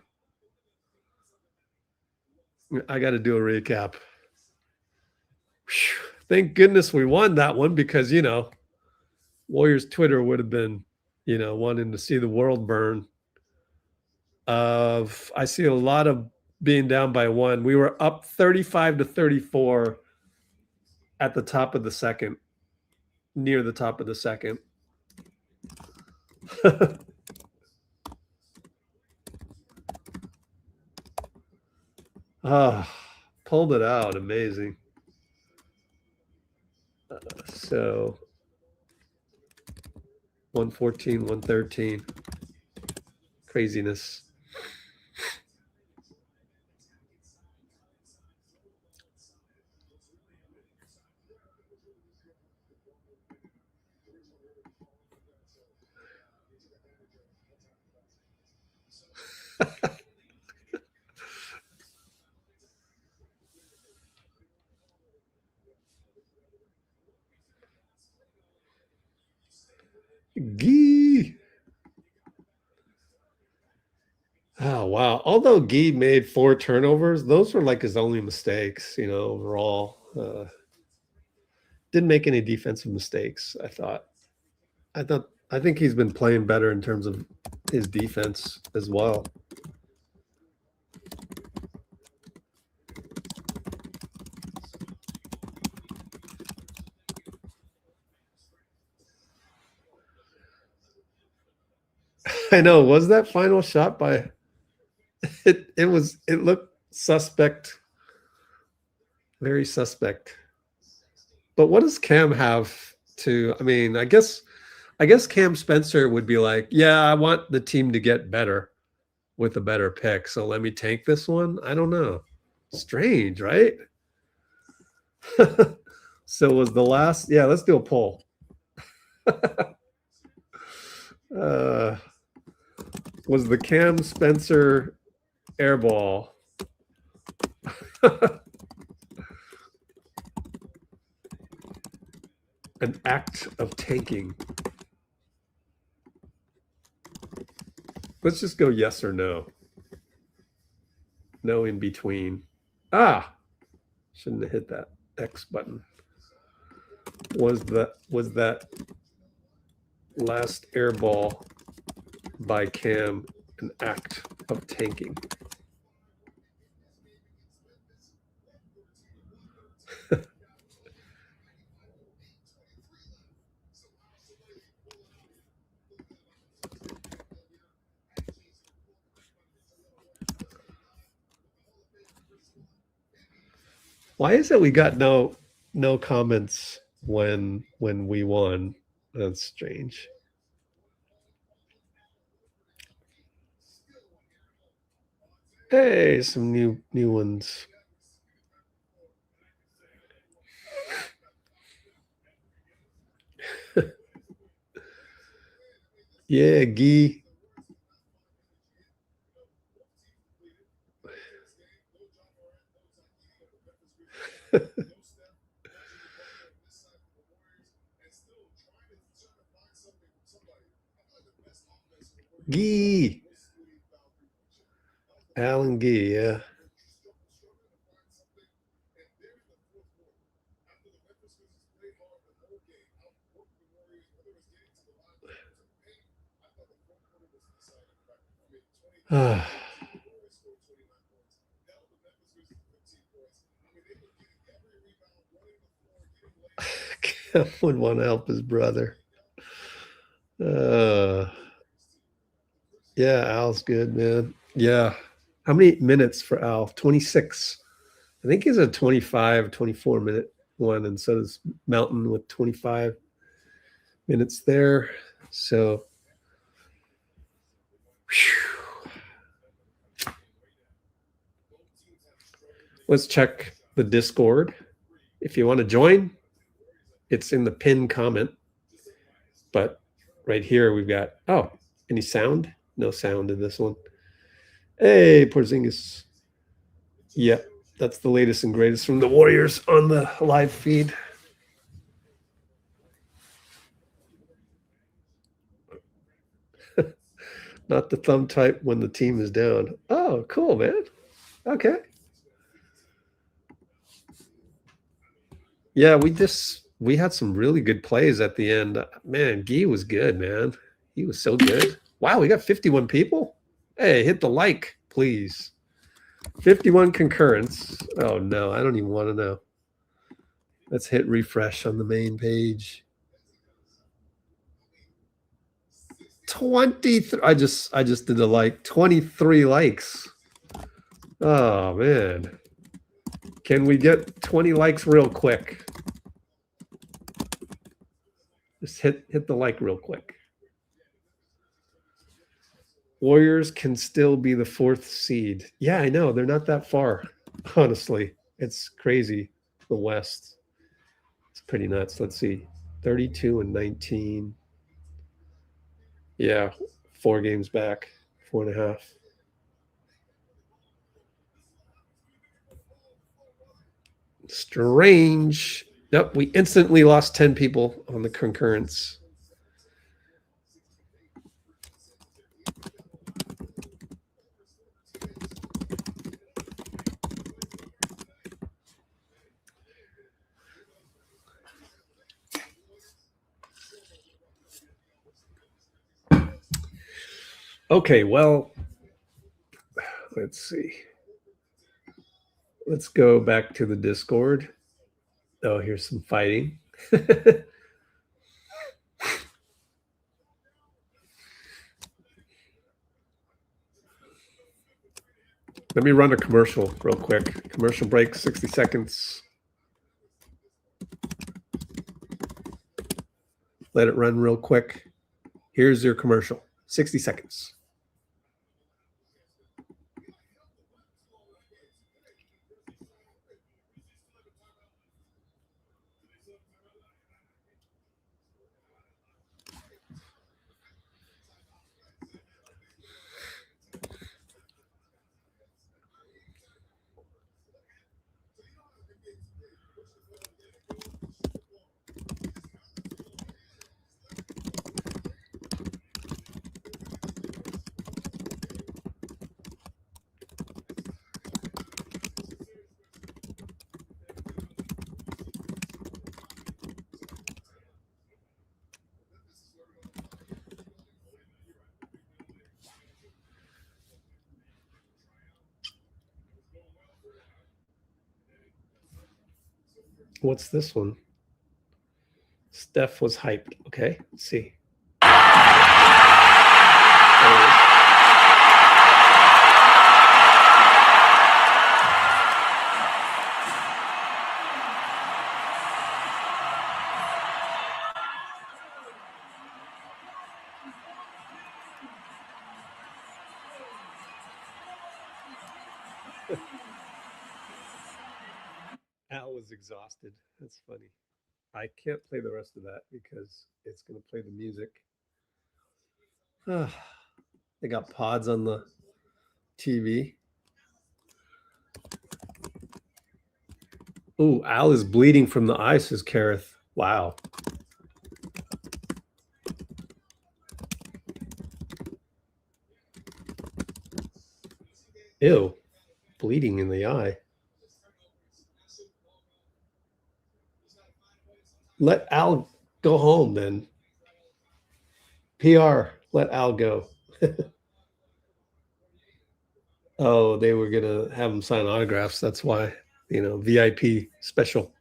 I got to do a recap. Whew. Thank goodness we won that one because, you know, Warriors Twitter would have been, you know, wanting to see the world burn. I see a lot of being down by 1. We were up 35-34 at the top of the second, near the top of the second. Pulled it out. Amazing. So 114, 113. Craziness. Gee. Oh, wow. Although Gee made 4 turnovers, those were like his only mistakes, you know, overall. Didn't make any defensive mistakes, I thought. I think he's been playing better in terms of his defense as well. I know. Was that final shot by it looked suspect. Very suspect. But what does Cam have to, I mean, I guess Cam Spencer would be like, yeah, I want the team to get better with a better pick. So let me tank this one. I don't know. Strange, right? So was the last, yeah, let's do a poll. Was the Cam Spencer airball an act of tanking? Let's just go yes or no. No in between. Shouldn't have hit that X button. Was that last air ball by Cam an act of tanking? Why is it we got no comments when we won? That's strange. Hey, some new ones. Yeah, Guy. Guy. Alan Guy, yeah. Would want to help his brother. Yeah, Al's good, man. Yeah. How many minutes for Al? 26. I think he's a 25, 24-minute one, and so does Mountain with 25 minutes there. So, whew. Let's check the Discord. If you want to join, it's in the pinned comment. But right here, we've got, oh, any sound? No sound in this one. Hey, Porzingis. Yep, that's the latest and greatest from the Warriors on the live feed. Not the thumb type when the team is down. Oh, cool, man. Okay. Yeah, we had some really good plays at the end. Man, Guy was good, man. He was so good. Wow, we got 51 people. Hey, hit the like, please. 51 concurrents. Oh, no, I don't even want to know. Let's hit refresh on the main page. 23. I just did the like. 23 likes. Oh, man. Can we get 20 likes real quick? Just hit the like real quick. Warriors can still be the 4th seed. Yeah, I know. They're not that far, honestly. It's crazy, the West. It's pretty nuts. Let's see. 32 and 19. Yeah, 4 games back. 4.5. Strange. Yep, we instantly lost 10 people on the concurrence. Okay, well, let's see. Let's go back to the Discord. Oh, here's some fighting. Let me run a commercial real quick. Commercial break, 60 seconds. Let it run real quick. Here's your commercial, 60 seconds. What's this one? Steph was hyped. Okay, let's see. Al was exhausted. That's funny. I can't play the rest of that because it's going to play the music. They got pods on the TV. Ooh, Al is bleeding from the eye, says Kareth. Wow. Ew, bleeding in the eye. Let Al go home then. PR, let Al go. Oh, they were going to have him sign autographs. That's why, you know, VIP special.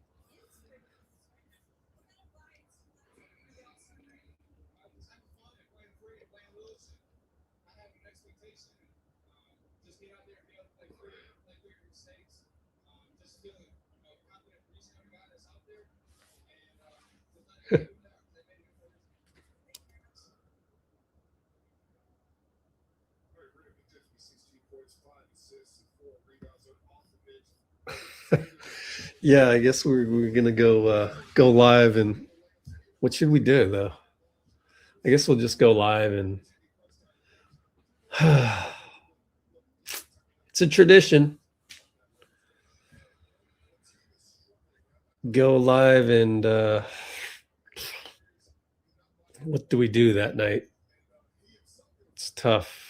Yeah, I guess we're gonna go live, and what should we do though? I guess we'll just go live, and it's a tradition. Go live, and what do we do that night? It's tough.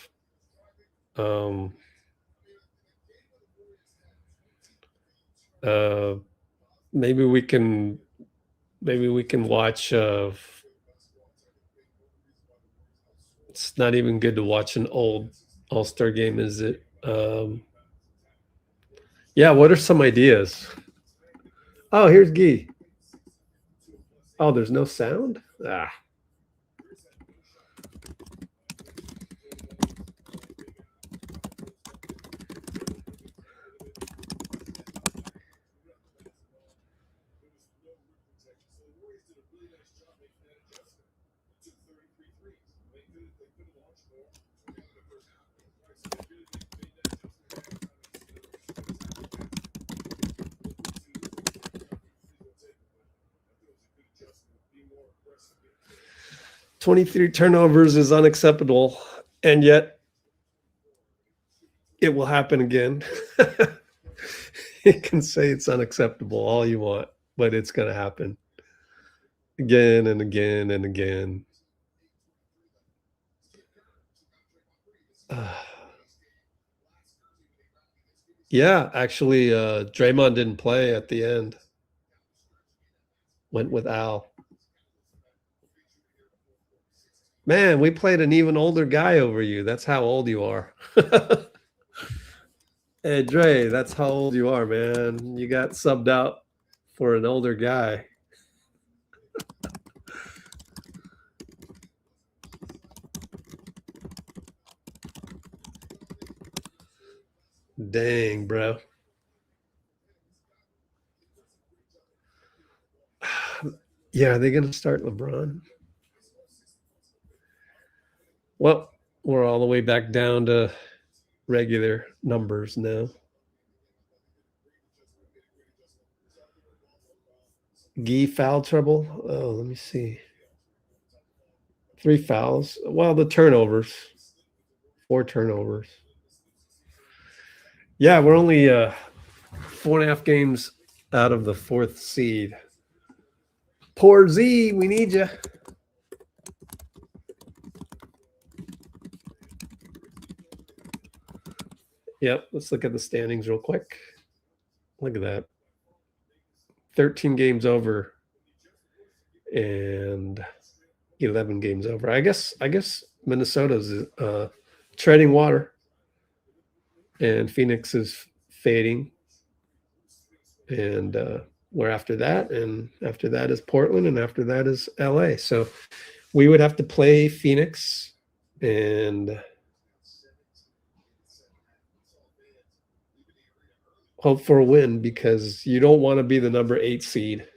Maybe we can watch. It's not even good to watch an old All-Star game, is it? Yeah, what are some ideas? Oh, here's Guy. Oh, there's no sound? Ah. "23 turnovers is unacceptable, and yet it will happen again." You can say it's unacceptable all you want, but it's going to happen again and again and again. Yeah, actually, Draymond didn't play at the end. Went with Al. Man, we played an even older guy over you. That's how old you are. Hey, Dre, that's how old you are, man. You got subbed out for an older guy. Dang, bro. Yeah, are they going to start LeBron? Well, we're all the way back down to regular numbers now. Guy foul trouble? Oh, let me see. 3 fouls. Well, the turnovers. 4 turnovers. Yeah, we're only 4.5 games out of the 4th seed. Poor Z, we need you. Yep, let's look at the standings real quick. Look at that. 13 games over and 11 games over. I guess Minnesota's treading water, and Phoenix is fading, and we're after that, and after that is Portland, and after that is LA. So we would have to play Phoenix and hope for a win, because you don't want to be the number 8 seed.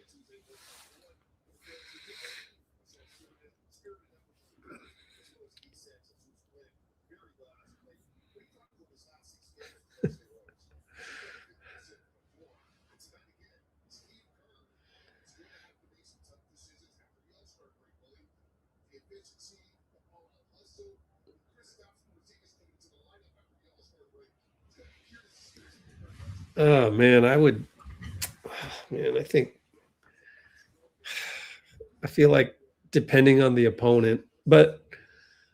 Oh man, man, I feel like depending on the opponent, but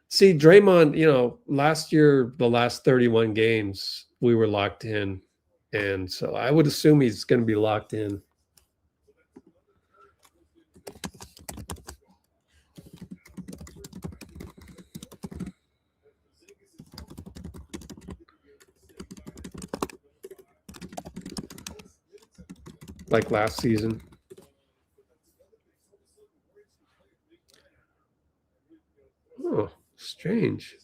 see, Draymond, last year, the last 31 games, we were locked in. And so I would assume he's going to be locked in. Like last season. Oh, strange.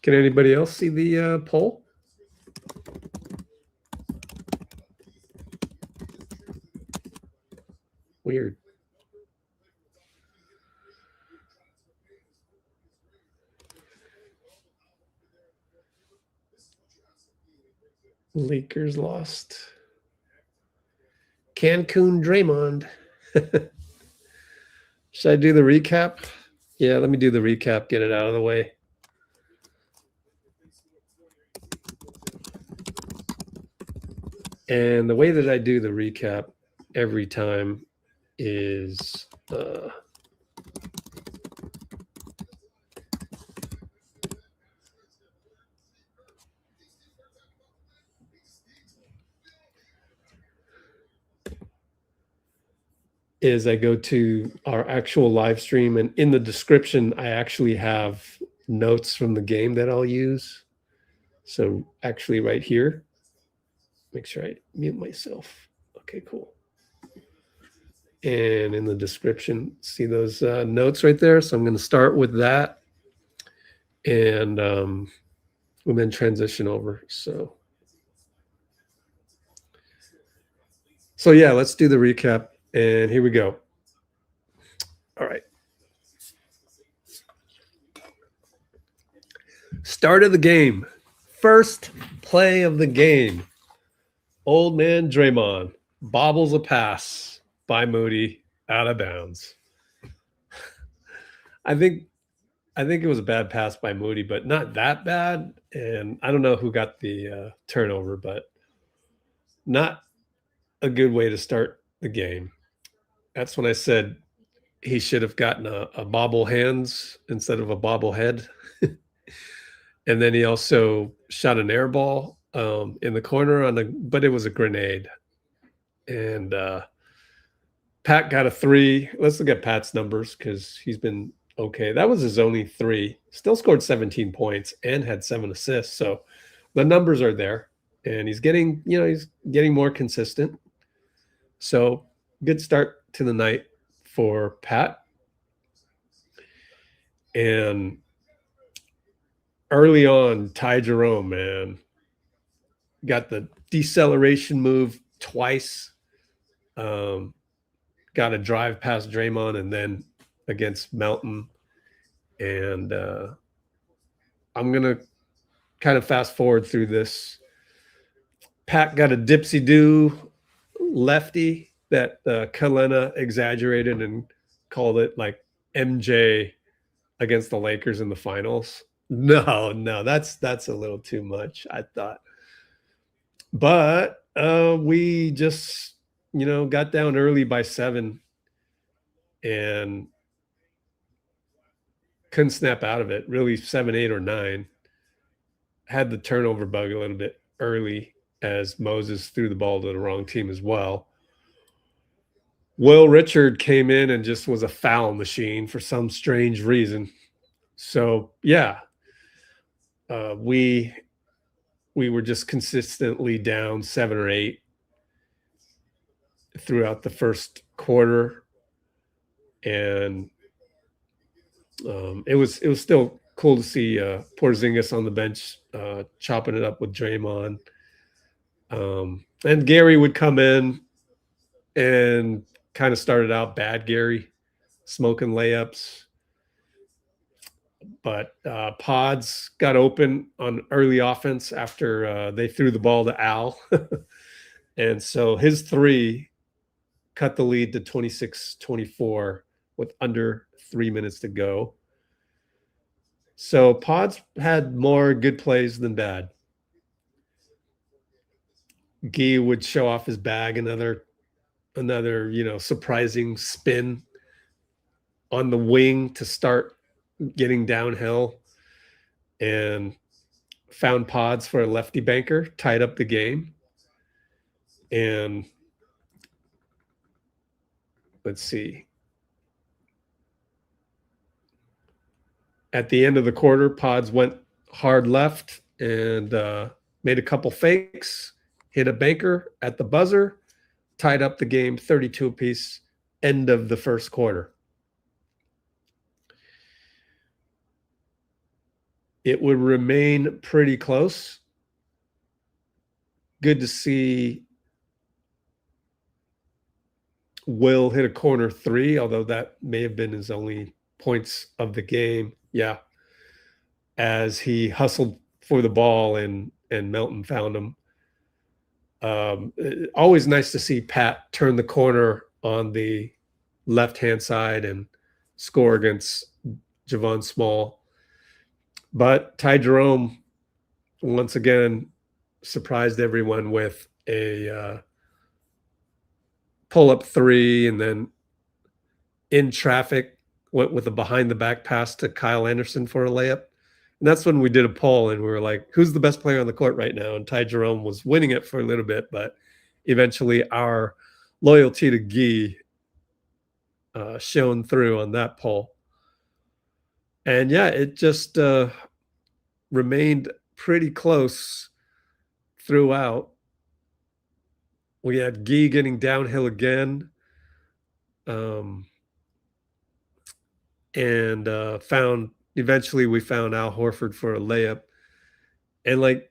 Can anybody else see the poll? Weird. Lakers lost. Cancun Draymond. Should I do the recap? Yeah, let me do the recap, get it out of the way. And the way that I do the recap every time is I go to our actual live stream, and in the description, I actually have notes from the game that I'll use. So actually right here, make sure I mute myself. Okay, cool. And in the description, see those notes right there? So I'm going to start with that, and we'll then transition over. So yeah, let's do the recap. And here we go. All right. Start of the game. First play of the game. Old man Draymond bobbles a pass by Moody out of bounds. I think it was a bad pass by Moody, but not that bad. And I don't know who got the turnover, but not a good way to start the game. That's when I said he should have gotten a bobble hands instead of a bobblehead. And then he also shot an air ball in the corner but it was a grenade. And Pat got a 3. Let's look at Pat's numbers because he's been okay. That was his only 3. Still scored 17 points and had 7 assists. So the numbers are there, and he's getting more consistent. So good start to the night for Pat. And early on, Jerome, man, got the deceleration move twice. Got a drive past Draymond and then against Melton. And I'm going to kind of fast forward through this. Pat got a dipsy-do lefty that Kalena exaggerated and called it like MJ against the Lakers in the finals. No, that's a little too much, I thought. But we just, got down early by 7 and couldn't snap out of it. Really 7, 8, or 9. Had the turnover bug a little bit early as Moses threw the ball to the wrong team as well. Will Richard came in and just was a foul machine for some strange reason. So, yeah, we were just consistently down 7 or 8 throughout the first quarter. And it was still cool to see Porzingis on the bench chopping it up with Draymond. And Gary would come in and kind of started out bad, Gary, smoking layups. But Pods got open on early offense after they threw the ball to Al. And so his 3 cut the lead to 26-24 with under 3 minutes to go. So Pods had more good plays than bad. Guy would show off his bag, another surprising spin on the wing to start getting downhill, and found Pods for a lefty banker, tied up the game. And let's see. At the end of the quarter, Pods went hard left and made a couple fakes, hit a banker at the buzzer, tied up the game 32 apiece, end of the first quarter. It would remain pretty close. Good to see Will hit a corner three, although that may have been his only points of the game. Yeah. As he hustled for the ball and Melton found him. Always nice to see Pat turn the corner on the left-hand side and score against Javon Small. But Ty Jerome, once again, surprised everyone with a pull-up three, and then in traffic went with a behind-the-back pass to Kyle Anderson for a layup. And that's when we did a poll, and we were like, who's the best player on the court right now? And Ty Jerome was winning it for a little bit, but eventually our loyalty to Guy shone through on that poll. And yeah, it just remained pretty close throughout. We had Guy getting downhill again, and eventually we found Al Horford for a layup. And like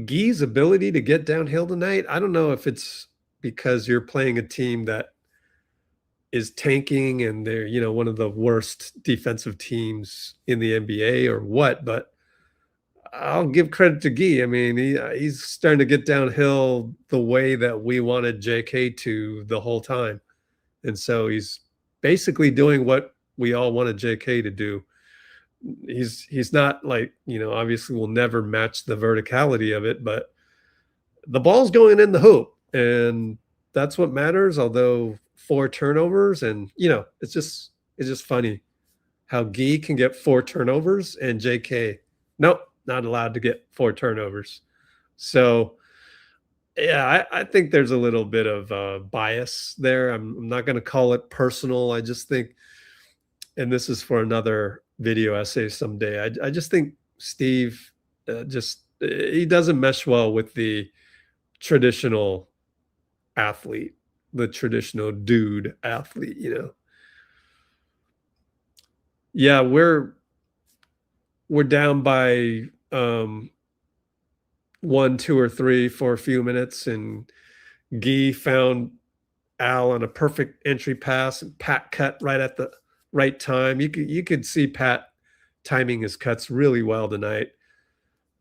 Guy's ability to get downhill tonight, I don't know if it's because you're playing a team that is tanking and they're, one of the worst defensive teams in the NBA or what, but I'll give credit to Guy. I mean, he's starting to get downhill the way that we wanted JK to the whole time. And so he's basically doing what we all wanted JK to do. He's not like, obviously we'll never match the verticality of it, but the ball's going in the hoop, and that's what matters. Although 4 turnovers, and it's just funny how Guy can get 4 turnovers and JK, nope, not allowed to get 4 turnovers. So yeah, I think there's a little bit of bias there. I'm not going to call it personal. I just think, and this is for another video essay someday, I just think Steve he doesn't mesh well with the traditional athlete, the traditional dude athlete, Yeah, we're down by 1, 2, or 3 for a few minutes, and Guy found Al on a perfect entry pass, and Pat cut right at the right time. You could see Pat timing his cuts really well tonight.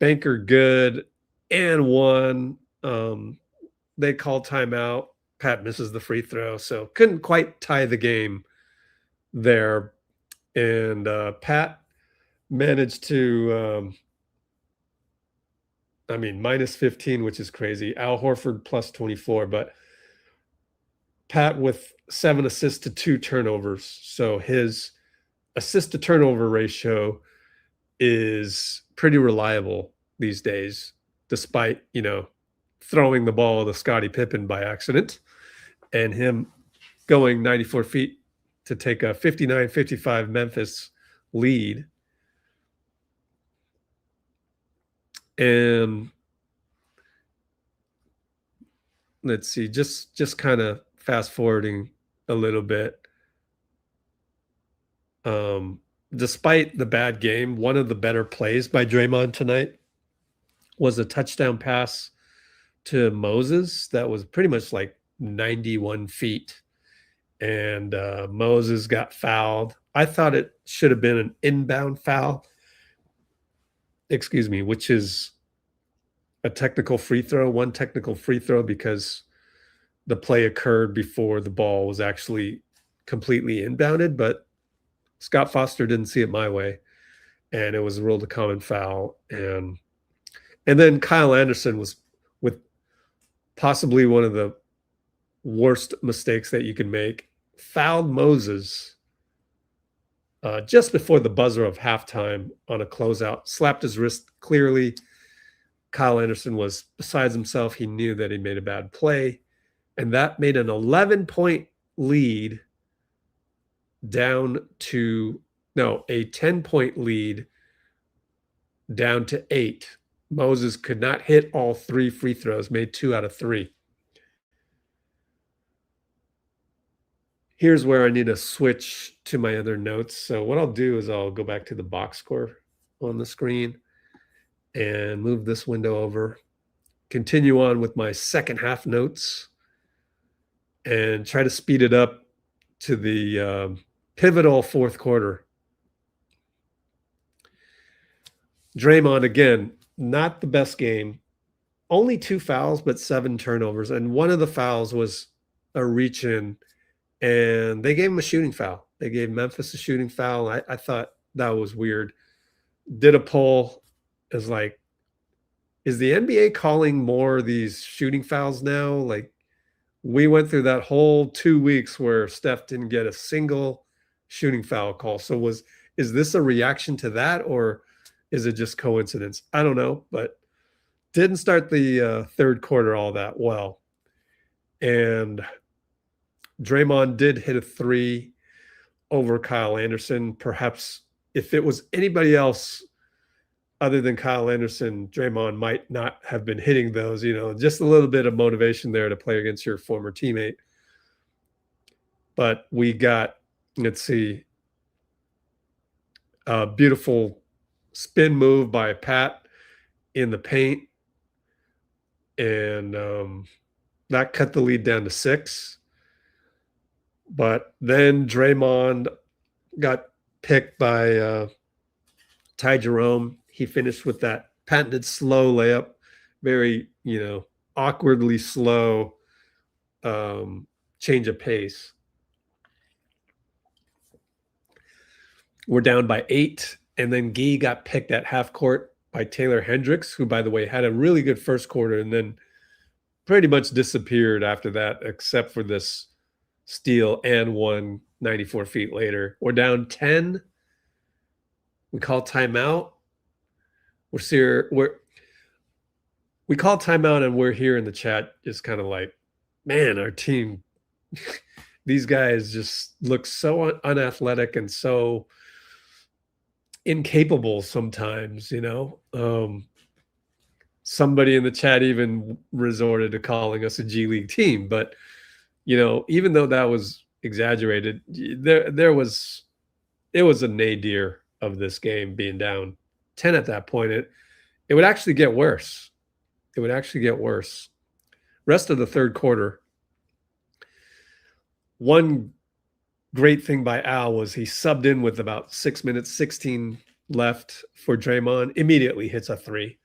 Banker good and one. They called timeout. Pat misses the free throw, so couldn't quite tie the game there. And Pat managed to, minus 15, which is crazy. Al Horford plus 24, but Pat with 7 assists to 2 turnovers. So his assist to turnover ratio is pretty reliable these days, despite, throwing the ball to Scottie Pippen by accident and him going 94 feet to take a 59-55 Memphis lead. And let's see, just kind of fast forwarding a little bit. Despite the bad game, one of the better plays by Draymond tonight was a touchdown pass to Moses that was pretty much like 91 feet. And Moses got fouled. I thought it should have been an inbound foul, which is a technical free throw, one technical free throw, because the play occurred before the ball was actually completely inbounded, but Scott Foster didn't see it my way, and it was ruled a common foul. And then Kyle Anderson was with possibly one of the worst mistakes that you can make, fouled Moses just before the buzzer of halftime on a closeout, slapped his wrist clearly. Kyle Anderson was besides himself. He knew that he made a bad play, and that made an 11-point lead down to a 10-point lead down to 8. Moses could not hit all 3 free throws, made 2 out of 3. Here's where I need to switch to my other notes. So what I'll do is I'll go back to the box score on the screen and move this window over, continue on with my second half notes, and try to speed it up to the pivotal fourth quarter. Draymond, again, not the best game. Only 2 fouls, but 7 turnovers. And one of the fouls was a reach in, and they gave him a shooting foul. They gave Memphis a shooting foul. I thought that was weird. Did a poll. Is like, is the NBA calling more of these shooting fouls now? Like, we went through that whole 2 weeks where Steph didn't get a single shooting foul call. So is this a reaction to that, or is it just coincidence? I don't know, but didn't start the third quarter all that well. And Draymond did hit a 3 over Kyle Anderson. Perhaps if it was anybody else other than Kyle Anderson, Draymond might not have been hitting those, just a little bit of motivation there to play against your former teammate. But we got, let's see, a beautiful spin move by Pat in the paint. And that cut the lead down to 6. But then Draymond got picked by Ty Jerome. He finished with that patented slow layup, very, awkwardly slow change of pace. We're down by 8, and then Gee got picked at half court by Taylor Hendricks, who, by the way, had a really good first quarter and then pretty much disappeared after that, except for this steal and one 94 feet later. We're down 10. We call timeout. We call timeout, and we're here in the chat just kind of like, man, our team, these guys just look so unathletic and so incapable sometimes, somebody in the chat even resorted to calling us a G League team. But, even though that was exaggerated, it was a nadir of this game being down 10 at that point. It would actually get worse. It would actually get worse. Rest of the third quarter, one great thing by Al was he subbed in with about 6 minutes, 16 left for Draymond, immediately hits a 3,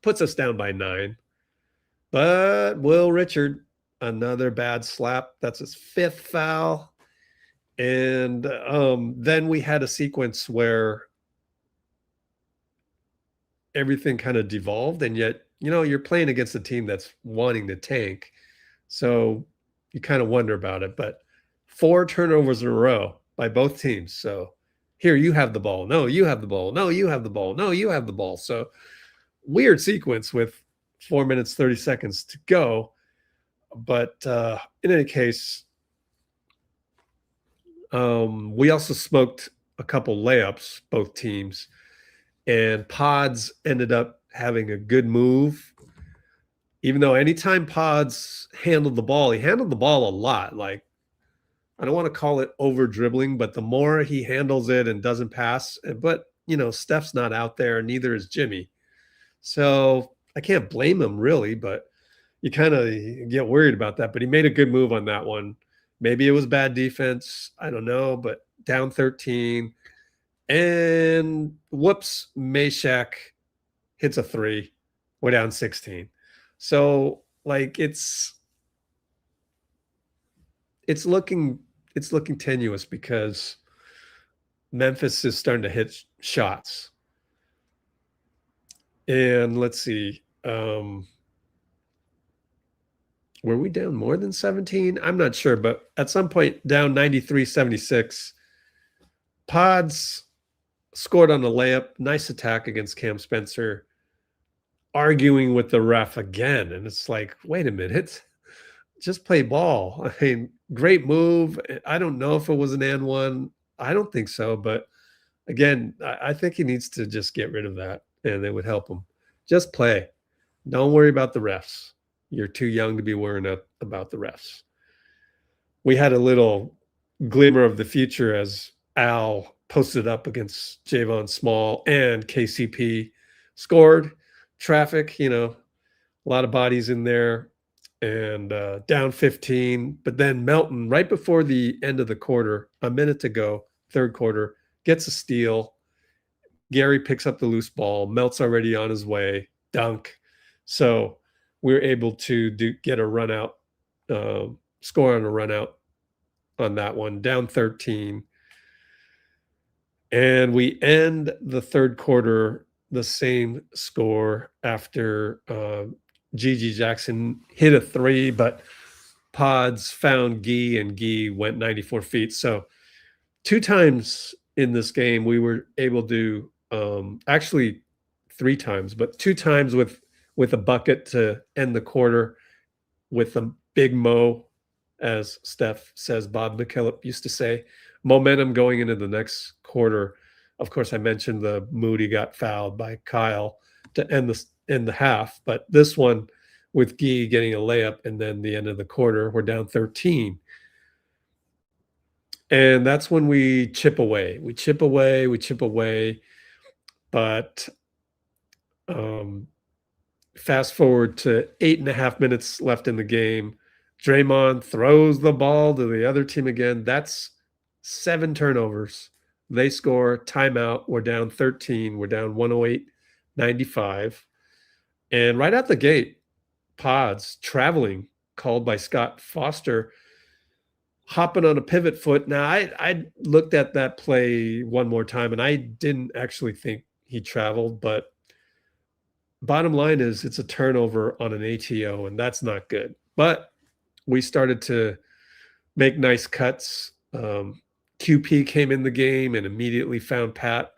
puts us down by 9. But Will Richard, another bad slap. That's his 5th foul. And then we had a sequence where everything kind of devolved, and yet, you're playing against a team that's wanting to tank. So you kind of wonder about it. But 4 turnovers in a row by both teams. So here, you have the ball. No, you have the ball. No, you have the ball. No, you have the ball. So weird sequence with 4 minutes, 30 seconds to go. But in any case, we also smoked a couple layups, both teams. And Pods ended up having a good move. Even though anytime Pods handled the ball, he handled the ball a lot. Like, I don't want to call it over dribbling, but the more he handles it and doesn't pass, but, Steph's not out there, neither is Jimmy. So I can't blame him really, but you kind of get worried about that. But he made a good move on that one. Maybe it was bad defense. I don't know, but down 13. And whoops, Meshack hits a 3. We're down 16. So, like, it's it's looking tenuous because Memphis is starting to hit shots. And let's see. Were we down more than 17? I'm not sure, but at some point down 93-76. Pods scored on a layup. Nice attack against Cam Spencer. Arguing with the ref again. And it's like, wait a minute. Just play ball. I mean, great move. I don't know if it was an and one. I don't think so. But again, I think he needs to just get rid of that, and it would help him. Just play. Don't worry about the refs. You're too young to be worrying about the refs. We had a little glimmer of the future as Al posted up against Javon Small, and KCP scored. Traffic, a lot of bodies in there, and down 15. But then Melton, right before the end of the quarter, a minute to go, third quarter, gets a steal. Gary picks up the loose ball. Melt's already on his way. Dunk. So we're able to get a run out, score on a run out on that one, down 13. And we end the third quarter the same score after Gigi Jackson hit a three, but Pods found Guy, and Guy went 94 feet. So 2 times in this game we were able to, actually 3 times, but 2 times with a bucket to end the quarter with a big Mo, as Steph says, Bob McKillop used to say, momentum going into the next quarter. Of course, I mentioned the Moody got fouled by Kyle to end the half, but this one with Guy getting a layup and then the end of the quarter, we're down 13. And that's when we chip away. We chip away. But fast forward to 8.5 minutes left in the game. Draymond throws the ball to the other team again. That's 7 turnovers. They score, timeout. We're down 13. We're down 108-95. And right out the gate, Pods traveling, called by Scott Foster, hopping on a pivot foot. Now, I looked at that play one more time, and I didn't actually think he traveled, but bottom line is it's a turnover on an ATO, and that's not good. But we started to make nice cuts. QP came in the game and immediately found Pat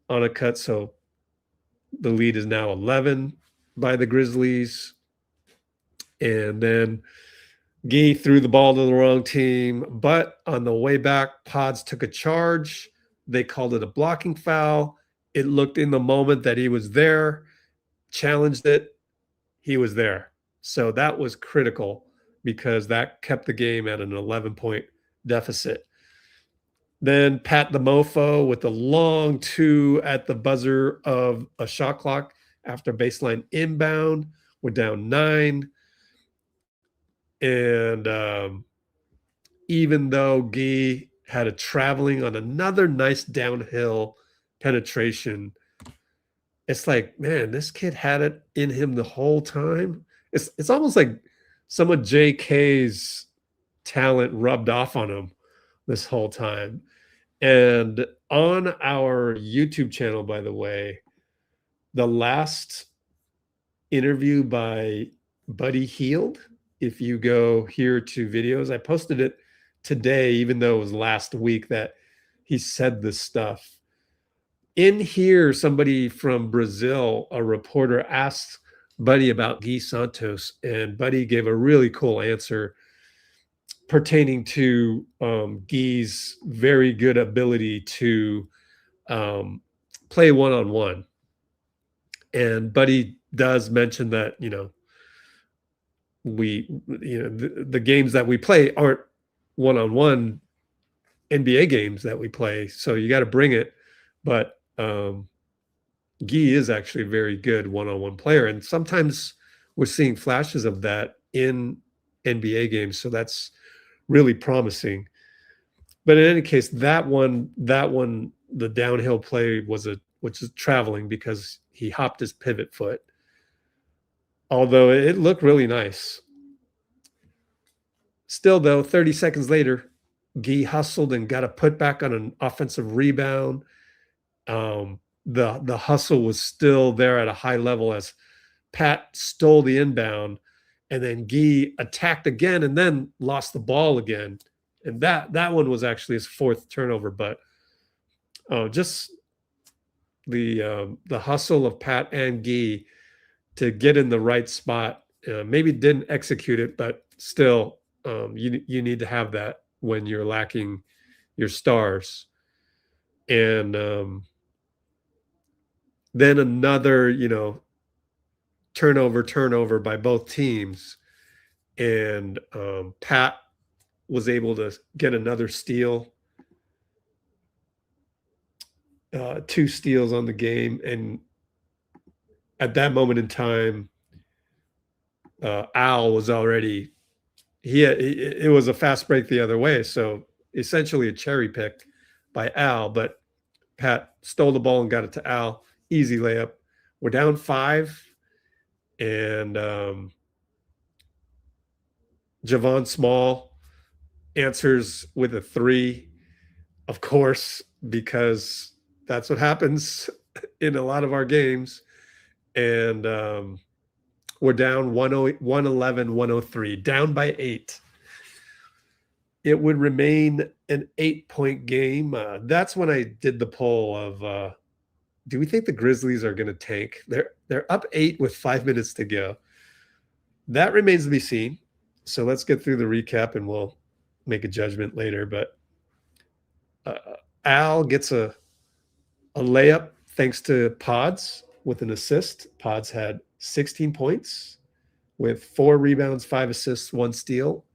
on a cut. So the lead is now 11 by the Grizzlies. And then Guy threw the ball to the wrong team. But on the way back, Pods took a charge. They called it a blocking foul. It looked in the moment that he was there, challenged it. He was there. So that was critical because that kept the game at an 11-point deficit. Then Pat the Mofo with the long 2 at the buzzer of a shot clock after baseline inbound. We're down 9. And even though Guy had a traveling on another nice downhill penetration, it's like, man, this kid had it in him the whole time. It's almost like some of JK's talent rubbed off on him this whole time. And on our YouTube channel, by the way, the last interview by Buddy Hield, if you go here to videos, I posted it today, even though it was last week that he said this stuff. In here, somebody from Brazil, a reporter, asked Buddy about Gui Santos, and Buddy gave a really cool answer pertaining to Guy's very good ability to play one-on-one. And Buddy does mention that, the games that we play aren't one-on-one NBA games that we play. So you got to bring it. But Guy is actually a very good one-on-one player. And sometimes we're seeing flashes of that in NBA games. So that's really promising. But in any case, that one, the downhill play which is traveling because he hopped his pivot foot. Although it looked really nice. Still, though, 30 seconds later, Gee hustled and got a putback on an offensive rebound. The hustle was still there at a high level as Pat stole the inbound, and then Gee attacked again and then lost the ball again. And that one was actually his fourth turnover. But just the hustle of Pat and Gee to get in the right spot. Maybe didn't execute it, but still, you need to have that when you're lacking your stars. And then another, turnover by both teams. And Pat was able to get another steal. 2 steals on the game. And at that moment in time, Al was already, it was a fast break the other way. So essentially a cherry pick by Al, but Pat stole the ball and got it to Al. Easy layup. We're down 5. And Javon Small answers with a 3, of course, because that's what happens in a lot of our games. And we're down 111-103, down by 8. It would remain an 8-point game. That's when I did the poll of, do we think the Grizzlies are going to tank? They're up 8 with 5 minutes to go. That remains to be seen. So let's get through the recap and we'll make a judgment later. But Al gets a layup thanks to Pods with an assist. Pods had 16 points with 4 rebounds, 5 assists, 1 steal,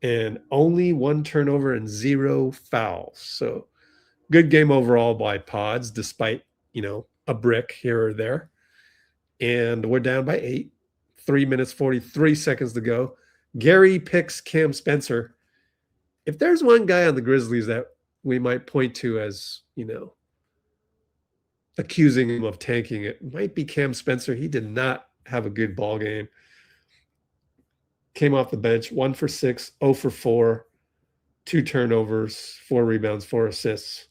and only 1 turnover and 0 fouls. So good game overall by Pods, despite, a brick here or there. And we're down by 8, 3 minutes, 43 seconds to go. Gary picks Cam Spencer. If there's one guy on the Grizzlies that we might point to as, accusing him of tanking, it might be Cam Spencer. He did not have a good ball game. Came off the bench, 1 for 6, 0 for 4, 2 turnovers, 4 rebounds, 4 assists.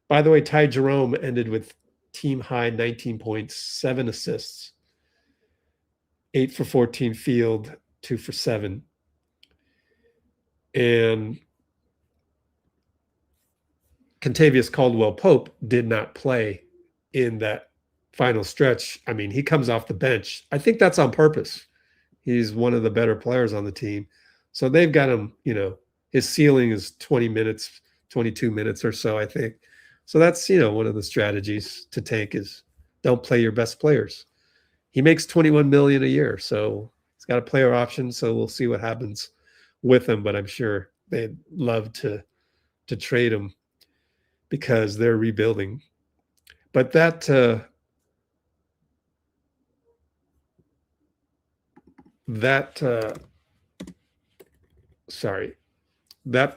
By the way, Ty Jerome ended with team high 19 points, 7 assists, 8 for 14 field, 2 for 7. And Kentavious Caldwell-Pope did not play in that final stretch. I mean, he comes off the bench. I think that's on purpose. He's one of the better players on the team. So they've got him, his ceiling is 20 minutes, 22 minutes or so, I think. So that's, one of the strategies to tank is don't play your best players. He makes $21 million a year, so he's got a player option. So we'll see what happens with him, but I'm sure they'd love to trade him because they're rebuilding. But that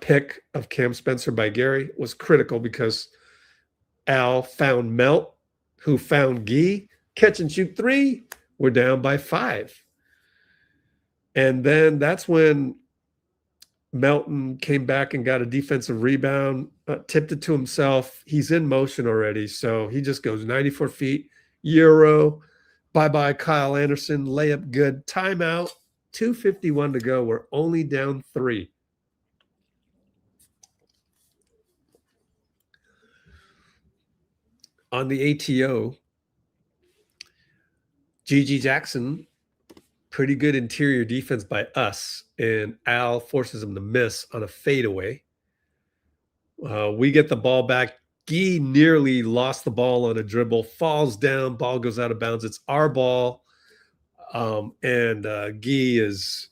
pick of Cam Spencer by Gary was critical because Al found Melt, who found Gee, catch and shoot 3. We're down by 5. And then that's when Melton came back and got a defensive rebound, tipped it to himself. He's in motion already, so he just goes 94 feet, Euro, bye-bye Kyle Anderson, layup good, timeout, 2:51 to go. We're only down 3. On the ATO, GG Jackson, pretty good interior defense by us, and Al forces him to miss on a fadeaway. We get the ball back. Gee nearly lost the ball on a dribble, falls down, ball goes out of bounds. It's our ball, and Gee is,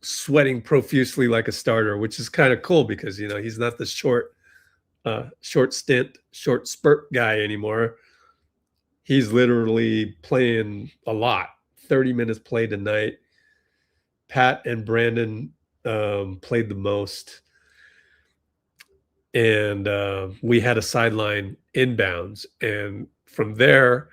sweating profusely like a starter, which is kind of cool because, he's not the short spurt guy anymore. He's literally playing a lot. 30 minutes played tonight. Pat and Brandon played the most. And we had a sideline inbounds. And from there,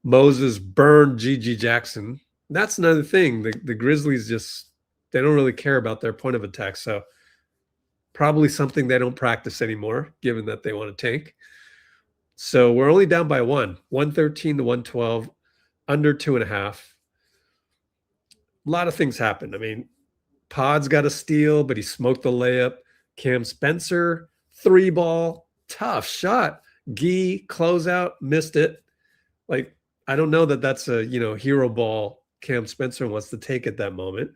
Moses burned GG Jackson. That's another thing. The Grizzlies just They don't really care about their point of attack. So probably something they don't practice anymore, given that they want to tank. So we're only down by 113 to 112, under 2.5. A lot of things happened. I mean, Pod's got a steal, but he smoked the layup. Cam Spencer, 3-ball, tough shot. Gee, closeout, missed it. Like, I don't know that that's a, hero ball Cam Spencer wants to take at that moment.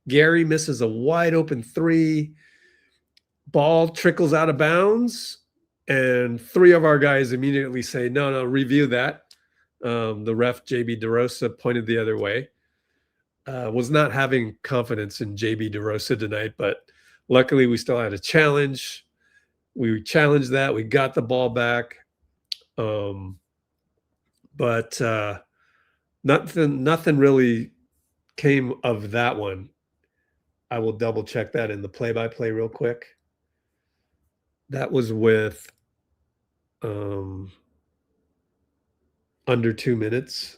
Gary misses a wide open 3. Ball trickles out of bounds, and 3 of our guys immediately say, no, review that. The ref, JB DeRosa, pointed the other way. Was not having confidence in JB DeRosa tonight, but luckily we still had a challenge. We challenged that. We got the ball back. But nothing really came of that one. I will double check that in the play-by-play real quick. That was with under 2 minutes.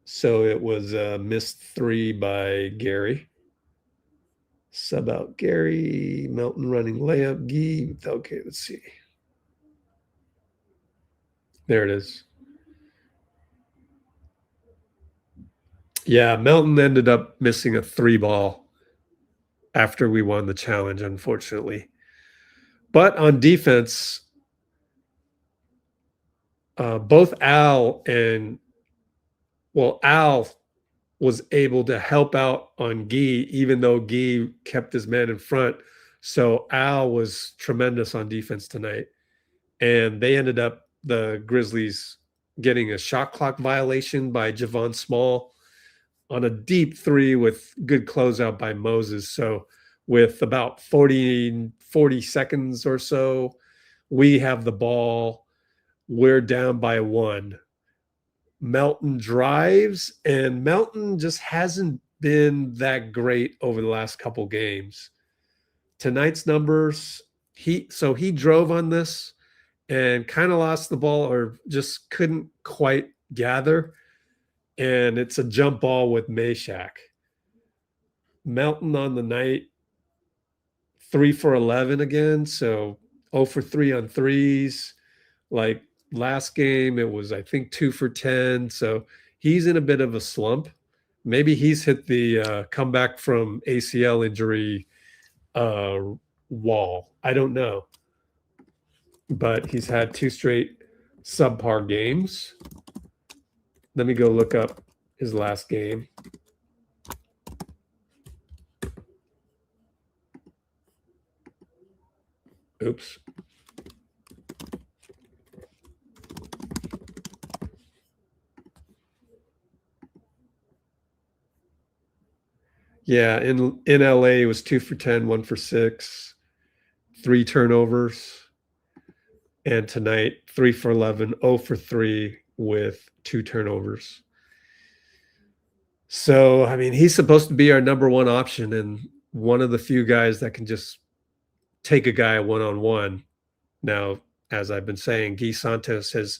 So it was a missed 3 by Gary. Sub out Gary, Melton running layup, Gee. Okay, let's see. There it is. Yeah, Melton ended up missing a 3-ball after we won the challenge, unfortunately. But on defense, both Al was able to help out on Gee, even though Gee kept his man in front. So Al was tremendous on defense tonight. And they ended up, the Grizzlies, getting a shot clock violation by Javon Small on a deep 3 with good closeout by Moses. So with about 40 seconds or so, we have the ball. We're down by 1. Melton drives, and Melton just hasn't been that great over the last couple games. Tonight's numbers, he drove on this and kind of lost the ball or just couldn't quite gather. And it's a jump ball with Meshack. Melton on the night, 3 for 11 again. So 0 for 3 on threes. Like last game, it was, I think, 2 for 10. So he's in a bit of a slump. Maybe he's hit the comeback from ACL injury wall. I don't know. But he's had 2 straight subpar games. Let me go look up his last game. Oops. Yeah, in LA it was 2 for 10, 1 for 6, 3 turnovers. And tonight, 3 for 11, 0 for 3 with 2 turnovers. So, I mean, he's supposed to be our number 1 option and one of the few guys that can just take a guy one-on-one. Now, as I've been saying, Guy Santos has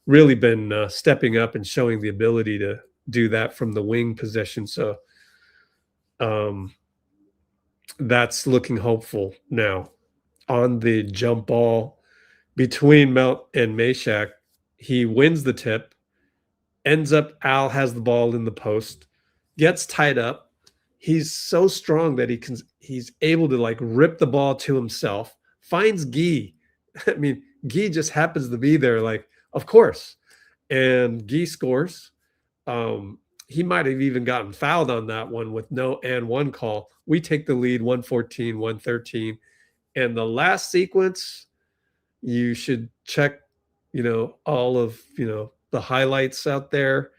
really been stepping up and showing the ability to do that from the wing position. So that's looking hopeful now. On the jump ball between Melt and Meshack, he wins the tip, ends up, Al has the ball in the post, gets tied up. He's so strong that he's able to like rip the ball to himself, finds Guy. I mean, Guy just happens to be there, like, of course. And Guy scores. He might have even gotten fouled on that one with no and one call. We take the lead 114, 113. And the last sequence, you should check, all of, the highlights out there.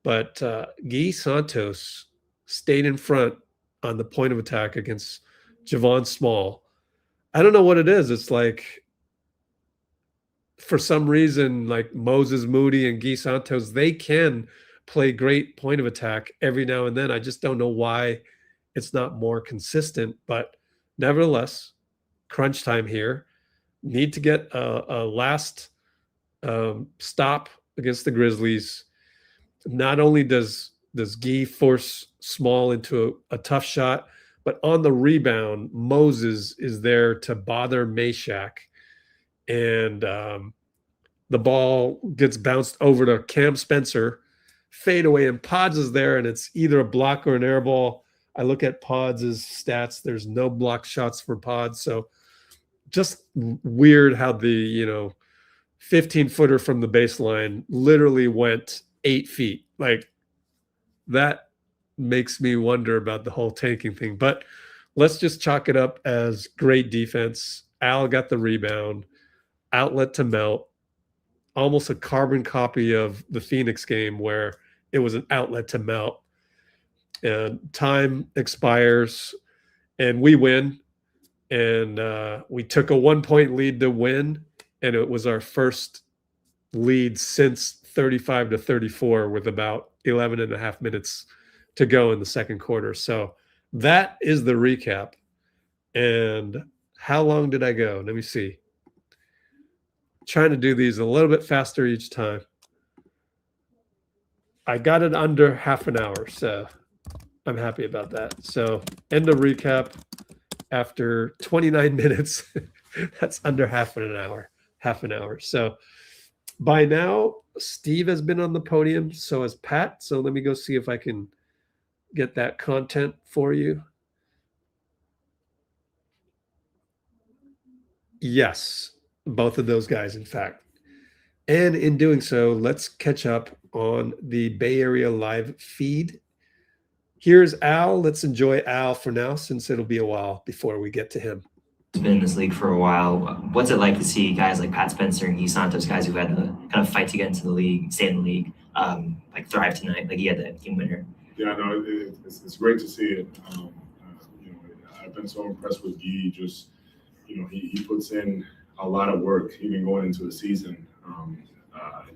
But Guy Santos stayed in front on the point of attack against Javon Small. I don't know what it is. It's like, for some reason, like Moses Moody and Guy Santos, they can play great point of attack every now and then. I just don't know why it's not more consistent. But nevertheless, crunch time here. Need to get a last stop against the Grizzlies. Not only does does Gee force Small into a tough shot, but on the rebound, Moses is there to bother Meshack, and the ball gets bounced over to Cam Spencer, fade away, and Pods is there, and it's either a block or an air ball. I look at Pods' stats. There's no block shots for Pods, so just weird how the 15-footer from the baseline literally went 8 feet. Like, that makes me wonder about the whole tanking thing. But let's just chalk it up as great defense. Al got the rebound, outlet to Melt, almost a carbon copy of the Phoenix game where it was an outlet to Melt. And time expires, and we win. And we took a 1-point lead to win, and it was our first lead since 35-34 with about 11 and a half minutes to go in the second quarter. So that is the recap. And how long did I go? Let me see. Trying to do these a little bit faster each time. I got it under half an hour, so I'm happy about that. So end of recap after 29 minutes. That's under half an hour. So by now, Steve has been on the podium, so has Pat. So let me go see if I can get that content for you. Yes, both of those guys, in fact. And in doing so, let's catch up on the Bay Area live feed. Here's Al. Let's enjoy Al for now, since it'll be a while before we get to him. He's been in this league for a while. What's it like to see guys like Pat Spencer and Guy Santos, guys who had to kind of fight to get into the league, stay in the league, like thrive tonight? Like, he had that game winner. Yeah, no, it's great to see it. I've been so impressed with Guy. Just, he puts in a lot of work, even going into the season.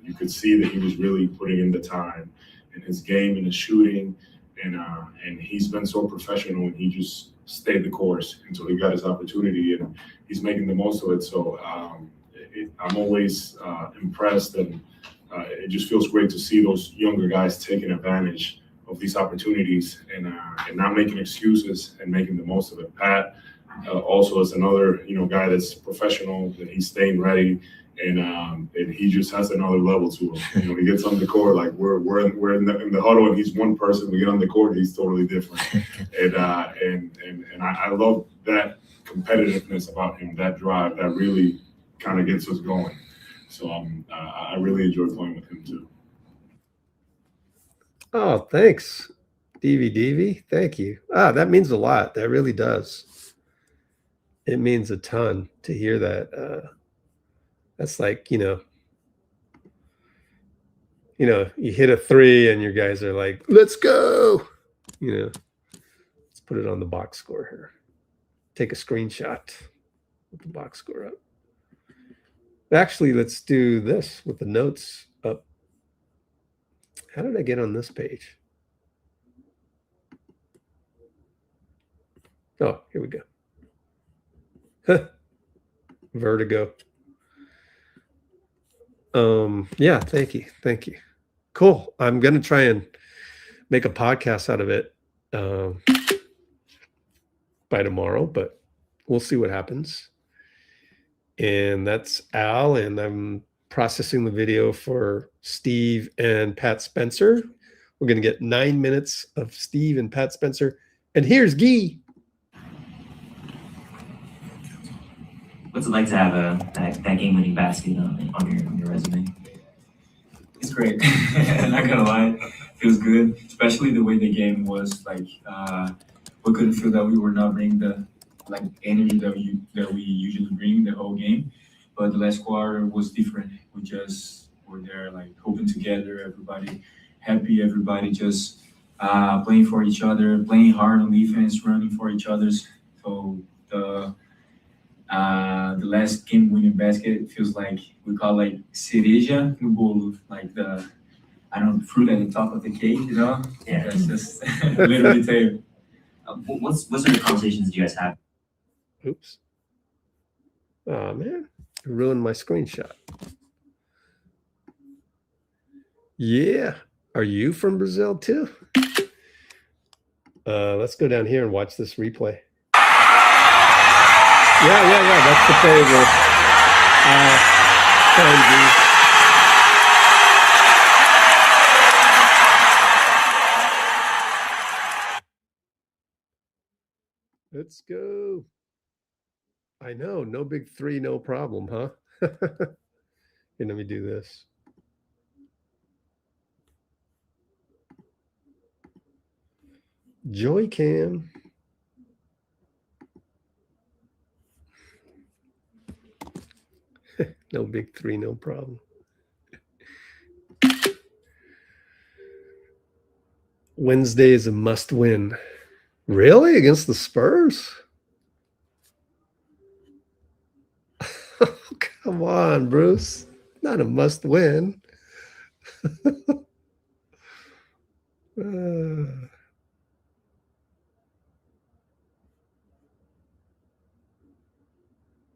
You could see that he was really putting in the time in his game and his shooting, and he's been so professional, and he just stayed the course until he got his opportunity, and he's making the most of it. So I'm always impressed, and it just feels great to see those younger guys taking advantage of these opportunities and not making excuses and making the most of it. Pat also is another guy that's professional, and he's staying ready, and he just has another level to him. He gets on the court, like we're in the huddle, and he's one person. We get on the court, he's totally different. And I love that competitiveness about him, that drive that really kind of gets us going. So I really enjoy playing with him too. Oh, thanks, DV. Thank you. That means a lot. That really does. It means a ton to hear that. That's like, you hit a 3 and your guys are like, let's go. Let's put it on the box score here. Take a screenshot with the box score up. Actually, let's do this with the notes up. How did I get on this page? Oh, here we go. Vertigo. Yeah, thank you. Cool. I'm gonna try and make a podcast out of it by tomorrow, but we'll see what happens. And that's Al, and I'm processing the video for Steve and Pat Spencer. We're gonna get 9 minutes of Steve and Pat Spencer. And here's Guy. What's it like to have that game-winning basket on your resume? It's great. Not gonna lie, feels good. Especially the way the game was. Like, we couldn't feel that we were not bringing the energy that we usually bring the whole game. But the last quarter was different. We just were there, like, hoping together. Everybody happy. Everybody just playing for each other, playing hard on defense, running for each other. So the last game-winning basket feels like we call like cereja no bolo, like the fruit at the top of the cake, Yeah, that's just literally tell. What sort of conversations did you guys have? Oops. Oh man, I ruined my screenshot. Yeah. Are you from Brazil too? Let's go down here and watch this replay. Yeah. That's the favorite. Let's go. I know, no big three, no problem, huh? Here, let me do this. Joy Cam. No big three, no problem. Wednesday is a must win. Really? Against the Spurs? Come on, Bruce. Not a must win.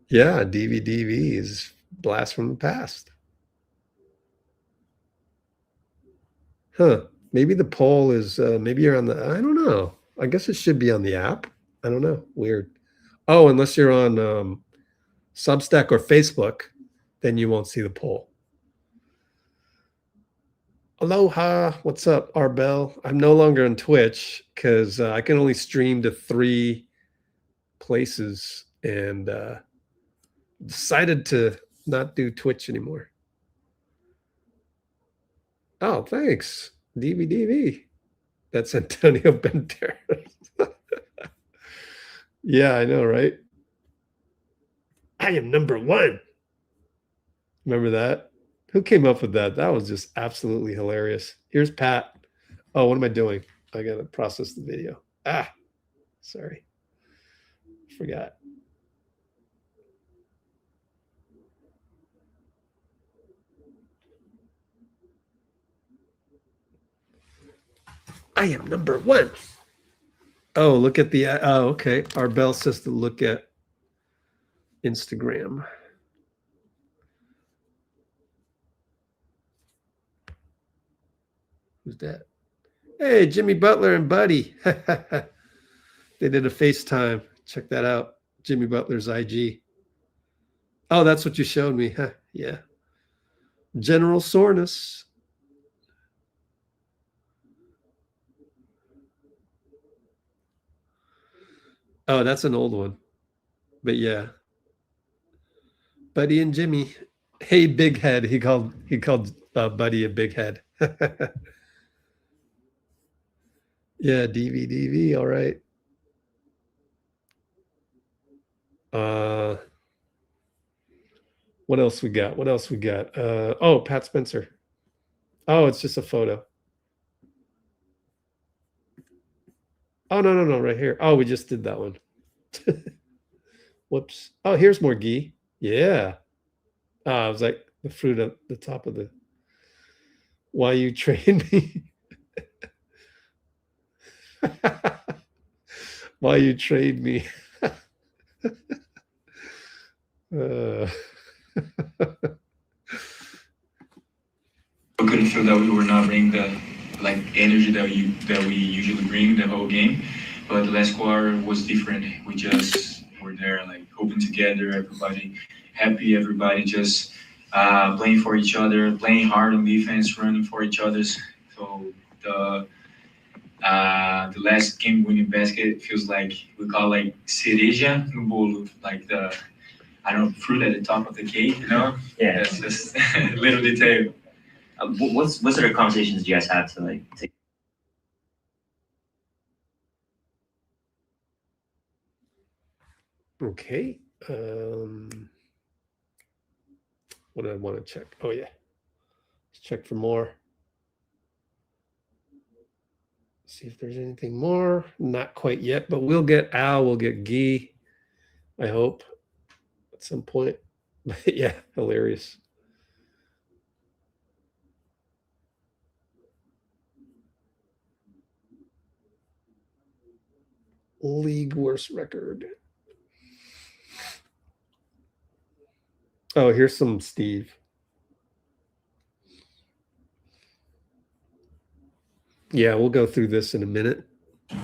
Yeah, DVDV is blast from the past. Huh. Maybe the poll is, maybe you're on the, I don't know. I guess it should be on the app. I don't know. Weird. Oh, unless you're on Substack or Facebook, then you won't see the poll. Aloha. What's up, AIRBALL? I'm no longer on Twitch because I can only stream to 3 places and decided to not do Twitch anymore. Oh, thanks. DVDV. That's Antonio Banderas. Yeah, I know, right? I am number 1. Remember that? Who came up with that? That was just absolutely hilarious. Here's Pat. Oh, what am I doing? I got to process the video. Sorry. Forgot. I am number 1. Oh, look at the, oh, okay. AIRBALL says to look at Instagram. Who's that? Hey, Jimmy Butler and Buddy. They did a FaceTime. Check that out. Jimmy Butler's IG. Oh, that's what you showed me. Huh? Yeah. General soreness. Oh, that's an old one. But yeah. Buddy and Jimmy. Hey, big head. He called Buddy a big head. Yeah, DVDV. All right. What else we got? Oh, Pat Spencer. Oh, it's just a photo. Oh, no, right here. Oh, we just did that one. Whoops. Oh, here's more ghee. Yeah. I was like the fruit at the top of the. Why you trade me? Why you trade me? We couldn't feel that we were not bringing the energy that we usually bring the whole game, but the last quarter was different. We just were there hoping together, everybody happy, everybody just playing for each other, playing hard on defense, running for each other. So the last game winning basket feels like we call cereja no bolo, I don't know, fruit at the top of the cake, you know? Yeah. That's just a little detail. What sort of conversations do you guys have to take? Okay. What do I want to check? Oh, yeah. Let's check for more. See if there's anything more. Not quite yet, but we'll get Al, we'll get Guy, I hope, at some point. Yeah, hilarious. League worst record. Oh, here's some Steve. Yeah, we'll go through this in a minute.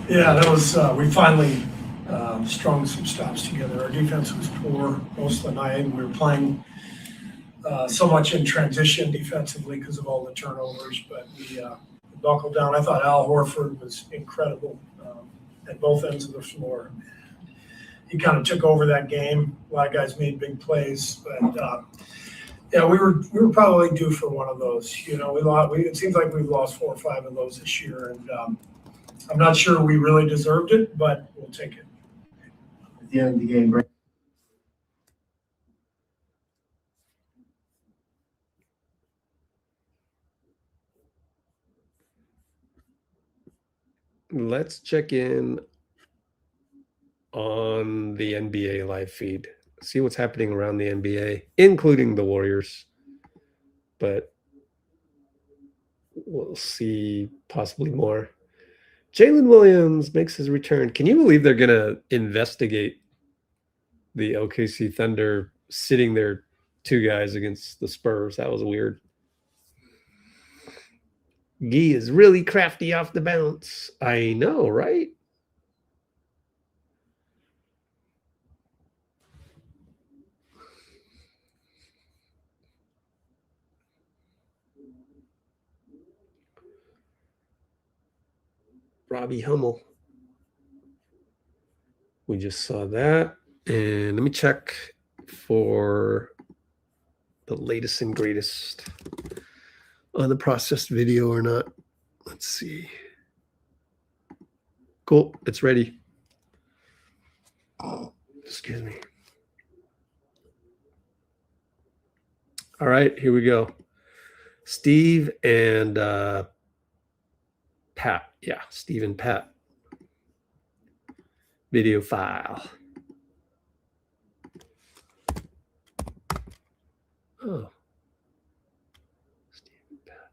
Yeah, that was, we finally strung some stops together. Our defense was poor most of the night, and we were playing so much in transition defensively because of all the turnovers, but we buckled down. I thought Al Horford was incredible at both ends of the floor. He kind of took over that game. A lot of guys made big plays, but yeah, we were probably due for one of those. You know, it seems like we've lost 4 or 5 of those this year, and I'm not sure we really deserved it, but we'll take it. At the end of the game, Let's check in on the NBA live feed. See what's happening around the NBA, including the Warriors. But we'll see possibly more. Jalen Williams makes his return. Can you believe they're going to investigate the OKC Thunder sitting their 2 guys against the Spurs? That was weird. Gee is really crafty off the bounce. I know, right? Robbie Hummel. We just saw that. And let me check for the latest and greatest on the processed video or not. Let's see. Cool. It's ready. Excuse me. All right, here we go. Steve and Pat. Yeah, Steve and Pat. Video file. Oh. Steve and Pat.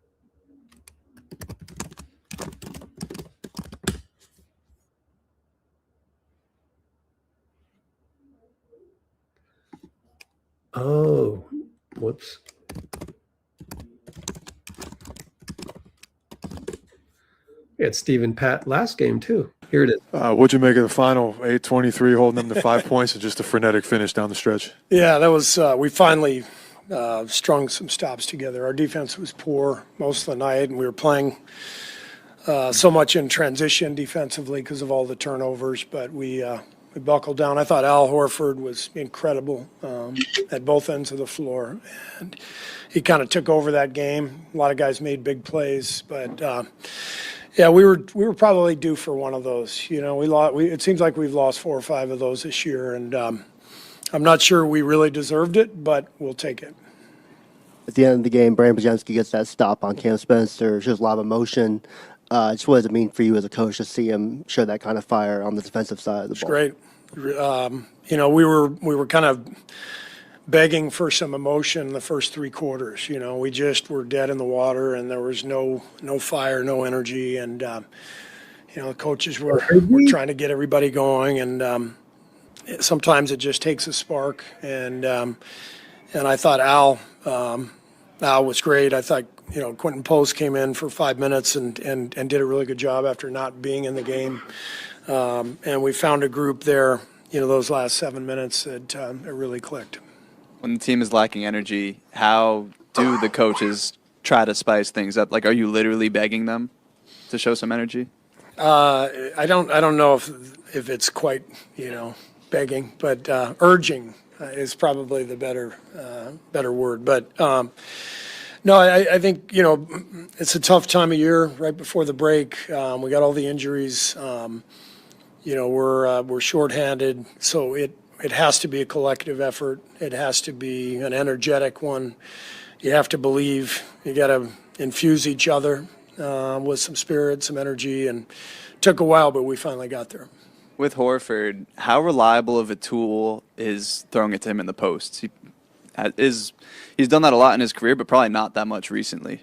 Oh, whoops. We had Steve and Pat last game too. Here it is. What'd you make of the final? 8-23, holding them to 5 points and just a frenetic finish down the stretch. Yeah, that was, we finally strung some stops together. Our defense was poor most of the night, and we were playing so much in transition defensively because of all the turnovers, but we buckled down. I thought Al Horford was incredible at both ends of the floor, and he kind of took over that game. A lot of guys made big plays, but yeah, we were probably due for one of those. You know, it seems like we've lost 4 or 5 of those this year, and I'm not sure we really deserved it, but we'll take it. at the end of the game, Brandon Podziemski gets that stop on Cam Spencer, shows a lot of emotion. Just what does it mean for you as a coach to see him show that kind of fire on the defensive side of the ball? It's great. You know, we were kind of begging for some emotion the first 3 quarters. You know, we just were dead in the water, and there was no fire, no energy, and you know, the coaches were trying to get everybody going, and sometimes it just takes a spark. And I thought Al was great. I thought, you know, Quentin Post came in for 5 minutes and did a really good job after not being in the game. And we found a group there, you know, those last 7 minutes that it really clicked. When the team is lacking energy, how do the coaches try to spice things up? Like, are you literally begging them to show some energy? I don't know if it's quite, you know, begging, but urging is probably the better word. But no, I think, you know, it's a tough time of year right before the break. We got all the injuries. You know, we're shorthanded, so it has to be a collective effort. It has to be an energetic one. You have to believe. You got to infuse each other with some spirit, some energy, and it took a while, but we finally got there. With Horford, how reliable of a tool is throwing it to him in the posts? He's done that a lot in his career, but probably not that much recently.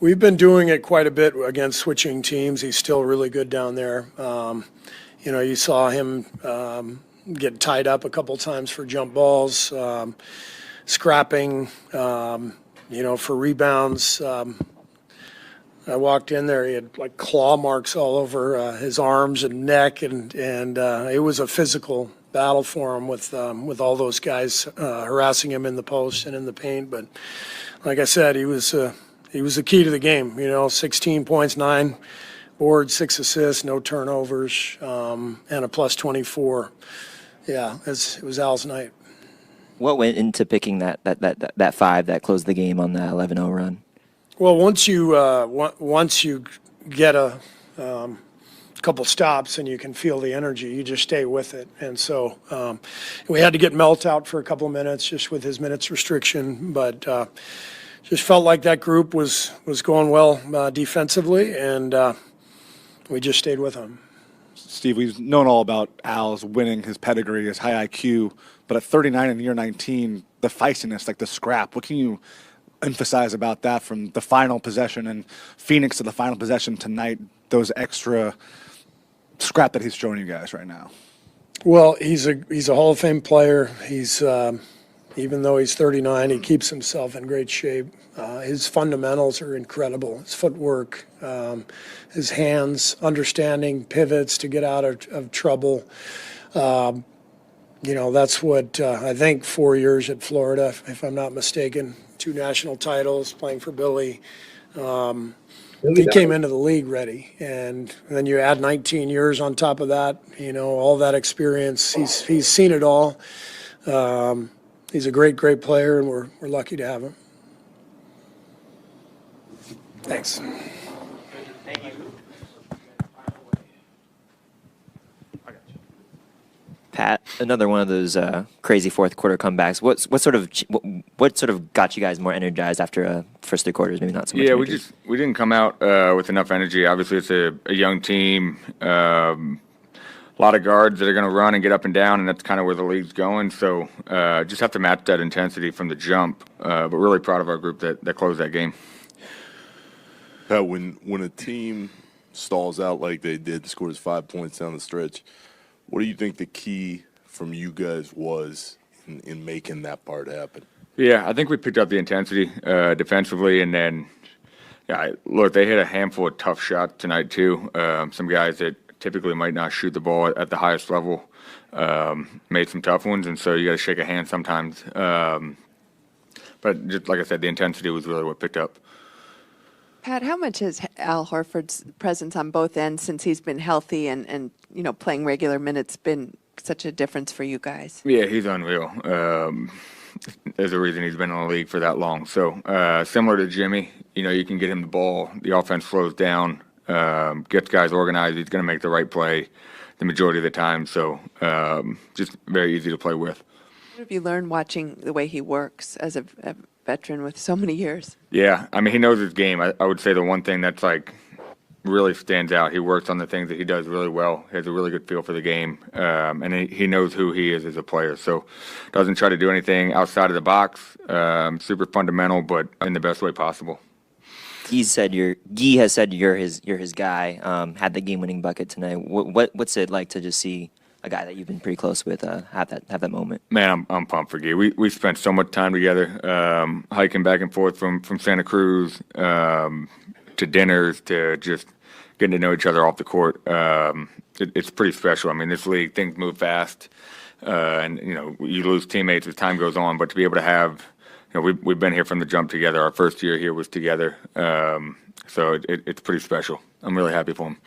We've been doing it quite a bit against switching teams. He's still really good down there. You know, you saw him get tied up a couple times for jump balls, scrapping, you know, for rebounds. I walked in there, he had like claw marks all over his arms and neck, and it was a physical battle for him with all those guys harassing him in the post and in the paint. But like I said, he was the key to the game. 16 points, 9 boards, 6 assists, no turnovers, and a plus 24. Yeah, it was Al's night. What went into picking that 5 that closed the game on that 11-0 run? Well, once you get a couple stops and you can feel the energy, you just stay with it. And so we had to get Melt out for a couple of minutes just with his minutes restriction, but just felt like that group was going well defensively, and we just stayed with him. Steve, we've known all about Al's winning, his pedigree, his high IQ, but at 39 in year 19, the feistiness, like the scrap, what can you emphasize about that from the final possession and Phoenix to the final possession tonight, those extra scrap that he's showing you guys right now? Well, he's a Hall of Fame player. He's even though he's 39, he keeps himself in great shape. His fundamentals are incredible. His footwork, his hands, understanding pivots to get out of trouble. That's what I think 4 years at Florida, if I'm not mistaken, 2 national titles, playing for Billy. He came into the league ready, and then you add 19 years on top of that. All that experience. He's seen it all. He's a great player, and we're lucky to have him. Thanks. Thank you. Pat, another one of those crazy fourth quarter comebacks. What sort of got you guys more energized after first 3 quarters? Maybe not so much. Yeah, we didn't come out with enough energy. Obviously, it's a young team. A lot of guards that are going to run and get up and down, and that's kind of where the league's going. So just have to match that intensity from the jump. But really proud of our group that closed that game. Pat, when a team stalls out like they did, scores 5 points down the stretch, what do you think the key from you guys was in making that part happen? Yeah, I think we picked up the intensity defensively, and then, look, they hit a handful of tough shots tonight too. Some guys that typically might not shoot the ball at the highest level made some tough ones, and so you got to shake a hand sometimes. But just like I said, the intensity was really what picked up. Pat, how much has Al Horford's presence on both ends since he's been healthy and playing regular minutes been such a difference for you guys? Yeah, he's unreal. There's a reason he's been in the league for that long. So similar to Jimmy, you can get him the ball, the offense slows down, gets guys organized. He's going to make the right play the majority of the time. So just very easy to play with. What have you learned watching the way he works as a veteran with so many years? Yeah, I mean, he knows his game. I would say the one thing that's really stands out, he works on the things that he does really well. He has a really good feel for the game, and he knows who he is as a player. So doesn't try to do anything outside of the box. Super fundamental, but in the best way possible. Guy has said you're his guy. Had the game-winning bucket tonight. What's it like to just see a guy that you've been pretty close with have that moment? Man, I'm pumped for Guy. We spent so much time together, hiking back and forth from Santa Cruz to dinners to just getting to know each other off the court. It's pretty special. I mean, this league, things move fast, and you lose teammates as time goes on. But to be able to have, we've been here from the jump together. Our first year here was together, so it's pretty special. I'm really happy for him.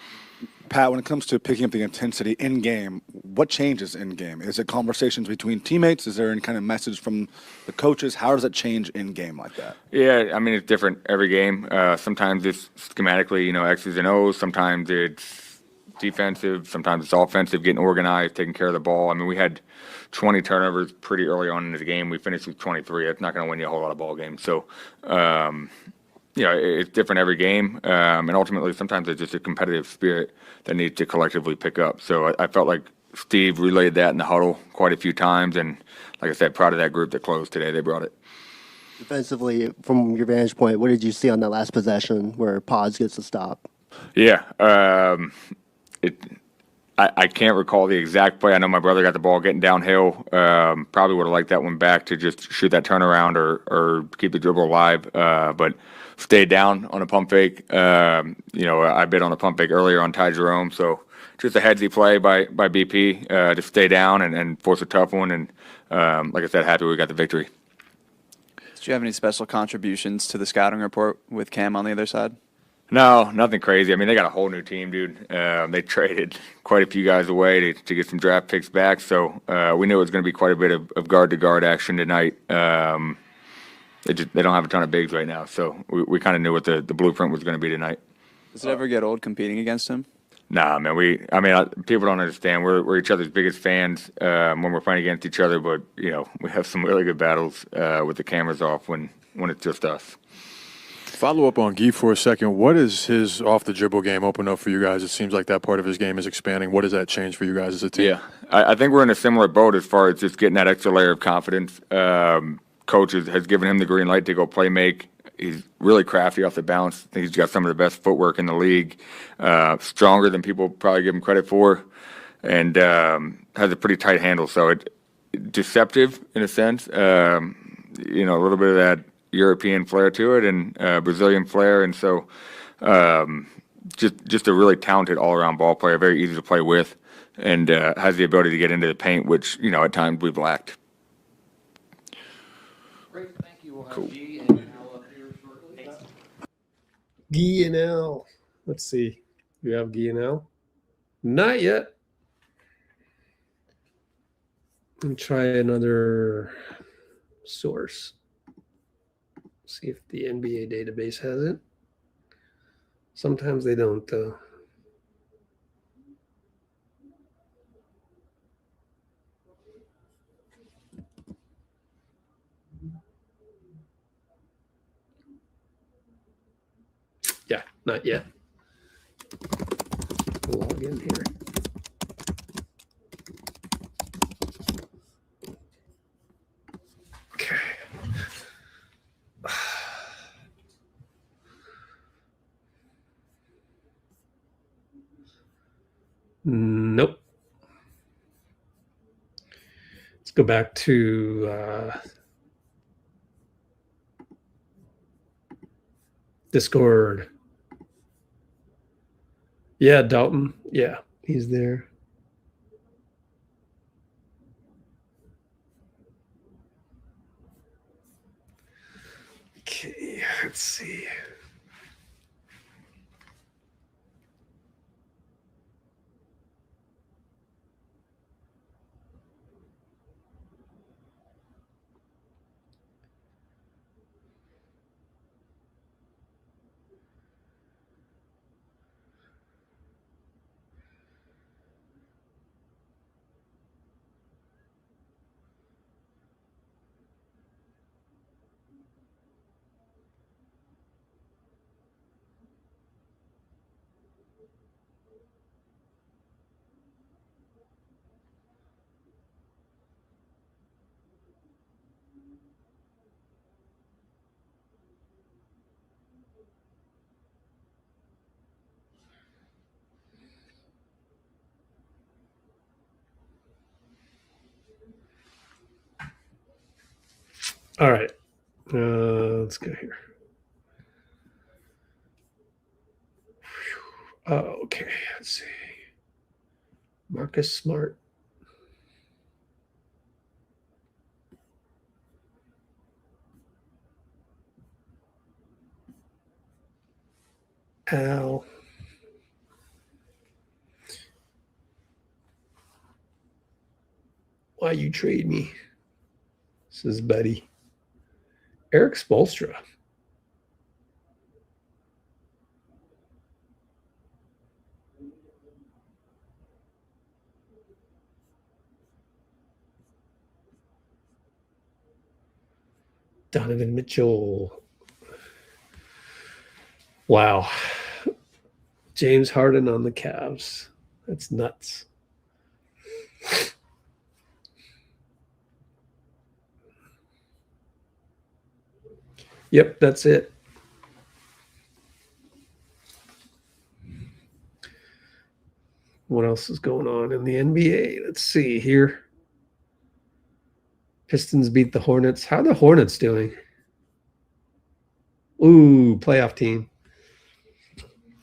Pat, when it comes to picking up the intensity in game, what changes in game? Is it conversations between teammates? Is there any kind of message from the coaches? How does it change in game like that? Yeah, I mean, it's different every game. Sometimes it's schematically, X's and O's. Sometimes it's defensive. Sometimes it's offensive, getting organized, taking care of the ball. I mean, we had 20 turnovers pretty early on in the game. We finished with 23. That's not going to win you a whole lot of ball games. So, it's different every game, and ultimately sometimes it's just a competitive spirit that needs to collectively pick up. So I felt like Steve relayed that in the huddle quite a few times, and like I said, proud of that group that closed today. They brought it. Defensively, from your vantage point, what did you see on that last possession where Pods gets the stop? Yeah, I can't recall the exact play. I know my brother got the ball getting downhill. Probably would have liked that one back to just shoot that turnaround or keep the dribble alive. But stayed down on a pump fake. You know, I bid on a pump fake earlier on Ty Jerome, so just a headsy play by BP to stay down and force a tough one. And like I said, happy we got the victory. Did you have any special contributions to the scouting report with Cam on the other side? No, nothing crazy. I mean, they got a whole new team, dude. They traded quite a few guys away to get some draft picks back, so we knew it was going to be quite a bit of guard-to-guard action tonight. They don't have a ton of bigs right now, so we kind of knew what the blueprint was going to be tonight. Does it ever get old competing against him? Nah, man. People don't understand. We're each other's biggest fans when we're playing against each other, but you know, we have some really good battles with the cameras off when it's just us. Follow up on Guy for a second. What is his off the dribble game open up for you guys? It seems like that part of his game is expanding. What does that change for you guys as a team? Yeah, I think we're in a similar boat as far as just getting that extra layer of confidence. Coach has given him the green light to go play make. He's really crafty off the bounce. I think he's got some of the best footwork in the league. Stronger than people probably give him credit for, and has a pretty tight handle. So deceptive in a sense. You know, a little bit of that European flair to it and Brazilian flair, and so just a really talented all-around ball player, very easy to play with, and has the ability to get into the paint, which, you know, at times we've lacked. Great, thank you. We'll have Cool. G and Al up here shortly. Guy and L. Let's see. You have Guy and L? Not yet. Let me try another source. See if the NBA database has it. Sometimes they don't, though. Yeah, not yet. Log in here. Okay. Nope. Let's go back to Discord. Yeah, Dalton. Yeah, he's there. Okay, let's see. All right. Let's go here. Okay, let's see. Marcus Smart. Al. Why you trade me? Says Buddy. Eric Spoelstra. Donovan Mitchell. Wow. James Harden on the Cavs. That's nuts. Yep, that's it. What else is going on in the NBA? Let's see here. Pistons beat the Hornets. How are the Hornets doing? Ooh, playoff team.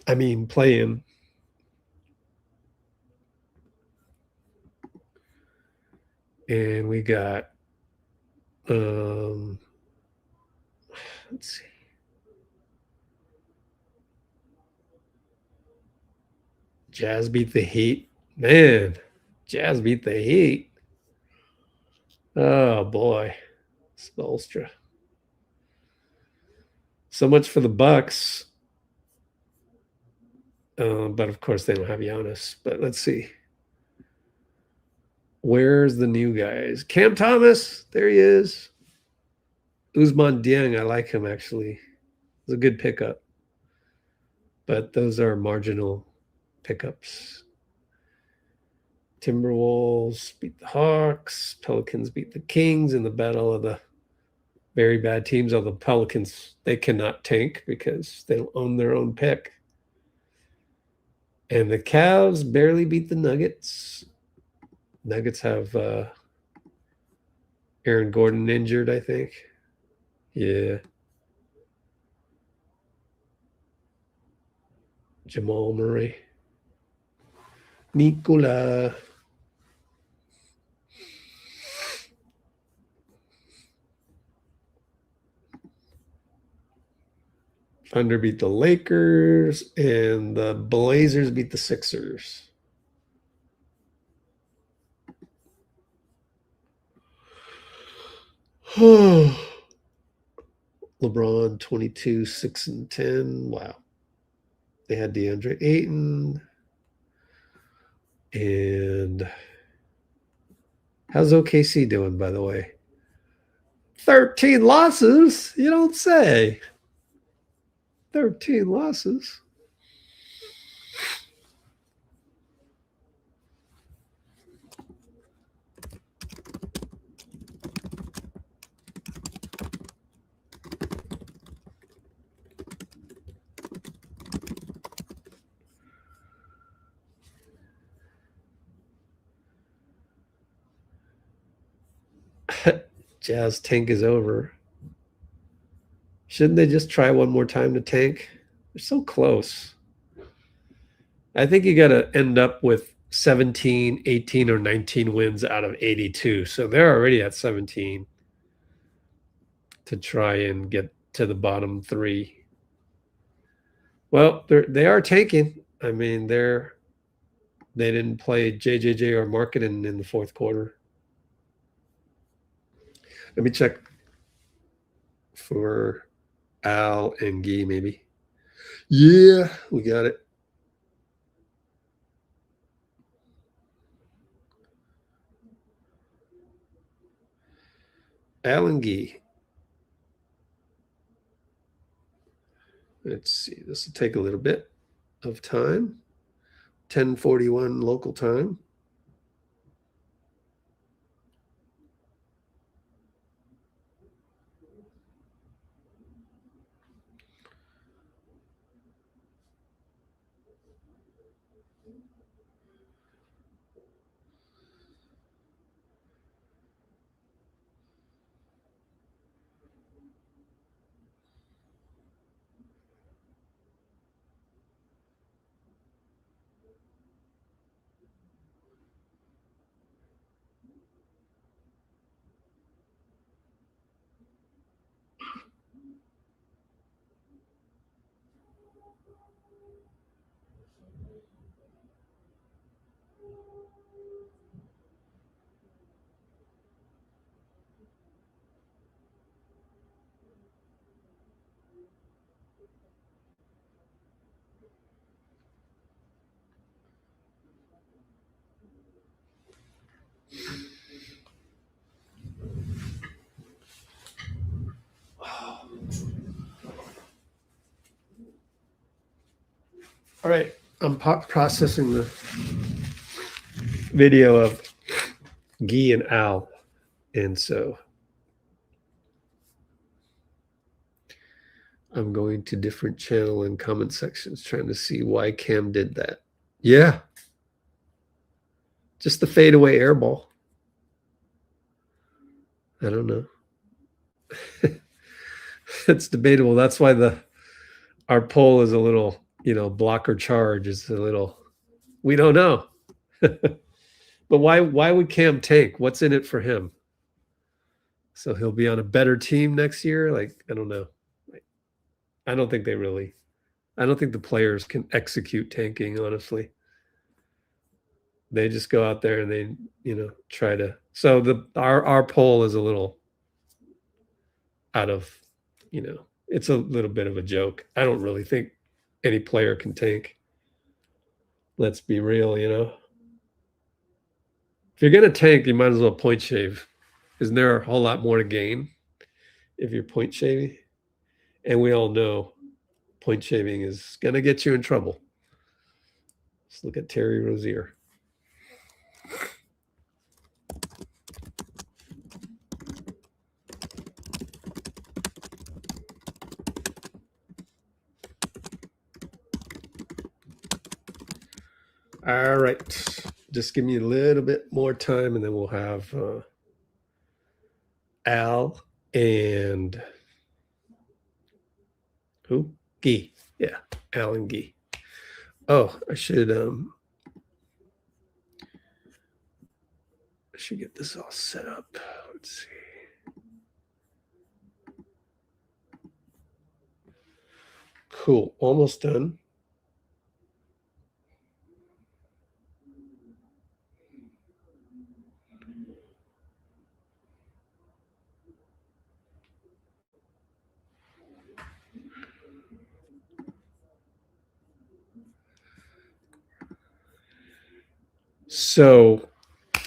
I mean, play in. And we got, let's see. Jazz beat the Heat. Man, Jazz beat the Heat. Oh, boy. Spolstra. So much for the Bucks. But, of course, they don't have Giannis. But let's see. Where's the new guys? Cam Thomas. There he is. Ousmane Dieng. I like him, actually. It's a good pickup. But those are marginal pickups. Timberwolves beat the Hawks. Pelicans beat the Kings in the battle of the very bad teams. Although the Pelicans, they cannot tank because they don't own their own pick. And the Cavs barely beat the Nuggets. Nuggets have Aaron Gordon injured, I think. Yeah. Jamal Murray. Nikola. Thunder beat the Lakers, and the Blazers beat the Sixers. LeBron 22, 6 and 10. Wow. They had DeAndre Ayton. And how's OKC doing, by the way? 13 losses? You don't say. 13 losses. Jazz tank is over. Shouldn't they just try one more time to tank? They're so close. I think you got to end up with 17, 18, or 19 wins out of 82. So they're already at 17 to try and get to the bottom three. Well, they are tanking. I mean, they didn't play JJJ or Marketing in the fourth quarter. Let me check for Al and Guy, maybe. Yeah, we got it. Al and Guy. Let's see. This will take a little bit of time. 10:41 local time. All right, I'm processing the video of Guy and Al, and so I'm going to different channel and comment sections trying to see why Cam did that. Yeah, just the fadeaway air ball. I don't know. It's debatable. That's why our poll is a little, block or charge is a little, we don't know. But why would Cam tank? What's in it for him? So he'll be on a better team next year? Like, I don't know. I don't think the players can execute tanking, honestly. They just go out there and they, try to. So our poll is a little out of, it's a little bit of a joke. I don't really think any player can tank. Let's be real, If you're going to tank, you might as well point shave. Isn't there a whole lot more to gain if you're point shaving? And we all know point shaving is going to get you in trouble. Let's look at Terry Rozier. All right. Just give me a little bit more time and then we'll have Al and who? Guy. Yeah, Al and Guy. Oh, I should get this all set up. Let's see. Cool. Almost done. So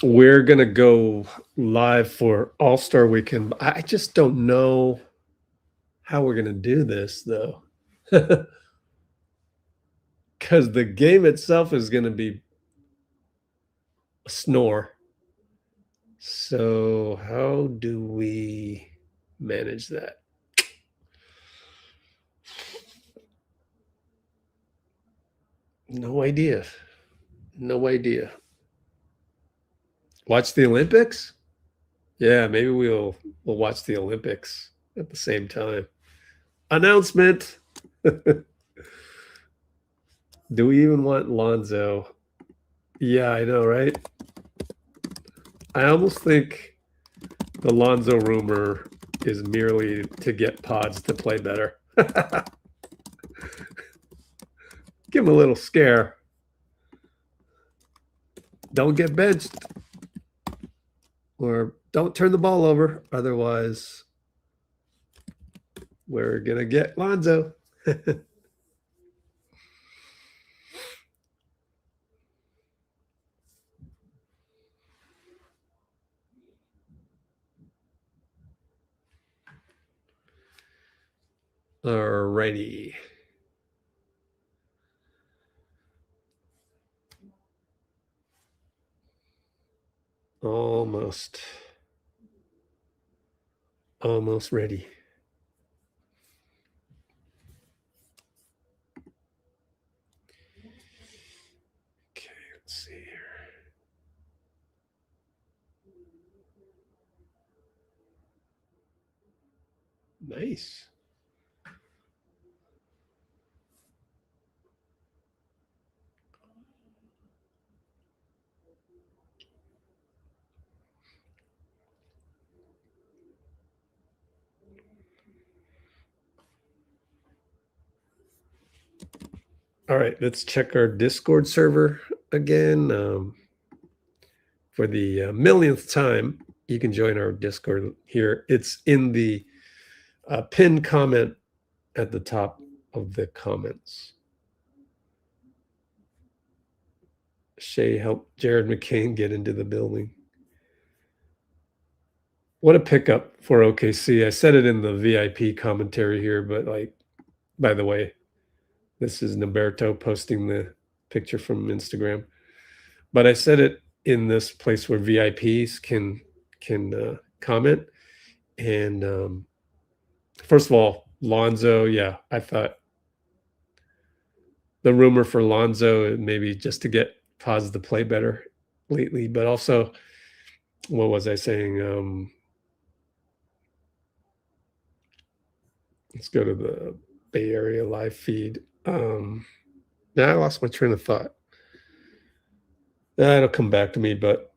we're going to go live for All-Star Weekend. I just don't know how we're going to do this, though. Because the game itself is going to be a snore. So how do we manage that? No idea. No idea. Watch the Olympics? Yeah, maybe we'll watch the Olympics at the same time. Announcement. Do we even want Lonzo? Yeah, I know, right? I almost think the Lonzo rumor is merely to get Pods to play better. Give him a little scare. Don't get benched. Or don't turn the ball over. Otherwise, we're going to get Lonzo. Alrighty. Almost ready. Okay, let's see here. Nice. All right, let's check our Discord server again. For the millionth time, you can join our Discord here. It's in the pinned comment at the top of the comments. Shay helped Jared McCain get into the building. What a pickup for OKC. I said it in the VIP commentary here, but by the way, this is Naberto posting the picture from Instagram. But I said it in this place where VIPs can comment. And first of all, Lonzo, yeah, I thought the rumor for Lonzo maybe just to get Pods to play better lately, but also, what was I saying? Let's go to the Bay Area live feed. Now I lost my train of thought. It'll come back to me, but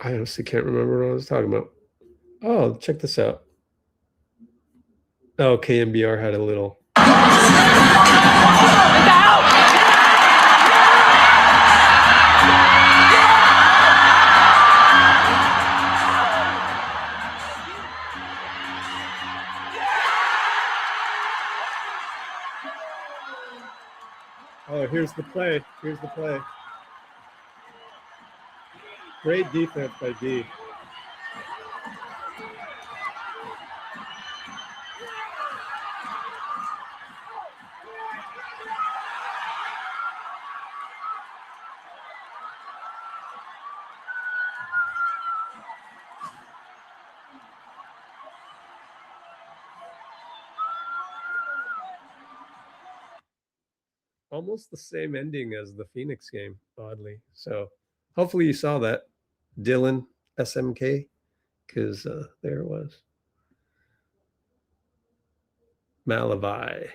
I honestly can't remember what I was talking about. Oh, check this out. Oh, KMBR had a little. Oh, here's the play. Here's the play. Great defense by D. Almost the same ending as the Phoenix game, oddly. So hopefully you saw that, Dylan SMK, because there it was. Malavi.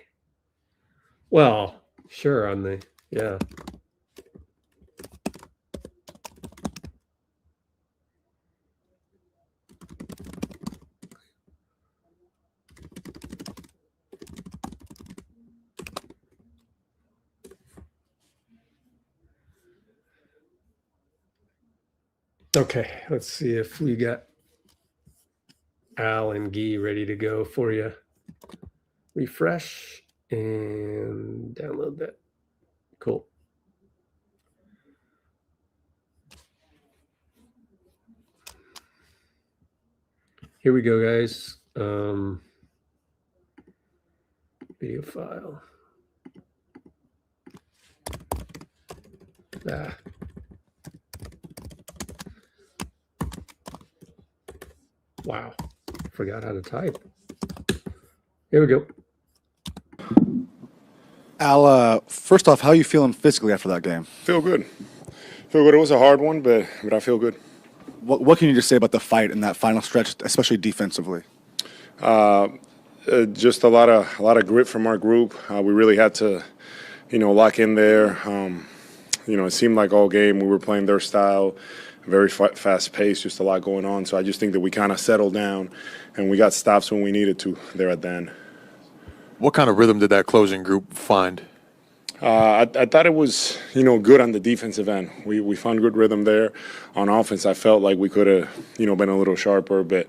Well, sure, on the, yeah. Okay, let's see if we got Al and Guy ready to go for you. Refresh and download that. Cool. Here we go, guys. Video file. Ah. Wow, forgot how to type. Here we go. Al, first off, how are you feeling physically after that game? Feel good. Feel good. It was a hard one, but I feel good. What can you just say about the fight in that final stretch, especially defensively? Just a lot of grit from our group. We really had to, lock in there. It seemed like all game we were playing their style. Very fast pace, just a lot going on. So I just think that we kind of settled down and we got stops when we needed to there at the end. What kind of rhythm did that closing group find? I thought it was, good on the defensive end. We found good rhythm there. On offense, I felt like we could have, been a little sharper, but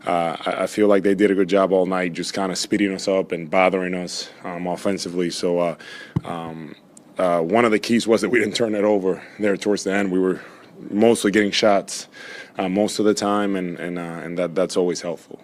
I feel like they did a good job all night, just kind of speeding us up and bothering us offensively. So one of the keys was that we didn't turn it over there towards the end. We were mostly getting shots most of the time, and that's always helpful.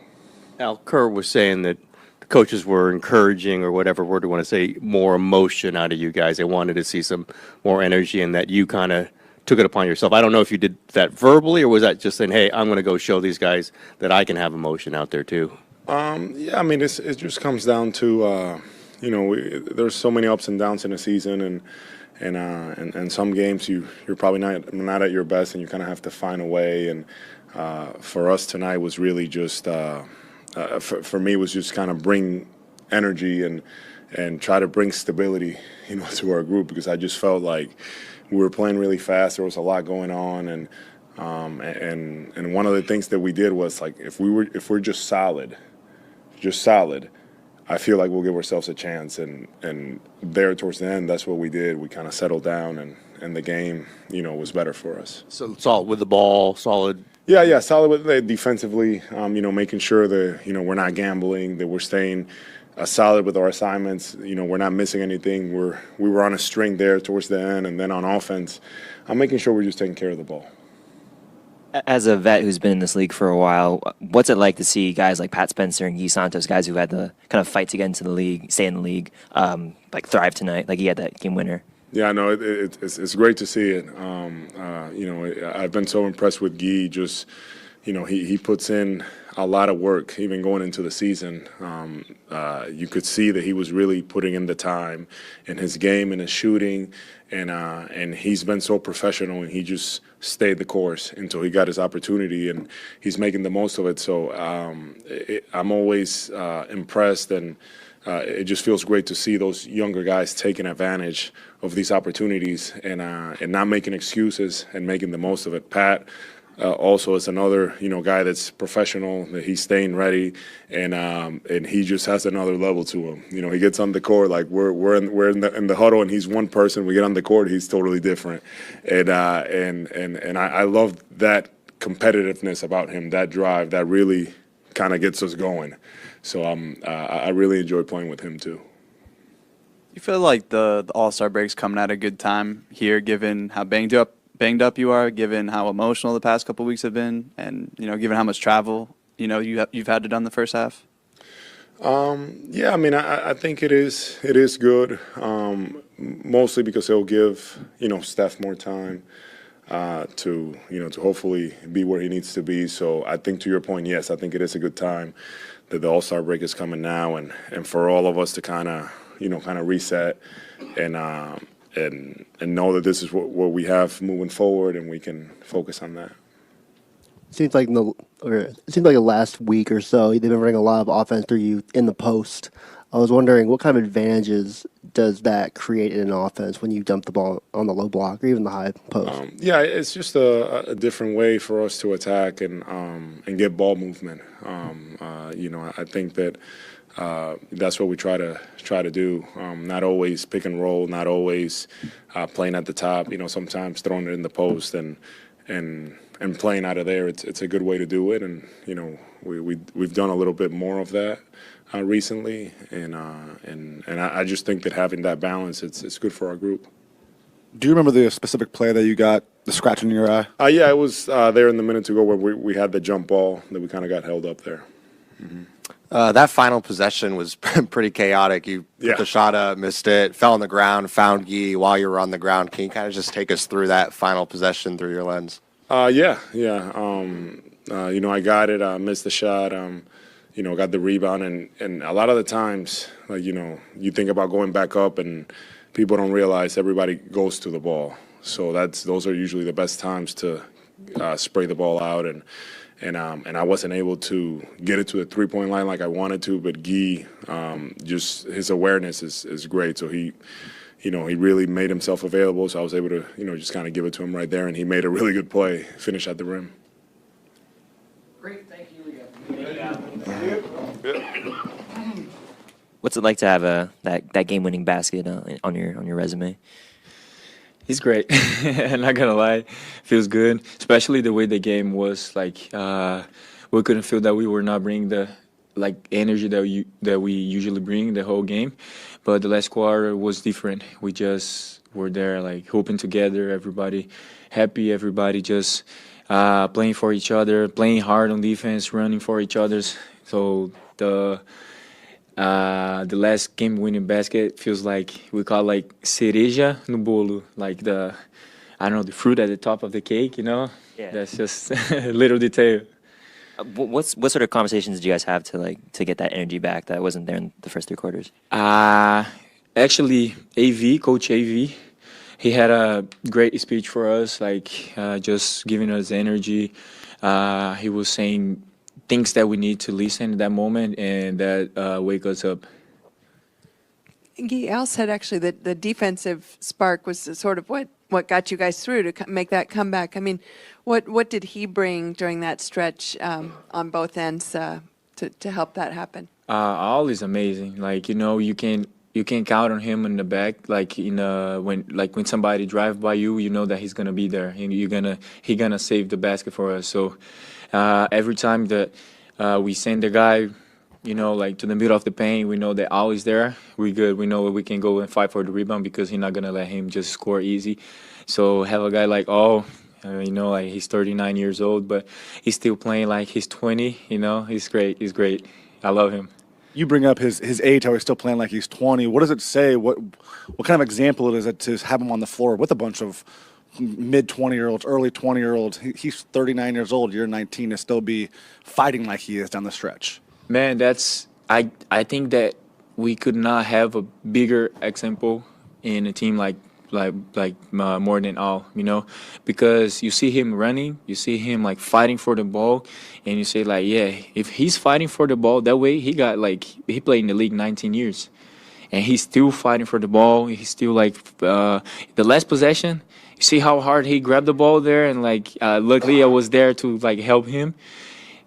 Al, Kerr was saying that the coaches were encouraging, or whatever word we want to say, more emotion out of you guys. They wanted to see some more energy, and that you kind of took it upon yourself. I don't know if you did that verbally, or was that just saying, hey, I'm going to go show these guys that I can have emotion out there too? Yeah, I mean, it just comes down to, there's so many ups and downs in a season, and some games you're probably not at your best, and you kind of have to find a way. And for us tonight was really just for me was just kind of bring energy and try to bring stability, to our group, because I just felt like we were playing really fast. There was a lot going on, and one of the things that we did was, like, if we're just solid, I feel like we'll give ourselves a chance, and there towards the end, that's what we did. We kind of settled down, and the game, was better for us. So solid with the ball, solid. Yeah, solid with it defensively. Making sure that we're not gambling, that we're staying solid with our assignments. We're not missing anything. We were on a string there towards the end, and then on offense, I'm making sure we're just taking care of the ball. As a vet who's been in this league for a while, what's it like to see guys like Pat Spencer and Guy Santos, guys who had to kind of fight to get into the league, stay in the league, like thrive tonight? Like he had that game winner. Yeah, no, it's great to see it. I've been so impressed with Guy. Just, he puts in a lot of work, even going into the season. You could see that he was really putting in the time in his game and his shooting, and he's been so professional, and he just stayed the course until he got his opportunity, and he's making the most of it. So I'm always impressed, and it just feels great to see those younger guys taking advantage of these opportunities and not making excuses and making the most of it. Pat also is another guy that's professional, that he's staying ready, and he just has another level to him. He gets on the court, like we're in the huddle, and he's one person. We get on the court, he's totally different, and I love that competitiveness about him, that drive that really kind of gets us going. So I really enjoy playing with him too. You feel like the All-Star break's coming at a good time here, given how banged up you are, given how emotional the past couple weeks have been, and given how much travel you've had to done the first half? Yeah, I mean, I think it is good, mostly because it'll give Steph more time to hopefully be where he needs to be. So I think, to your point, yes, I think it is a good time that the All-Star break is coming now, and for all of us to kind of reset and know that this is what we have moving forward, and we can focus on that. It seems like the last week or so, they've been running a lot of offense through you in the post. I was wondering, what kind of advantages does that create in an offense when you dump the ball on the low block or even the high post? Yeah, it's just a different way for us to attack and get ball movement. I think that that's what we try to do. Not always pick and roll, not always playing at the top. Sometimes throwing it in the post and playing out of there. It's a good way to do it, and we've done a little bit more of that recently, and I just think that having that balance, it's good for our group. Do you remember the specific play that you got the scratch in your eye? Yeah, it was there in the minute to go where we had the jump ball that we kind of got held up there. Mm-hmm. That final possession was pretty chaotic. You put the shot up, missed it, fell on the ground, found Guy while you were on the ground. Can you kind of just take us through that final possession through your lens? Yeah. I got it. I missed the shot. Got the rebound, and a lot of the times, you think about going back up, and people don't realize everybody goes to the ball. So those are usually the best times to spray the ball out, and I wasn't able to get it to the 3-point line like I wanted to, but Guy, just his awareness is great. So he really made himself available. So I was able to, just kind of give it to him right there, and he made a really good play, finish at the rim. Great, thank you again. What's it like to have that game-winning basket on your resume? He's great. I'm not gonna lie, feels good. Especially the way the game was. Like we couldn't feel that we were not bringing the energy that we usually bring the whole game, but the last quarter was different. We just were there hoping together, everybody happy, everybody just playing for each other, playing hard on defense, running for each other's. So the last game-winning basket feels like we call cereja no bolo, the fruit at the top of the cake, Yeah. That's just a little detail. What sort of conversations do you guys have to get that energy back that wasn't there in the first 3 quarters? Actually, Coach AV, he had a great speech for us, just giving us energy. He was saying things that we need to listen at that moment and that wake us up. Guy, Al said actually that the defensive spark was sort of what got you guys through to make that comeback. I mean, what did he bring during that stretch on both ends to help that happen? Al is amazing. You can count on him in the back. When somebody drive by you, you know that he's gonna be there and he gonna save the basket for us. So every time that we send the guy, to the middle of the paint, we know that Al is there. We're good. We know we can go and fight for the rebound because he's not gonna let him just score easy. So have a guy like Al, he's 39 years old, but he's still playing like he's 20. He's great. He's great. I love him. You bring up his age, how he's still playing like he's 20. What does it say? What kind of example is it to have him on the floor with a bunch of mid 20-year-olds, early 20-year-olds. He's 39 years old. You're 19 to still be fighting like he is down the stretch. Man, I think that we could not have a bigger example in a team like more than all, you know, because you see him running, you see him like fighting for the ball, and you say like, yeah, if he's fighting for the ball that way, he played in the league 19 years, and he's still fighting for the ball. He's still like the last possession. You see how hard he grabbed the ball there, and like luckily I was there to like help him.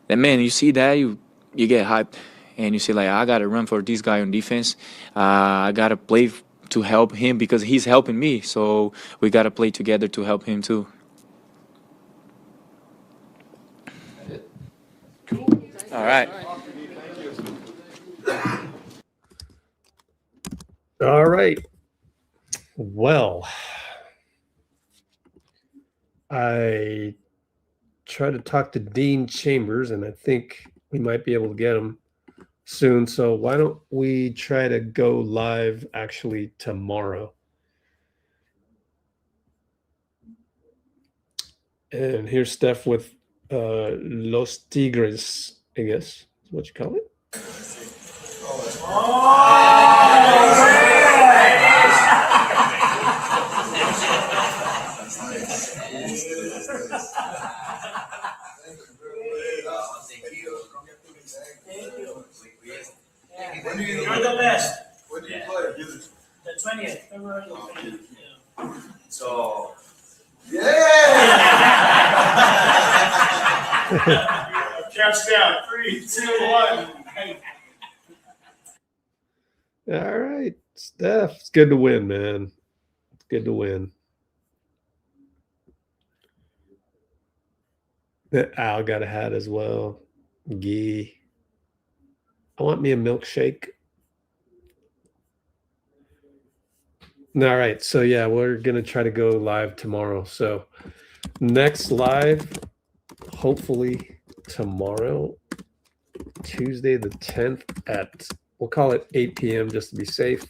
And man, you see that you get hyped, and you say like, I gotta run for this guy on defense. I gotta play to help him because he's helping me. So we gotta play together to help him too. All right. All right. Well, I tried to talk to Dean Chambers, and I think we might be able to get him soon. So why don't we try to go live actually tomorrow? And here's Steph with Los Tigres, I guess is what you call it. You're the best. When do you play? The 20th, February 20th. Yeah. So, countdown, 3, 2, 1. All right, Steph, it's good to win, man. It's good to win. Al got a hat as well. Gee. I want me a milkshake. All right, so yeah, we're gonna try to go live tomorrow. So next live, hopefully tomorrow, Tuesday the 10th at, we'll call it 8 p.m. just to be safe,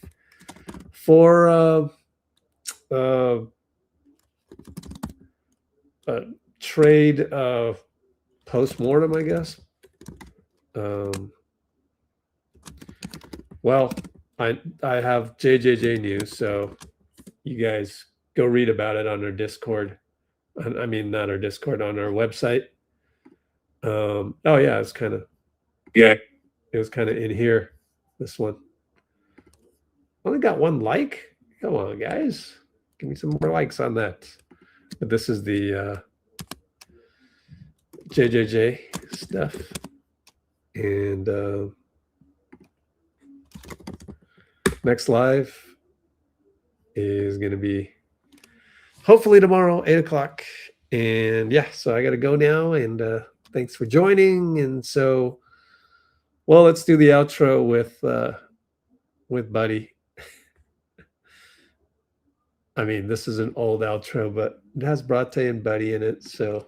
for trade post-mortem, I guess. Well, I have JJJ news, so you guys go read about it on our Discord. I mean, not our Discord, on our website. Oh yeah, it's kind of, yeah, it was kind of in here. This one only got 1 like. Come on, guys, give me some more likes on that. But this is the JJJ stuff, and next live is going to be hopefully tomorrow, 8 o'clock. And yeah, so I got to go now, and thanks for joining. And so, well, let's do the outro with Buddy. I mean, this is an old outro, but it has Brate and Buddy in it. So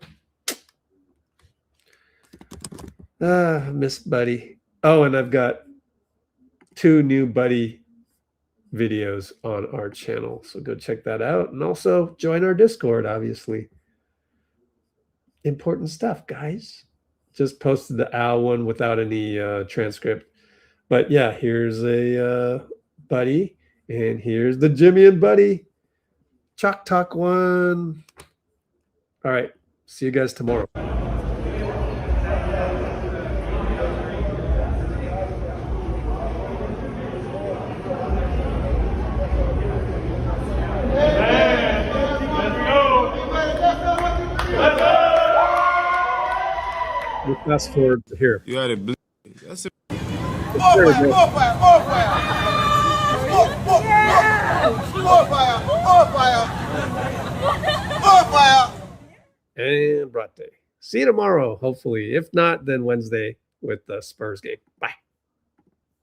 miss Buddy. Oh, and I've got 2 new Buddy videos on our channel, so go check that out, and also join our Discord. Obviously, important stuff, guys. Just posted the Al one without any transcript, but yeah, here's a Buddy, and here's the Jimmy and Buddy Chalk Talk one. All right, see you guys tomorrow. We'll fast forward to here. You had it. That's it. And Brate. See you tomorrow, hopefully. If not, then Wednesday with the Spurs game. Bye.